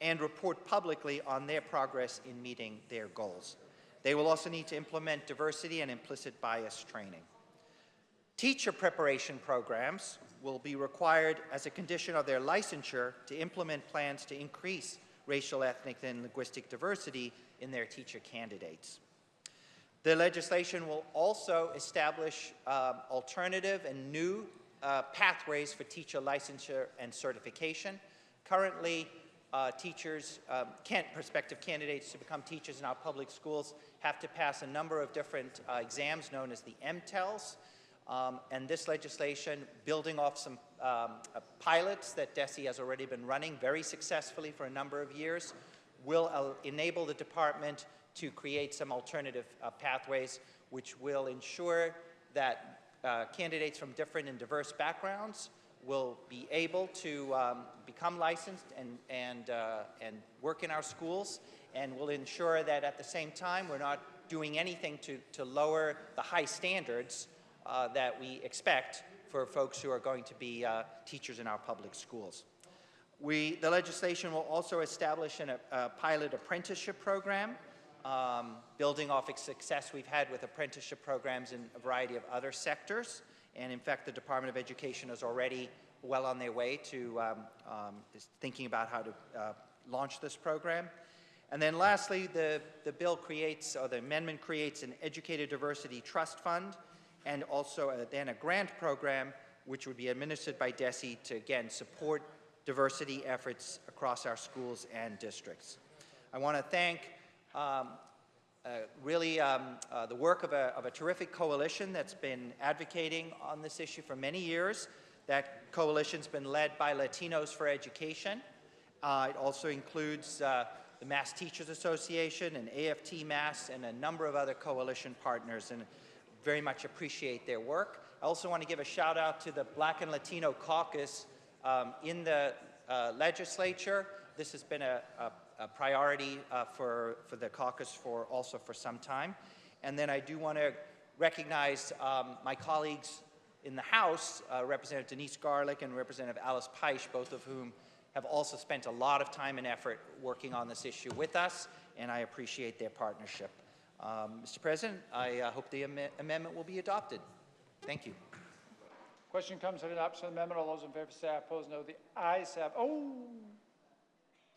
and report publicly on their progress in meeting their goals. They will also need to implement diversity and implicit bias training. Teacher preparation programs will be required as a condition of their licensure to implement plans to increase racial, ethnic, and linguistic diversity in their teacher candidates. The legislation will also establish alternative and new pathways for teacher licensure and certification. Currently, prospective candidates to become teachers in our public schools have to pass a number of different exams known as the MTELs. And this legislation, building off some pilots that DESE has already been running very successfully for a number of years, will enable the department to create some alternative pathways which will ensure that candidates from different and diverse backgrounds will be able to become licensed and work in our schools, and will ensure that at the same time we're not doing anything to lower the high standards that we expect for folks who are going to be teachers in our public schools. The legislation will also establish a pilot apprenticeship program, building off the success we've had with apprenticeship programs in a variety of other sectors. And in fact, the Department of Education is already well on their way to thinking about how to launch this program. And then lastly, the bill creates, or the amendment creates, an Educator Diversity Trust Fund, and also then a grant program which would be administered by DESE to, again, support diversity efforts across our schools and districts. I want to thank the work of a terrific coalition that's been advocating on this issue for many years. That coalition's been led by Latinos for Education. It also includes the Mass Teachers Association and AFT Mass and a number of other coalition partners, and very much appreciate their work. I also want to give a shout out to the Black and Latino Caucus in the legislature. This has been a priority for the caucus also for some time. And then I do want to recognize my colleagues in the House, Representative Denise Garlick and Representative Alice Peisch, both of whom have also spent a lot of time and effort working on this issue with us, and I appreciate their partnership. Mr. President, I hope the amendment will be adopted. Thank you. Question comes on adoption of the amendment. All those in favor say aye. Opposed, no. The ayes have. Oh,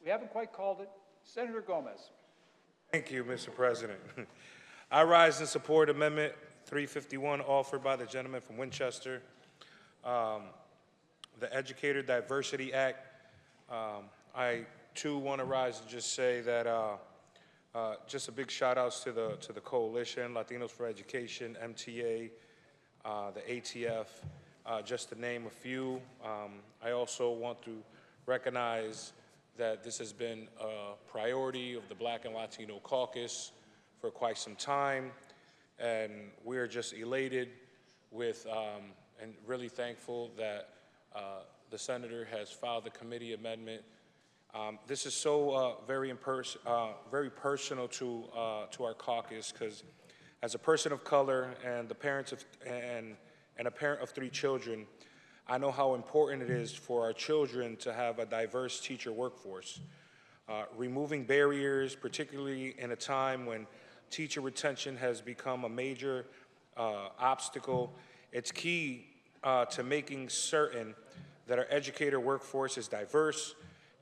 we haven't quite called it. Senator Gomez. Thank you, Mr. President. I rise in support of Amendment 351 offered by the gentleman from Winchester. The Educator Diversity Act. I too want to rise and just say that just a big shout outs to the coalition, Latinos for Education, MTA, the ATF, just to name a few. I also want to recognize that this has been a priority of the Black and Latino Caucus for quite some time, and we're just elated with and really thankful that the senator has filed the committee amendment. This is so very personal to our caucus, because as a person of color and the parents of and a parent of 3 children, I know how important it is for our children to have a diverse teacher workforce. Removing barriers, particularly in a time when teacher retention has become a major obstacle, it's key to making certain that our educator workforce is diverse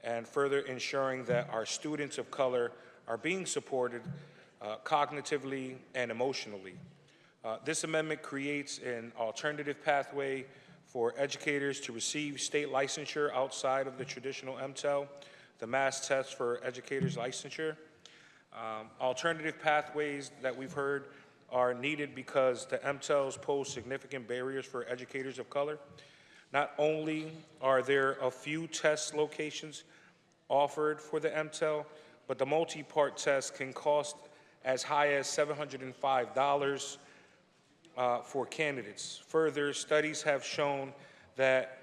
and further ensuring that our students of color are being supported cognitively and emotionally. This amendment creates an alternative pathway for educators to receive state licensure outside of the traditional MTEL, the mass test for educators' licensure. Alternative pathways that we've heard are needed because the MTELs pose significant barriers for educators of color. Not only are there a few test locations offered for the MTEL, but the multi-part test can cost as high as $705 for candidates. Further, studies have shown that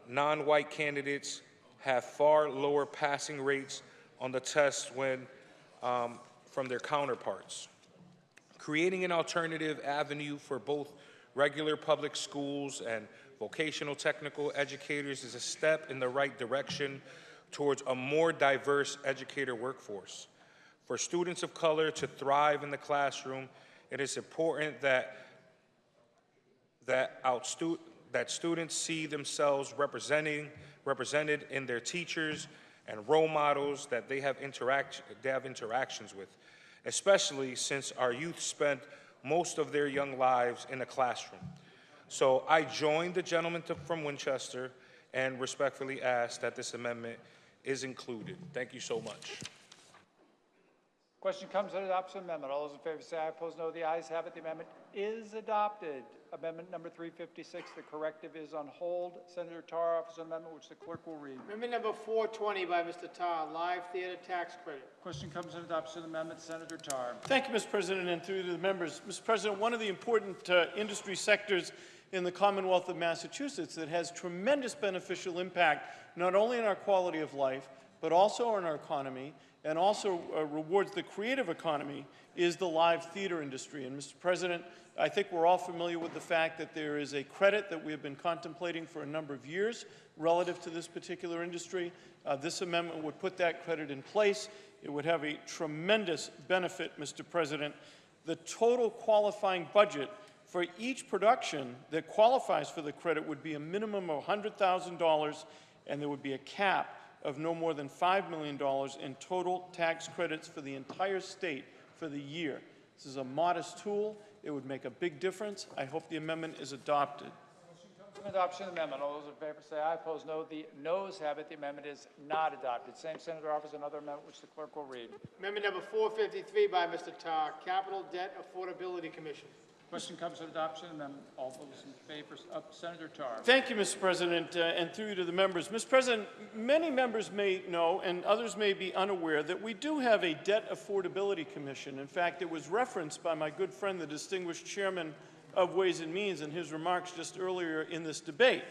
non-white candidates have far lower passing rates on the test when from their counterparts. Creating an alternative avenue for both regular public schools and vocational technical educators is a step in the right direction towards a more diverse educator workforce. For students of color to thrive in the classroom, it is important that students see themselves represented in their teachers and role models that they have interactions with, especially since our youth spend most of their young lives in a classroom. So I join the gentleman from Winchester and respectfully ask that this amendment is included. Thank you so much. Question comes on adoption of the amendment. All those in favor say aye. Opposed, no. The ayes have it. The amendment is adopted. Amendment number 356, the corrective is on hold. Senator Tar offers an amendment which the clerk will read. Amendment number 420 by Mr. Tar, live theater tax credit. Question comes on adoption of the amendment. Senator Tar. Thank you, Mr. President, and through to the members. Mr. President, one of the important industry sectors in the Commonwealth of Massachusetts that has tremendous beneficial impact, not only on our quality of life, but also on our economy, and also rewards the creative economy, is the live theater industry. And Mr. President, I think we're all familiar with the fact that there is a credit that we have been contemplating for a number of years relative to this particular industry. This amendment would put that credit in place. It would have a tremendous benefit, Mr. President. The total qualifying budget for each production that qualifies for the credit would be a minimum of $100,000, and there would be a cap of no more than $5 million in total tax credits for the entire state for the year. This is a modest tool. It would make a big difference. I hope the amendment is adopted. Adoption of the amendment. All those in favor say aye. Opposed, no. The noes have it. The amendment is not adopted. Same senator offers another amendment which the clerk will read. Amendment number 453 by Mr. Tar, Capital Debt Affordability Commission. Question comes to adoption of the amendment. All those in favor, Senator Tar. Thank you, Mr. President, and through you to the members. Mr. President, many members may know, and others may be unaware, that we do have a Debt Affordability Commission. In fact, it was referenced by my good friend, the distinguished chairman of Ways and Means, in his remarks just earlier in this debate.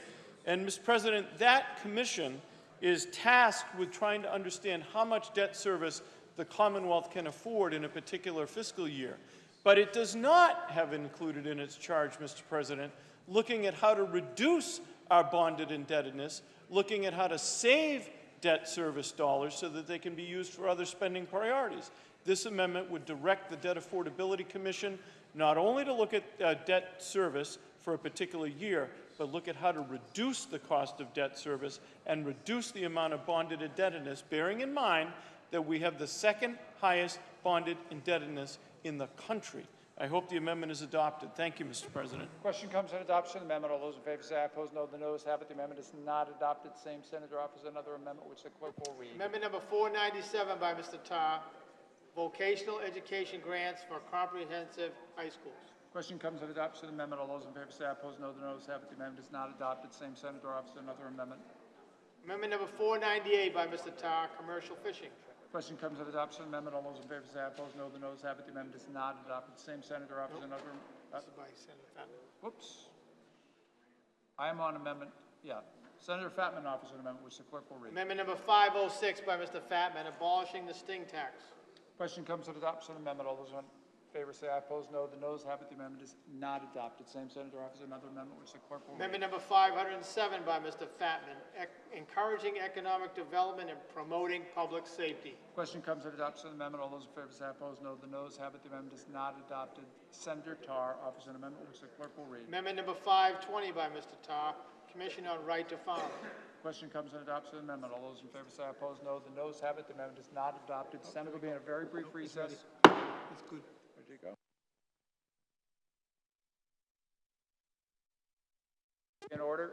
And, Mr. President, that commission is tasked with trying to understand how much debt service the Commonwealth can afford in a particular fiscal year. But it does not have included in its charge, Mr. President, looking at how to reduce our bonded indebtedness, looking at how to save debt service dollars so that they can be used for other spending priorities. This amendment would direct the Debt Affordability Commission not only to look at debt service for a particular year, but look at how to reduce the cost of debt service and reduce the amount of bonded indebtedness, bearing in mind that we have the second highest bonded indebtedness in the country. I hope the amendment is adopted. Thank you, Mr. President. Question comes on adoption of the amendment. All those in favor say aye. Opposed, no. The noes have it. The amendment is not adopted. Same senator offers another amendment which the clerk will read. Amendment number 497 by Mr. Tar, Vocational Education Grants for Comprehensive High Schools. Question comes on adoption of the amendment. All those in favor say aye. Opposed, no. The noes have it. The amendment is not adopted. Same senator offers another amendment. Amendment number 498 by Mr. Tar, Commercial Fishing. Question comes on adoption of the amendment. All those in favor say aye. Opposed, no. The noes have it. The amendment is not adopted. Same senator offers another. This is by Senator Fatman. Whoops. I am on amendment. Yeah. Senator Fatman offers an amendment which the clerk will read. Amendment number 506 by Mr. Fatman, abolishing the sting tax. Question comes on adoption of the amendment. All those in favor say aye. Opposed, no. The noes have it. The amendment is not adopted. Same senator offers another amendment, which the clerk will read. Amendment number 507 by Mr. Fatman, encouraging economic development and promoting public safety. Question comes on adoption of the amendment. All those in favor say aye. Opposed, no. The noes have it. The amendment is not adopted. Senator Tarr offers an amendment, which the clerk will read. Amendment number 520 by Mr. Tarr, Commission on Right to Farm. Question comes on adoption of the amendment. All those in favor say aye. Opposed, no. The noes have it. The amendment is not adopted. The Senate will be in a very brief recess. It's good. Ready to go? In order,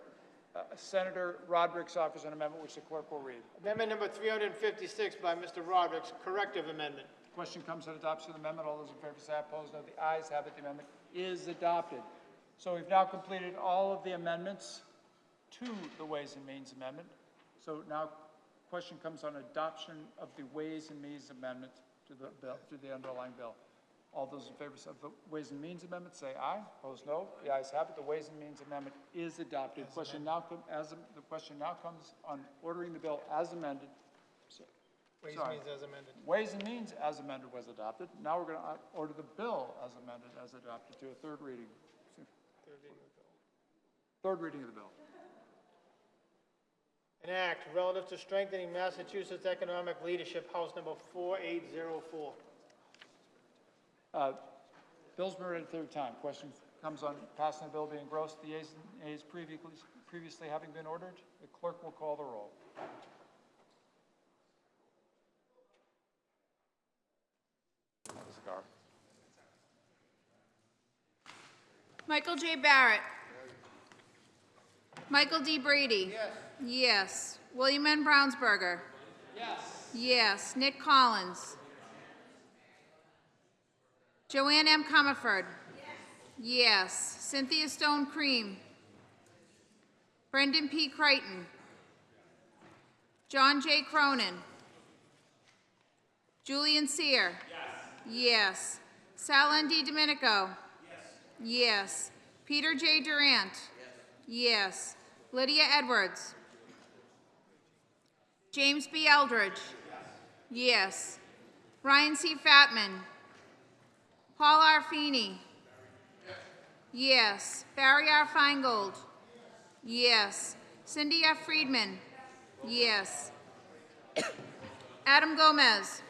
Senator Rodrick's offers an amendment, which the clerk will read. Amendment number 356 by Mr. Rodrick, corrective amendment. Question comes on adoption of the amendment. All those in favor say aye. Opposed, no. The ayes have it. The amendment is adopted. So we've now completed all of the amendments to the Ways and Means Amendment. So now question comes on adoption of the Ways and Means Amendment to the bill, to the underlying bill. All those in favor of the Ways and Means Amendment say aye. Opposed, no. The ayes have it. The Ways and Means Amendment is adopted. The question now comes on ordering the bill as amended. Ways and Means as amended. Ways and Means as amended was adopted. Now we're going to order the bill as amended as adopted to a third reading. Third reading of the bill. An act relative to strengthening Massachusetts economic leadership, House number 4804. Bill's been read a third time. Question comes on passing the bill being engrossed. The ayes and nays previously having been ordered. The clerk will call the roll. Michael J. Barrett. Michael D. Brady. Yes. Yes. William N. Brownsberger. Yes. Yes. Nick Collins. Joanne M. Comerford. Yes. Cynthia Stone Cream. Brendan P. Crichton. John J. Cronin. Julian Sear. Yes. Sal N. D. Domenico. Yes. Peter J. Durant. Yes. Lydia Edwards. James B. Eldridge. Yes. Ryan C. Fatman. Paul R. Feeney. Yes. Barry R. Feingold. Yes. Cindy F. Friedman. Yes. Adam Gomez.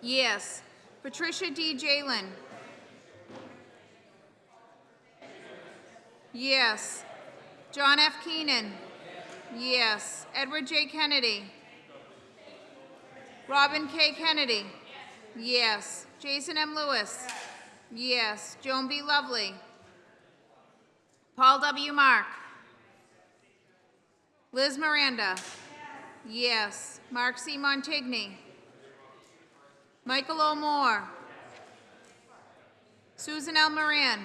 Yes. Patricia D. Jalen. Yes. John F. Keenan. Yes. Edward J. Kennedy. Robin K. Kennedy. Yes. Jason M. Lewis. Yes. Joan B. Lovely. Paul W. Mark. Liz Miranda. Yes. Mark C. Montigny. Michael O. Moore. Susan L. Moran.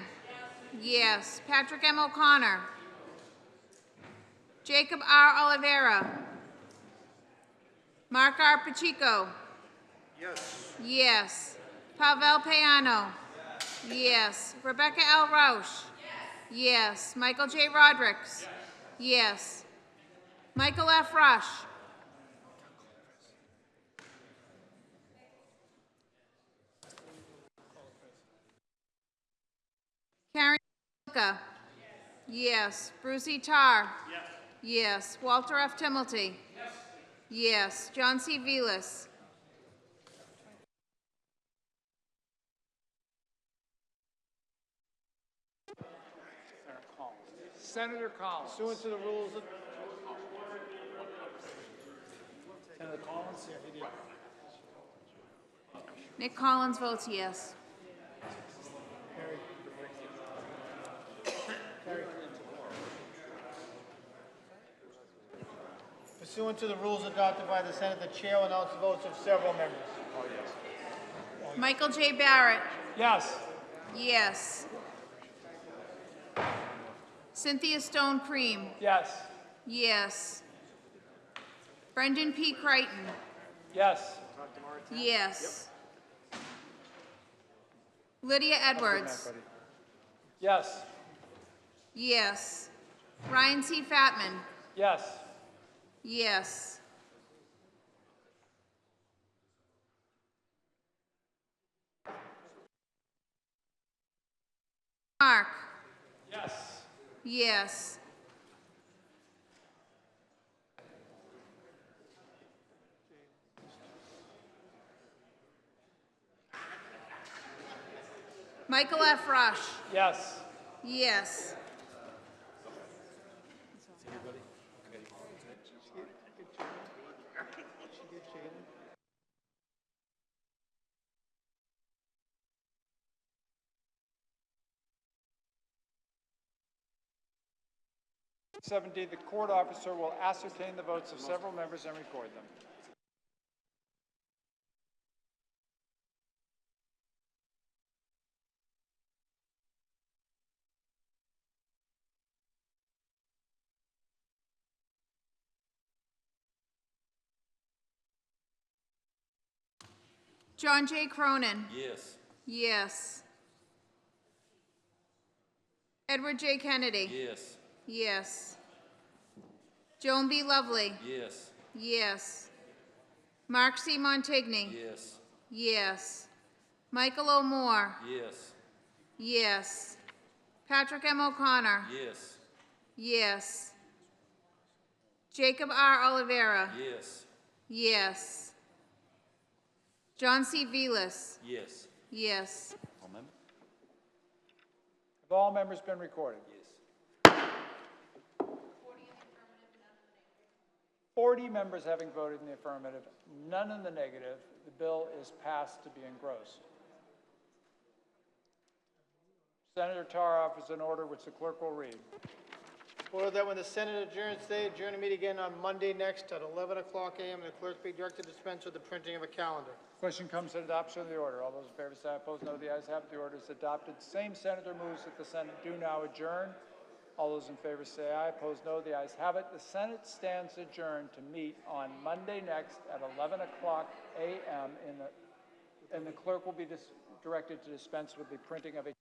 Yes. Patrick M. O'Connor. Jacob R. Oliveira. Mark R. Pacheco. Yes. Yes. Pavel Payano. Yes. Rebecca L. Roush. Yes. Michael J. Rodricks. Yes. Michael F. Rush. Karen Ilka. Yes. Bruce E. Tarr. Yes. Walter F. Timmelty. Yes. John C. Velas. Senator Collins. Pursuant to the rules of... Senator Collins? Yeah, he did. Nick Collins votes yes. Pursuant to the rules adopted by the Senate, the chair will announce the votes of several members. Michael J. Barrett. Yes. Yes. Cynthia Stone Cream. Yes. Yes. Brendan P. Crichton. Yes. Yes. Lydia Edwards. Yes. Yes. Ryan C. Fatman. Yes. Yes. Mark? Yes. Yes. Michael F. Rush? Yes. Yes. D, the court officer will ascertain the votes of several members and record them. John J. Cronin? Yes. Yes. Edward J. Kennedy? Yes. Yes. Joan B. Lovely? Yes. Yes. Mark C. Montigny? Yes. Yes. Michael O. Moore? Yes. Yes. Patrick M. O'Connor? Yes. Yes. Jacob R. Oliveira? Yes. Yes. John C. Velas? Yes. Yes. Amendment? Have all members been recorded? Yes. 40 members having voted in the affirmative, none in the negative. The bill is passed to be engrossed. Senator Tar offers an order which the clerk will read. Order that when the Senate adjourns today, adjourn the meeting again on Monday next at 11 o'clock a.m. and the clerk be directed to dispense with the printing of a calendar. Question comes to adoption of the order. All those in favor say aye. Opposed, no. The ayes have it. The order is adopted. Same senator moves that the Senate do now adjourn. All those in favor say aye. Opposed, no. The ayes have it. The Senate stands adjourned to meet on Monday next at 11 o'clock a.m. and the clerk will be directed to dispense with the printing of a